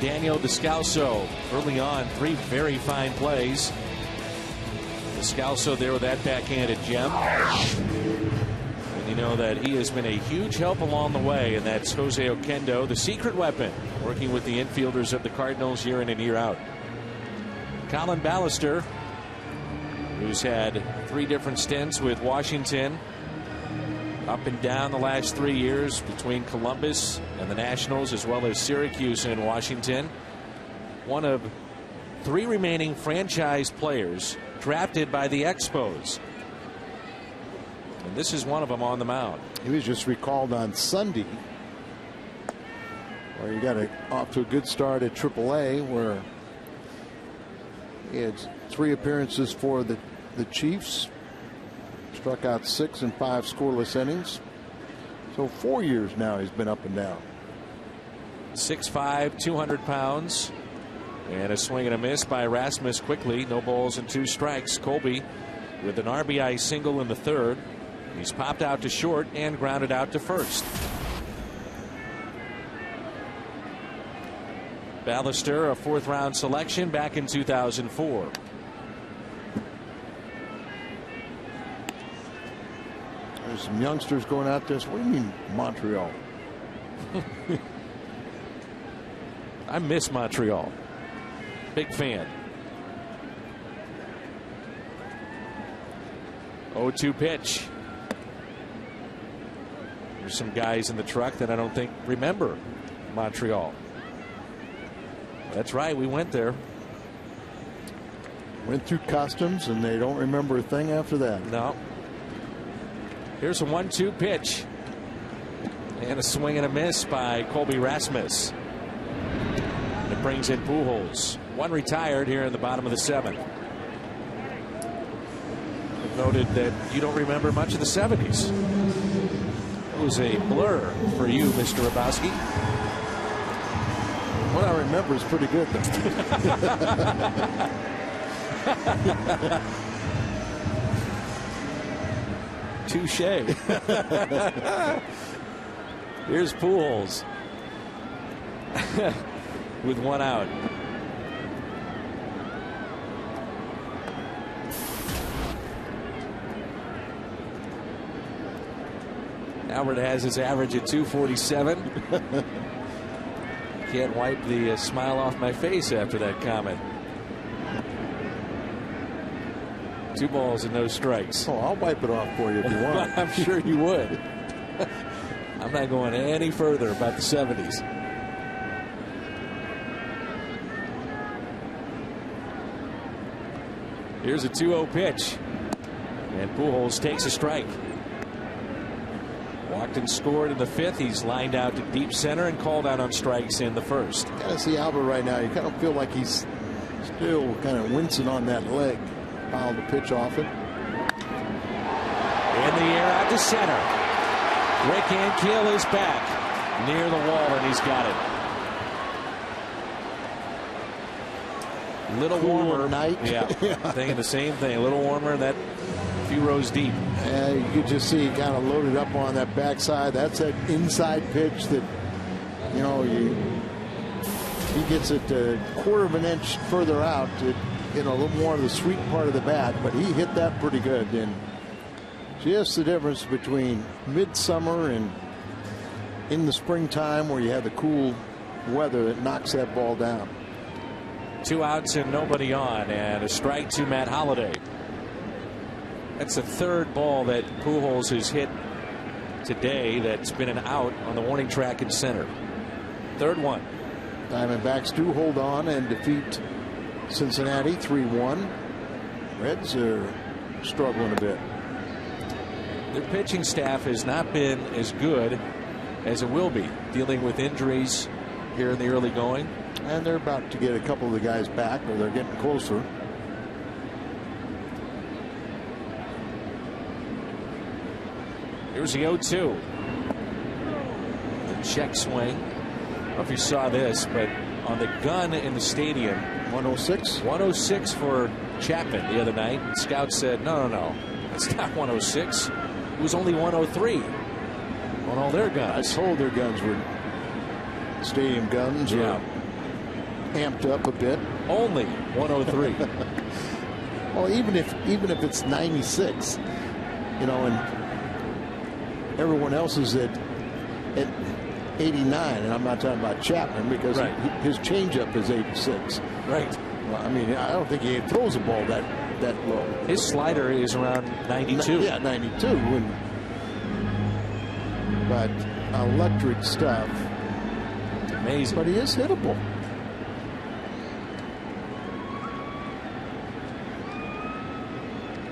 Daniel Descalso early on, 3 very fine plays. Descalso there with that backhanded gem. And you know that he has been a huge help along the way, and that's Jose Oquendo, the secret weapon, working with the infielders of the Cardinals year in and year out. Colin Ballister, who's had 3 different stints with Washington, up and down the last 3 years between Columbus and the Nationals, as well as Syracuse and Washington. One of 3 remaining franchise players drafted by the Expos. And this is one of them on the mound. He was just recalled on Sunday, where he got off to a good start at AAA, where he had 3 appearances for the Chiefs. Struck out 6 in 5 scoreless innings. So 4 years now he's been up and down. 6'5", 200 pounds. And a swing and a miss by Rasmus quickly. No balls and 2 strikes. Colby with an RBI single in the 3rd. He's popped out to short and grounded out to first. Ballister, a 4th round selection back in 2004. There's some youngsters going out there. So what do you mean Montreal? I miss Montreal. Big fan. 0-2 pitch. There's some guys in the truck that I don't think remember Montreal. That's right, we went there. Went through customs and they don't remember a thing after that. No. Here's a 1-2 pitch. And a swing and a miss by Colby Rasmus. And it brings in Pujols. 1 retired here in the bottom of the 7th. I've noted that you don't remember much of the 70s. It was a blur for you, Mr. Rabowski. What I remember is pretty good, though. Touche. Here's Pujols with 1 out. Albert has his average at 247. Can't wipe the smile off my face after that comment. 2 balls and no strikes. Oh, I'll wipe it off for you if you want. I'm sure you would. I'm not going any further about the 70s. Here's a 2-0 pitch. And Pujols takes a strike. Walked and scored in the 5th. He's lined out to deep center and called out on strikes in the 1st. Kind of see Albert right now. You kind of feel like he's still kind of wincing on that leg. Fouled the pitch off it. In the air out to center. Rick Ankiel is back near the wall, and he's got it. Little Cool warmer night. Yeah, thinking the same thing. A little warmer. That few rows deep. Yeah, you could just see he kind of loaded up on that backside. That's that inside pitch that, you know, he gets it a 1/4 inch further out to get a little more of the sweet part of the bat, but he hit that pretty good. And just the difference between midsummer and in the springtime where you have the cool weather that knocks that ball down. 2 outs and nobody on, and a strike to Matt Holliday. That's the 3rd ball that Pujols has hit today that's been an out on the warning track in center. 3rd one. Diamondbacks do hold on and defeat Cincinnati 3-1. Reds are struggling a bit. Their pitching staff has not been as good as it will be, dealing with injuries here in the early going. And they're about to get a couple of the guys back, or they're getting closer. Here's the 0-2. The check swing. I don't know if you saw this, but on the gun in the stadium, 106. 106 for Chapman the other night. Scouts said, no, it's not 106. It was only 103 on all their guns. I told their guns were stadium guns. Yeah. amped up a bit. Only 103. Well, even if it's 96, you know, and everyone else is at 89, and I'm not talking about Chapman because Right. his changeup is 86. Right. Well, I mean, I don't think he throws a ball that low. His slider is around 92. Yeah, 92. But electric stuff. Amazing. But he is hittable.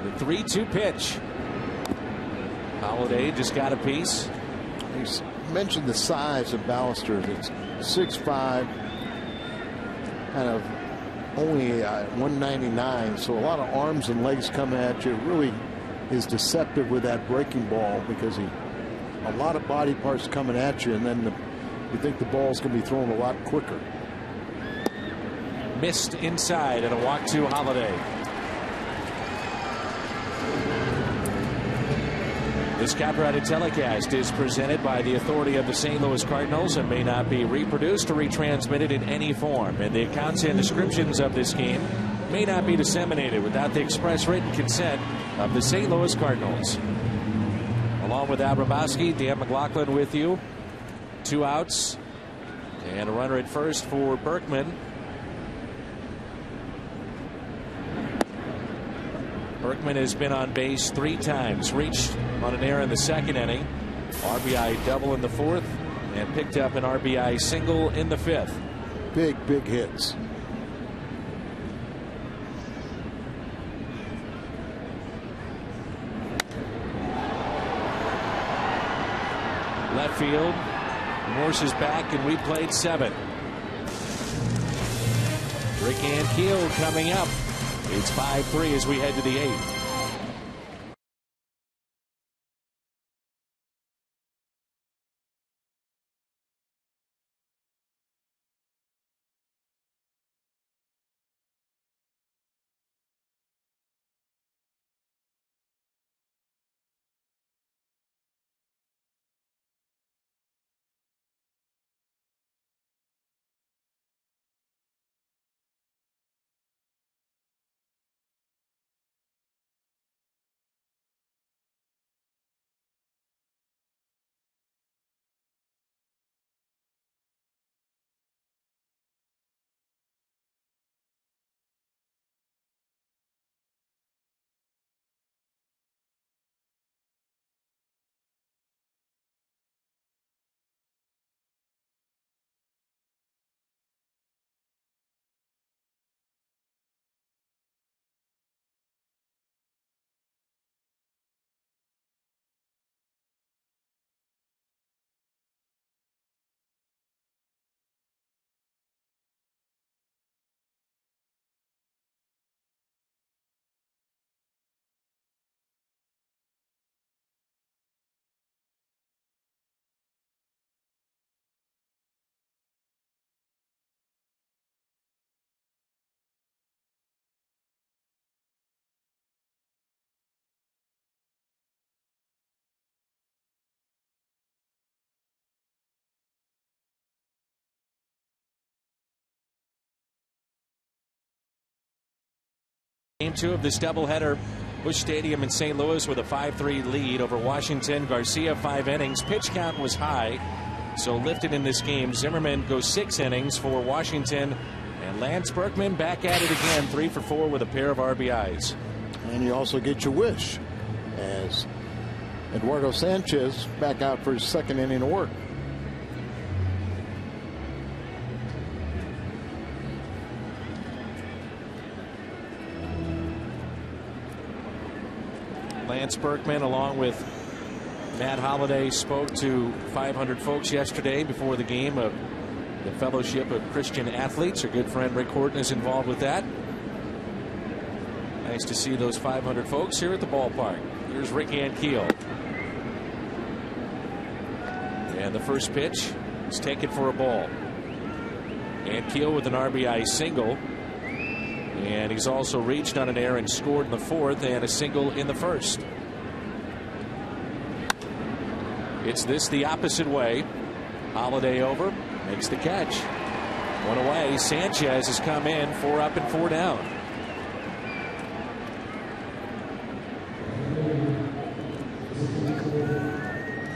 The 3-2 pitch. Holiday just got a piece. He's mentioned the size of Ballester. It's 6'5", kind of only 199. So a lot of arms and legs coming at you. It really is deceptive with that breaking ball because a lot of body parts coming at you, and then you think the ball's going to be thrown a lot quicker. Missed inside and a walk to Holiday. This copyrighted telecast is presented by the authority of the St. Louis Cardinals and may not be reproduced or retransmitted in any form. And the accounts and descriptions of this game may not be disseminated without the express written consent of the St. Louis Cardinals. Along with Al Rabowski, Dan McLaughlin with you. 2 outs and a runner at first for Berkman. Berkman has been on base 3 times, reached on an error in the 2nd inning, RBI double in the 4th, and picked up an RBI single in the 5th. Big hits. Left field. Morse is back, and we played 7. Rick Ankiel coming up. It's 5-3 as we head to the 8th. Game 2 of this doubleheader. Busch Stadium in St. Louis with a 5-3 lead over Washington. Garcia 5 innings. Pitch count was high, so lifted in this game. Zimmerman goes 6 innings for Washington, and Lance Berkman back at it again, 3 for 4 with a pair of RBIs. And you also get your wish as Eduardo Sanchez back out for his 2nd inning of work. Lance Berkman, along with Matt Holliday, spoke to 500 folks yesterday before the game of the Fellowship of Christian Athletes. Our good friend Rick Horton is involved with that. Nice to see those 500 folks here at the ballpark. Here's Rick Ankiel. And the first pitch is taken for a ball. Ankiel with an RBI single. And he's also reached on an error and scored in the 4th and a single in the 1st. It's this the opposite way. Holiday over, makes the catch. One away. Sanchez has come in 4 up and 4 down.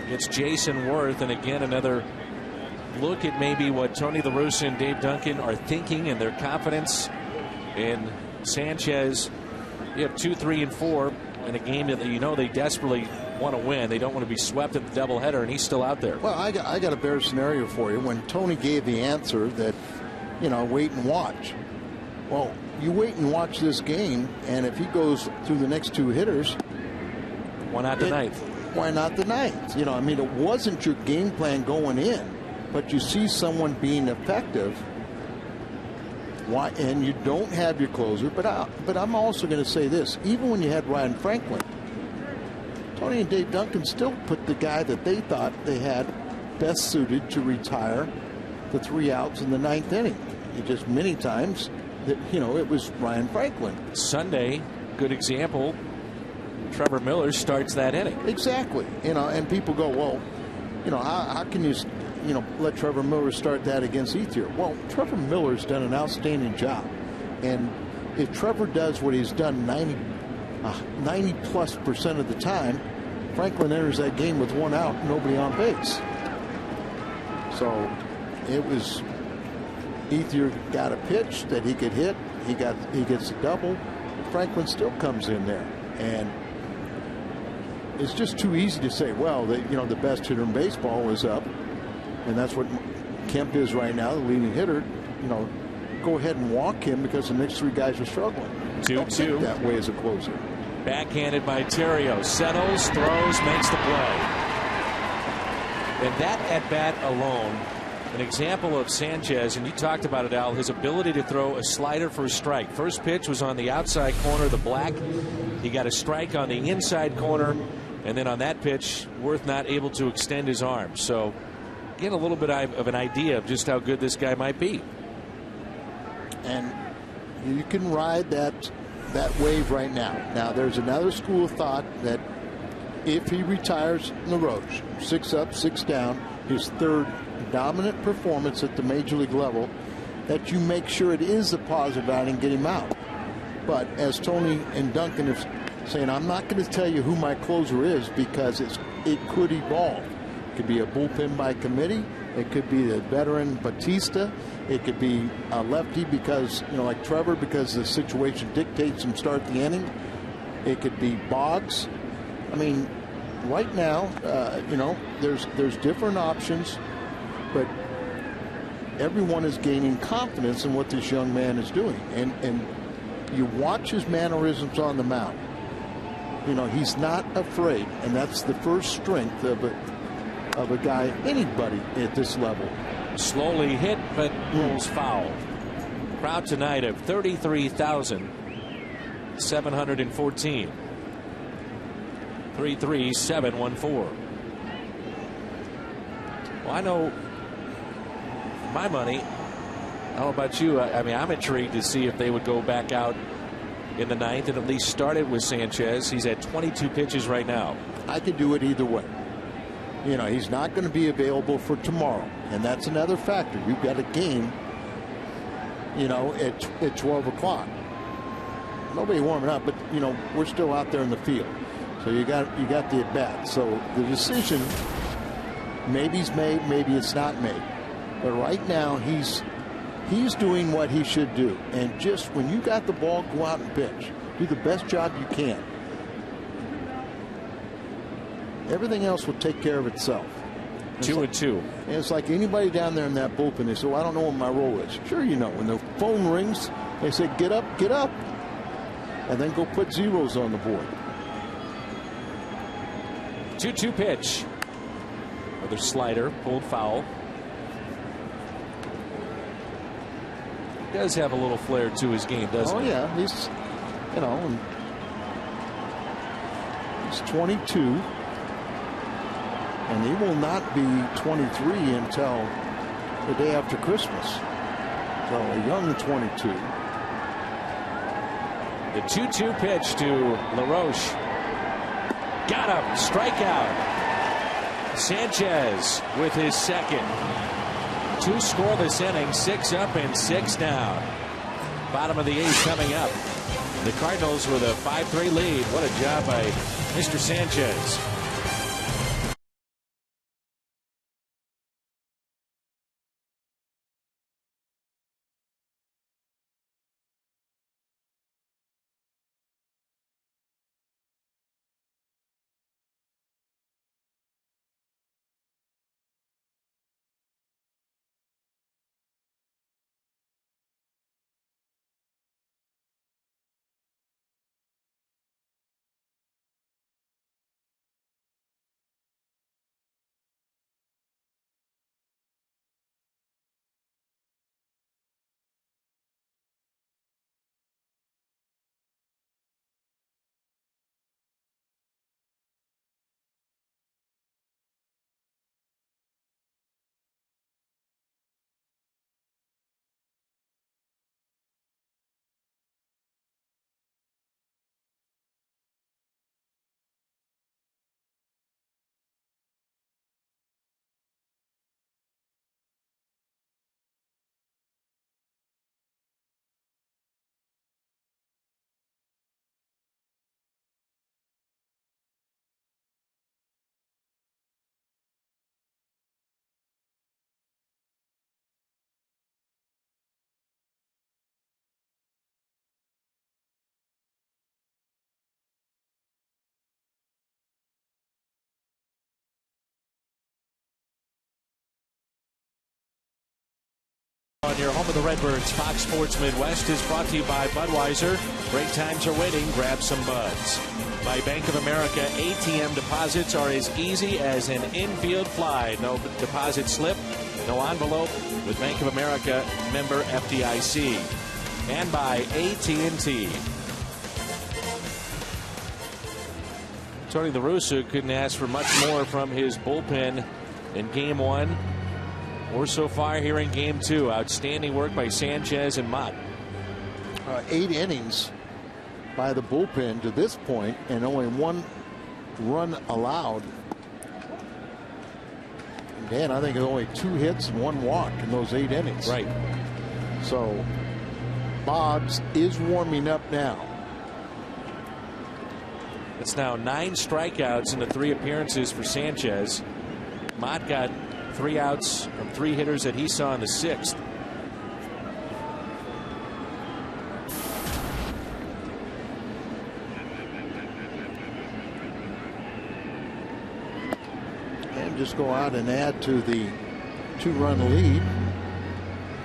It's Jason Worth, and again another look at maybe what Tony La Russa and Dave Duncan are thinking and their confidence in Sanchez. You have 2, 3, and 4 in a game that you know they desperately want to win. They don't want to be swept at the doubleheader, and he's still out there. Well, I got a better scenario for you. When Tony gave the answer that, you know, wait and watch. Well, you wait and watch this game, and if he goes through the next 2 hitters, why not the 9th? Why not the 9th? You know, I mean, it wasn't your game plan going in, but you see someone being effective. Why? And you don't have your closer. But I'm also going to say this: even when you had Ryan Franklin, Tony and Dave Duncan still put the guy that they thought they had best suited to retire the 3 outs in the 9th inning. It just many times that, you know, it was Ryan Franklin. Sunday, good example. Trevor Miller starts that inning. Exactly. You know, and people go, well, you know, how can you know, let Trevor Miller start that against Ethier? Well, Trevor Miller's done an outstanding job. And if Trevor does what he's done 90+% of the time, Franklin enters that game with 1 out, nobody on base. So it was Ethier got a pitch that he could hit. He gets a double. Franklin still comes in there. And it's just too easy to say, well, you know, the best hitter in baseball is up, and that's what Kemp is right now, the leading hitter. You know, go ahead and walk him because the next 3 guys are struggling. 2-2 that way as a closer. Backhanded by Terrio. Settles, throws, makes the play. And that at bat alone, an example of Sanchez, and you talked about it, Al, his ability to throw a slider for a strike. First pitch was on the outside corner of the black. He got a strike on the inside corner, and then on that pitch, Worth not able to extend his arm. So get a little bit of an idea of just how good this guy might be. And you can ride that wave right now. Now, there's another school of thought that if he retires LaRoche, 6 up, 6 down, his 3rd dominant performance at the major league level, that you make sure it is a positive outing and get him out. But as Tony and Duncan are saying, I'm not going to tell you who my closer is because it could evolve. It could be a bullpen by committee. It could be the veteran Batista. It could be a lefty because, you know, like Trevor, because the situation dictates him start the inning. It could be Boggs. I mean, right now, you know, there's different options, but everyone is gaining confidence in what this young man is doing. And you watch his mannerisms on the mound. You know, he's not afraid, and that's the first strength of a guy, anybody at this level. Slowly hit, but rolls foul. Crowd tonight of 33,714. 33714. Well, I know my money. How about you? I mean, I'm intrigued to see if they would go back out in the 9th and at least start it with Sanchez. He's at 22 pitches right now. I could do it either way. You know, he's not going to be available for tomorrow, and that's another factor. You've got a game, you know, at 12 o'clock. Nobody warming up, but, you know, we're still out there in the field. So you got the at bat. So the decision, maybe it's made, maybe it's not made. But right now he's doing what he should do. And just when you got the ball, go out and pitch. Do the best job you can. Everything else will take care of itself. 2-2. And it's like anybody down there in that bullpen, they say, well, I don't know what my role is. Sure, you know. When the phone rings, they say, get up, and then go put zeros on the board. 2-2 pitch. Another slider, pulled foul. He does have a little flair to his game, doesn't he? Oh, yeah. He's, you know, he's 22. And he will not be 23 until the day after Christmas. So a young 22. The 2-2 pitch to LaRoche. Got him. Strikeout. Sanchez with his second. 2 scoreless innings, 6 up and 6 down. Bottom of the 8th coming up. The Cardinals with a 5-3 lead. What a job by Mr. Sanchez. On your home of the Redbirds, Fox Sports Midwest is brought to you by Budweiser. Great times are waiting. Grab some buds. By Bank of America, ATM deposits are as easy as an infield fly. No deposit slip, no envelope. With Bank of America, member FDIC. And by AT&T. Tony La Russa couldn't ask for much more from his bullpen in Game 1. Or so far here in Game 2. Outstanding work by Sanchez and Mott. 8 innings by the bullpen to this point, and only 1 run allowed. And I think it's only 2 hits and 1 walk in those 8 innings. Right. So Boggs is warming up now. It's now 9 strikeouts in the 3 appearances for Sanchez. Mott got 3 outs from 3 hitters that he saw in the 6th. And just go out and add to the 2-run lead.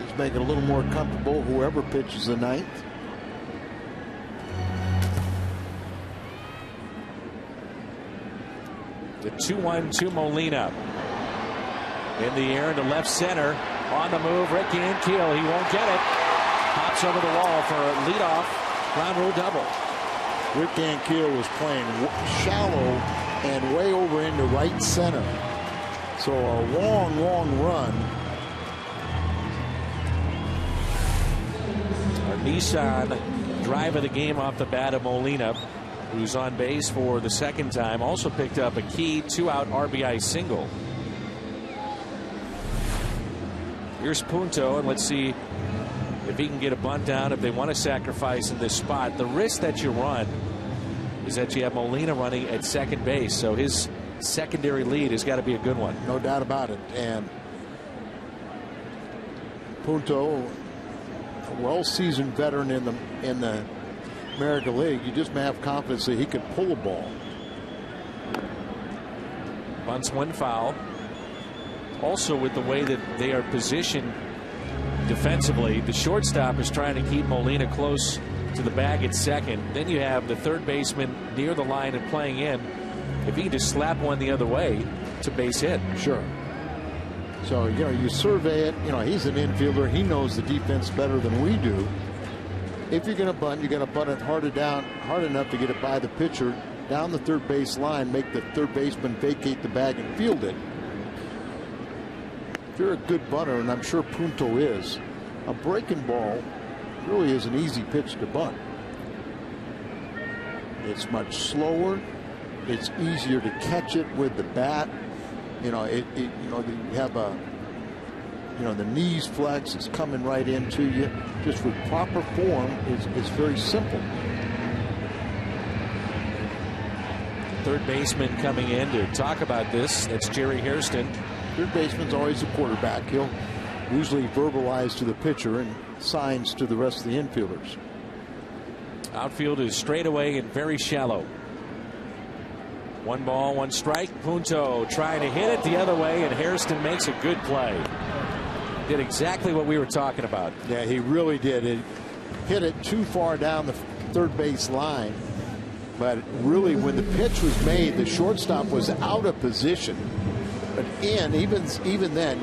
Just make it a little more comfortable, whoever pitches the 9th. The 2-1 to Molina. In the air into left center. On the move, Rick Ankiel. He won't get it. Pops over the wall for a leadoff ground rule double. Rick Ankiel was playing shallow and way over into right center. So a long run. Our Nissan drive of the game off the bat of Molina, who's on base for the 2nd time. Also picked up a key 2-out RBI single. Here's Punto, and let's see if he can get a bunt down if they want to sacrifice in this spot. The risk that you run is that you have Molina running at second base, so his secondary lead has got to be a good one. No doubt about it. And Punto, a well-seasoned veteran in the American League, you just may have confidence that he could pull a ball. Bunts 1 foul. Also, with the way that they are positioned defensively, the shortstop is trying to keep Molina close to the bag at second. Then you have the third baseman near the line and playing in. If he can just slap one the other way, it's a base hit. Sure. So, you survey it. He's an infielder. He knows the defense better than we do. If you're going to bunt, you got to bunt it hard enough to get it by the pitcher down the third base line, make the third baseman vacate the bag and field it. If you're a good bunter, and I'm sure Punto is, a breaking ball really is an easy pitch to bunt. It's much slower. It's easier to catch it with the bat. You have the knees flex, it's coming right into you. Just with proper form, it's very simple. Third baseman coming in to talk about this. That's Jerry Hairston. Third baseman's always a quarterback. He'll usually verbalize to the pitcher and signs to the rest of the infielders. Outfield is straight away and very shallow. 1 ball, 1 strike. Punto trying to hit it the other way, and Hairston makes a good play. Did exactly what we were talking about. Yeah, he really did. It hit it too far down the third base line. But really, when the pitch was made, the shortstop was out of position. But even then,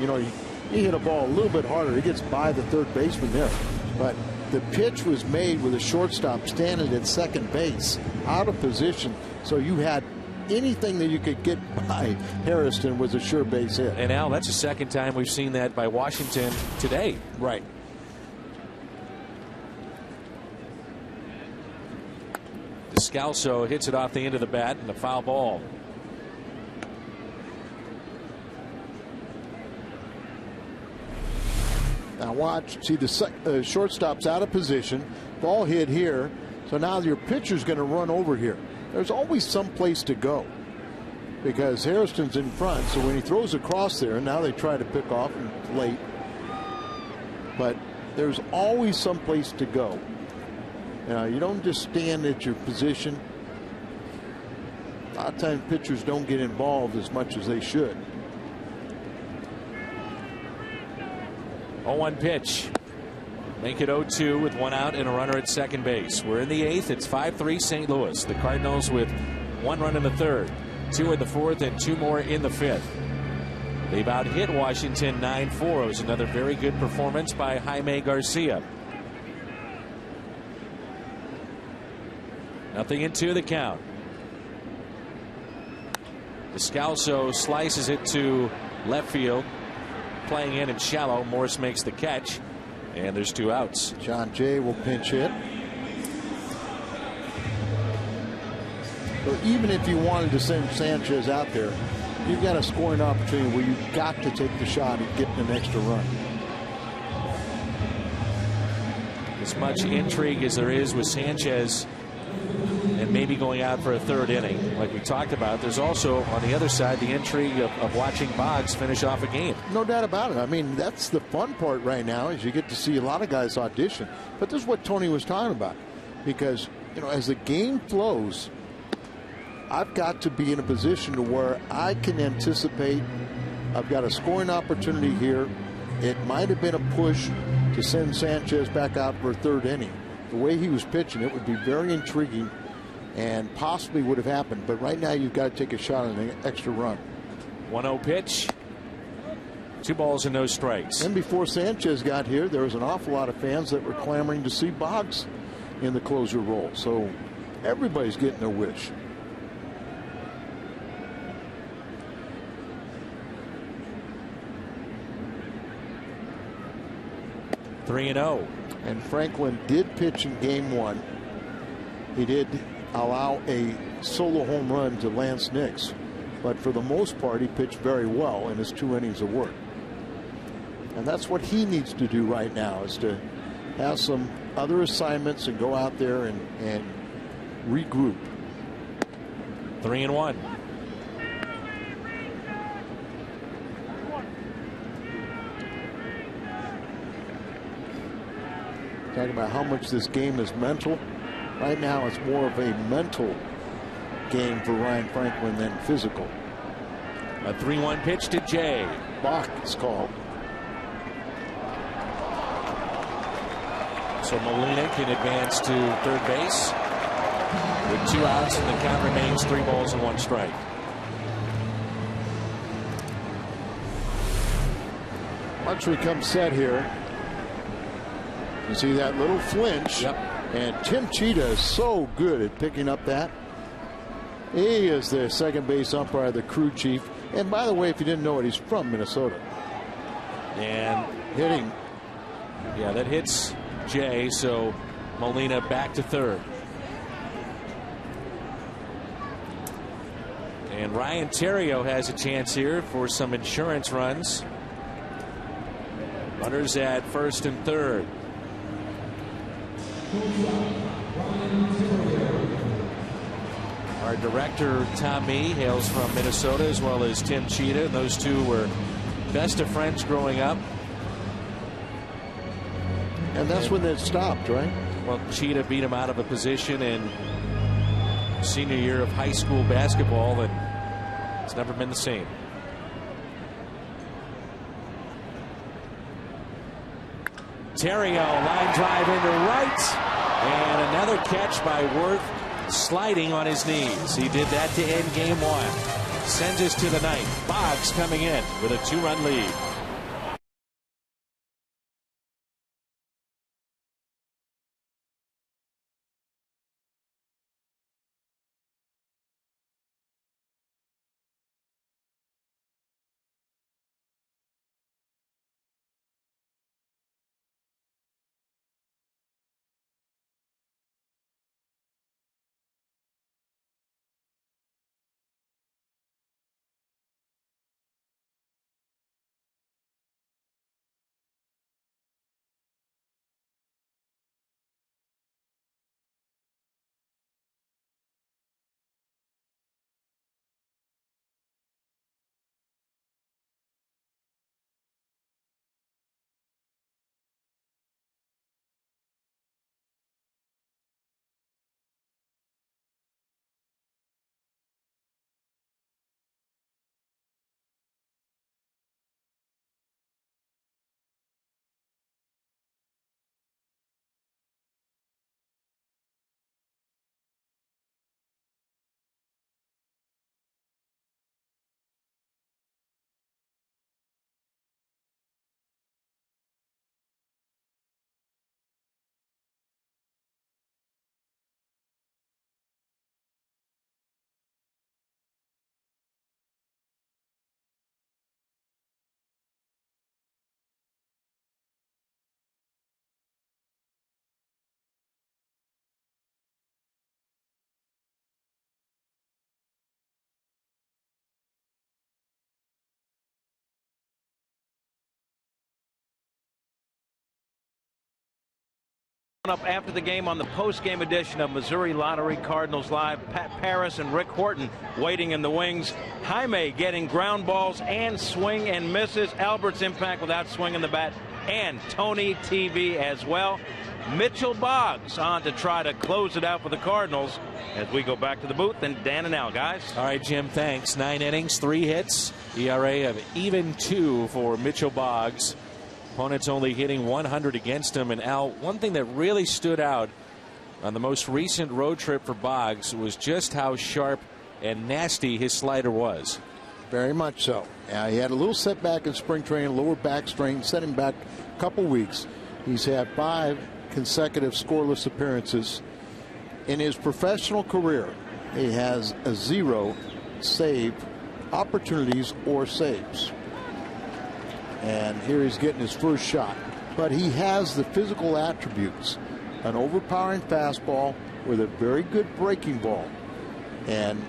he hit a ball a little bit harder. He gets by the third baseman there. But the pitch was made with the shortstop standing at second base, out of position. So you had anything that you could get by Hairston was a sure base hit. And Al, that's the second time we've seen that by Washington today. Right. Descalso hits it off the end of the bat and a foul ball. Now watch, see the shortstop's out of position, ball hit here, so now your pitcher's going to run over here. There's always some place to go because Hairston's in front, so when he throws across there, now they try to pick off and late, but there's always some place to go. Now, you don't just stand at your position. A lot of times pitchers don't get involved as much as they should. 0-1 pitch. Make it 0-2 with 1 out and a runner at second base. We're in the 8th. It's 5-3 St. Louis. The Cardinals with 1 run in the 3rd, 2 in the 4th, and 2 more in the 5th. They've out hit Washington 9-4. It was another very good performance by Jaime Garcia. 0-2 the count. Descalso slices it to left field. Playing in and shallow. Morris makes the catch. And there's 2 outs. John Jay will pinch hit. So even if you wanted to send Sanchez out there, you've got a scoring opportunity where you've got to take the shot and get an extra run. As much intrigue as there is with Sanchez and maybe going out for a 3rd inning, like we talked about, there's also on the other side the intrigue of watching Boggs finish off a game. No doubt about it. I mean, that's the fun part right now is you get to see a lot of guys audition. But this is what Tony was talking about, because as the game flows, I've got to be in a position to where I can anticipate I've got a scoring opportunity here. It might have been a push to send Sanchez back out for a 3rd inning. The way he was pitching, it would be very intriguing and possibly would have happened. But right now, you've got to take a shot at an extra run. 1-0 pitch. 2 balls and no strikes. And before Sanchez got here, there was an awful lot of fans that were clamoring to see Boggs in the closer role. So everybody's getting their wish. Three 3-0. And Franklin did pitch in game 1. He did allow a solo home run to Lance Nix, but for the most part, he pitched very well in his 2 innings of work. And that's what he needs to do right now, is to have some other assignments and go out there and regroup. 3-1. Talking about how much this game is mental. Right now, it's more of a mental game for Ryan Franklin than physical. A 3-1 pitch to Jay. Balk is called. So Molina can advance to 3rd base with 2 outs, and the count remains 3 balls and 1 strike. Watch we come set here. You see that little flinch. Yep. And Tim Cheetah is so good at picking up that. He is the second base umpire, the crew chief. And by the way, if you didn't know it, he's from Minnesota. And hitting. Yeah, that hits Jay. So Molina back to 3rd. And Ryan Theriot has a chance here for some insurance runs. Runners at first and third. Our director, Tom Mee, hails from Minnesota, as well as Tim Cheetah. Those two were best of friends growing up. And that's when it stopped, right? Well, Cheetah beat him out of a position in senior year of high school basketball, and it's never been the same. Terrio, line drive into right, and another catch by Worth, sliding on his knees. He did that to end game one. Sends us to the ninth. Boggs coming in with a 2-run lead. Up after the game on the post-game edition of Missouri Lottery Cardinals Live. Pat Paris and Rick Horton waiting in the wings. Jaime getting ground balls and swing and misses. Albert's impact without swinging the bat, and Tony TV as well. Mitchell Boggs on to try to close it out for the Cardinals as we go back to the booth. And Dan and Al, guys. All right, Jim, thanks. 9 innings, 3 hits, ERA of even 2 for Mitchell Boggs. Opponents only hitting 100 against him. And Al, one thing that really stood out on the most recent road trip for Boggs was just how sharp and nasty his slider was. Very much so. He had a little setback in spring training, lower back strain, set him back a couple weeks. He's had 5 consecutive scoreless appearances. In his professional career, he has 0 save opportunities or saves. And here he's getting his first shot. But he has the physical attributes. An overpowering fastball with a very good breaking ball. And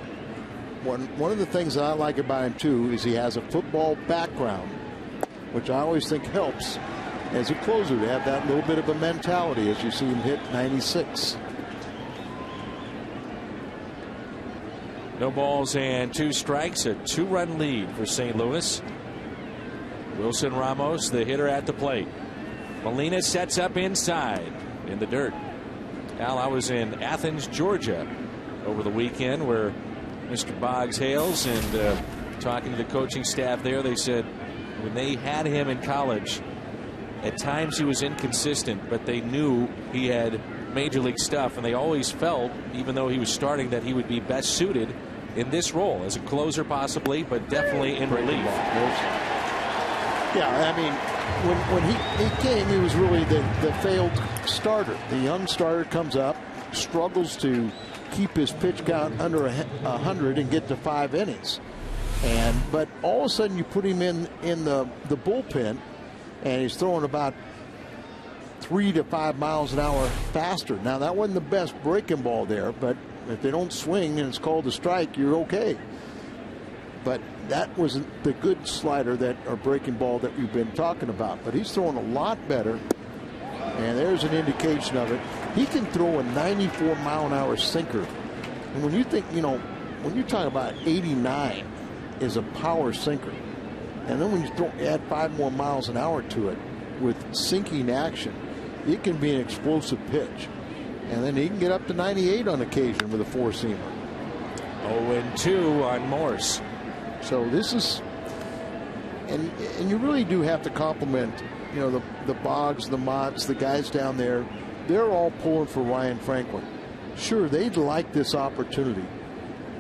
one of the things that I like about him, too, is he has a football background, which I always think helps as a closer to have that little bit of a mentality as you see him hit 96. No balls and 2 strikes, a 2-run lead for St. Louis. Wilson Ramos, the hitter at the plate. Molina sets up inside in the dirt. Al, I was in Athens, Georgia over the weekend where Mr. Boggs hails, and talking to the coaching staff there, they said when they had him in college, at times he was inconsistent, but they knew he had major league stuff, and they always felt, even though he was starting, that he would be best suited in this role as a closer possibly, but definitely in relief. Yeah, I mean, when he came, he was really the failed starter. The young starter comes up, struggles to keep his pitch count under 100 and get to 5 innings. But all of a sudden you put him in the bullpen, and he's throwing about 3 to 5 miles an hour faster. Now, that wasn't the best breaking ball there, but if they don't swing and it's called a strike, you're okay. But that wasn't the good slider or breaking ball that we've been talking about. But he's throwing a lot better. And there's an indication of it. He can throw a 94-mile-an-hour sinker. And when you think, when you talk about 89 is a power sinker, and then when you add 5 more miles an hour to it with sinking action, it can be an explosive pitch. And then he can get up to 98 on occasion with a four-seamer. 0-2 on Morse. So this is, and you really do have to compliment, the Boggs, the Motts, the guys down there. They're all pulling for Ryan Franklin. Sure, they'd like this opportunity,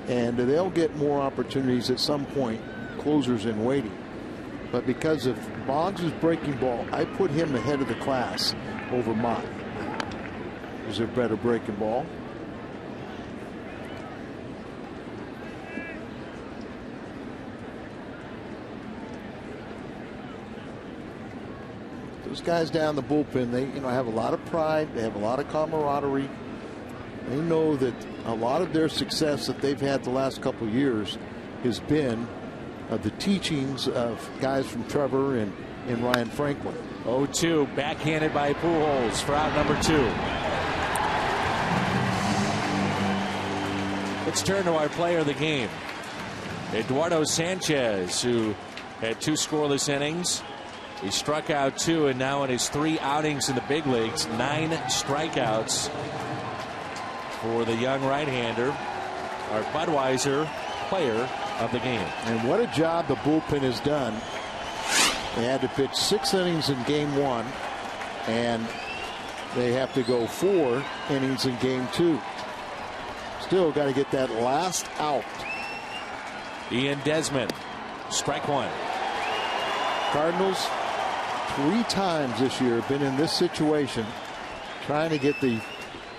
and they'll get more opportunities at some point, closers in waiting. But because of Boggs' breaking ball, I put him ahead of the class over Mott. Is a better breaking ball. Those guys down the bullpen, they have a lot of pride. They have a lot of camaraderie. They know that a lot of their success that they've had the last couple of years has been the teachings of guys from Trevor and Ryan Franklin. 0-2, backhanded by Pujols for out number 2. Let's turn to our player of the game, Eduardo Sanchez, who had 2 scoreless innings. He struck out 2, and now in his 3 outings in the big leagues, 9 strikeouts for the young right-hander, our Budweiser player of the game. And what a job the bullpen has done. They had to pitch 6 innings in game 1, and they have to go 4 innings in game 2. Still got to get that last out. Ian Desmond, strike 1. Cardinals 3 times this year have been in this situation, trying to get the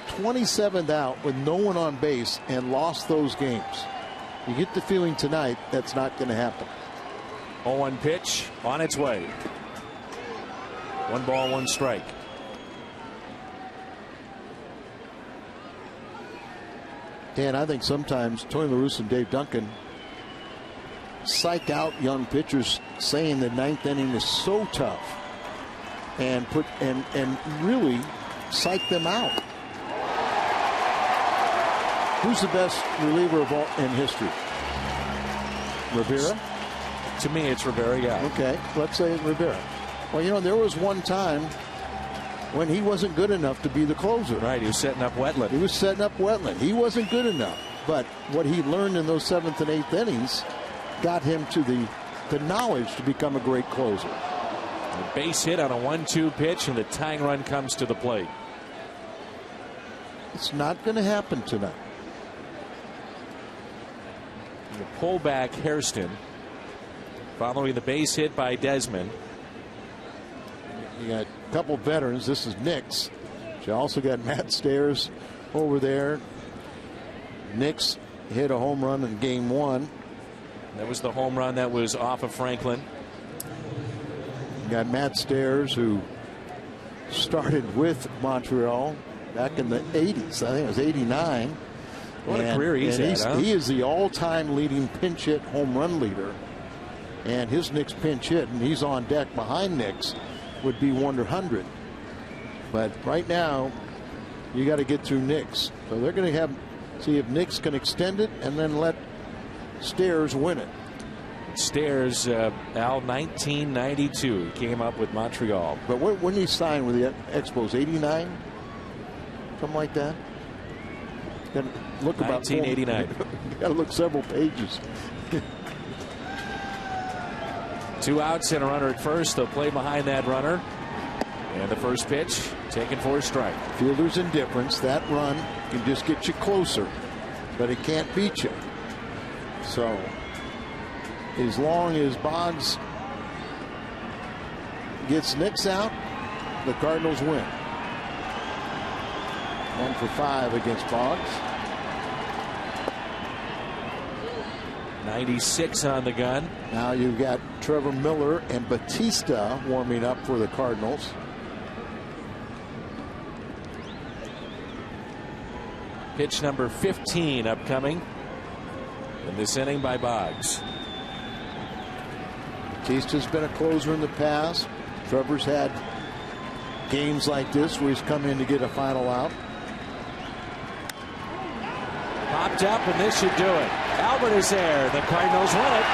27th out with no one on base, and lost those games. You get the feeling tonight that's not going to happen. 0-1 pitch on its way. 1 ball, 1 strike. Dan, I think sometimes Tony La Russa and Dave Duncan psych out young pitchers, saying the 9th inning is so tough, and really psych them out. Who's the best reliever of all in history? Rivera? To me, it's Rivera, yeah. Okay, let's say it's Rivera. Well, there was one time when he wasn't good enough to be the closer. Right, he was setting up Wetland. He was setting up Wetland. He wasn't good enough. But what he learned in those 7th and 8th innings got him to the knowledge to become a great closer. A base hit on a 1-2 pitch, and the tying run comes to the plate. It's not going to happen tonight. The pullback Hairston, following the base hit by Desmond. You got a couple of veterans. This is Nix. You also got Matt Stairs over there. Nix hit a home run in game 1. That was the home run that was off of Franklin. You got Matt Stairs, who started with Montreal back in the 80s. I think it was 89. What a career he's had, huh? He is the all-time leading pinch hit home run leader. And his Nix pinch hit, and he's on deck behind Nix, would be 100. But right now, you got to get through Nix. So they're going to see if Nix can extend it and then let Stairs win it. Stairs, Al, 1992, came up with Montreal. But when he signed with the Expos, 89? Something like that? Got to look about 1989. Got to look several pages. 2 outs and a runner at first. They'll play behind that runner. And the first pitch taken for a strike. Fielder's indifference. That run can just get you closer, but it can't beat you. So as long as Boggs gets Nix out, the Cardinals win. 1 for 5 against Boggs. 96 on the gun. Now you've got Trevor Miller and Batista warming up for the Cardinals. Pitch number 15 upcoming. in this inning by Boggs. Batista's been a closer in the past. Trevor's had games like this where he's come in to get a final out. Popped up, and this should do it. Albert is there. The Cardinals win it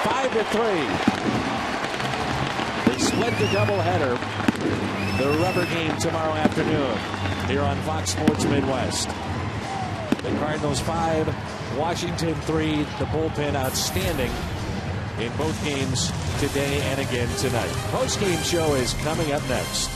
5-3. They split the doubleheader. The rubber game tomorrow afternoon here on Fox Sports Midwest. The Cardinals 5, Washington 3. The bullpen outstanding in both games today and again tonight. Post-game show is coming up next.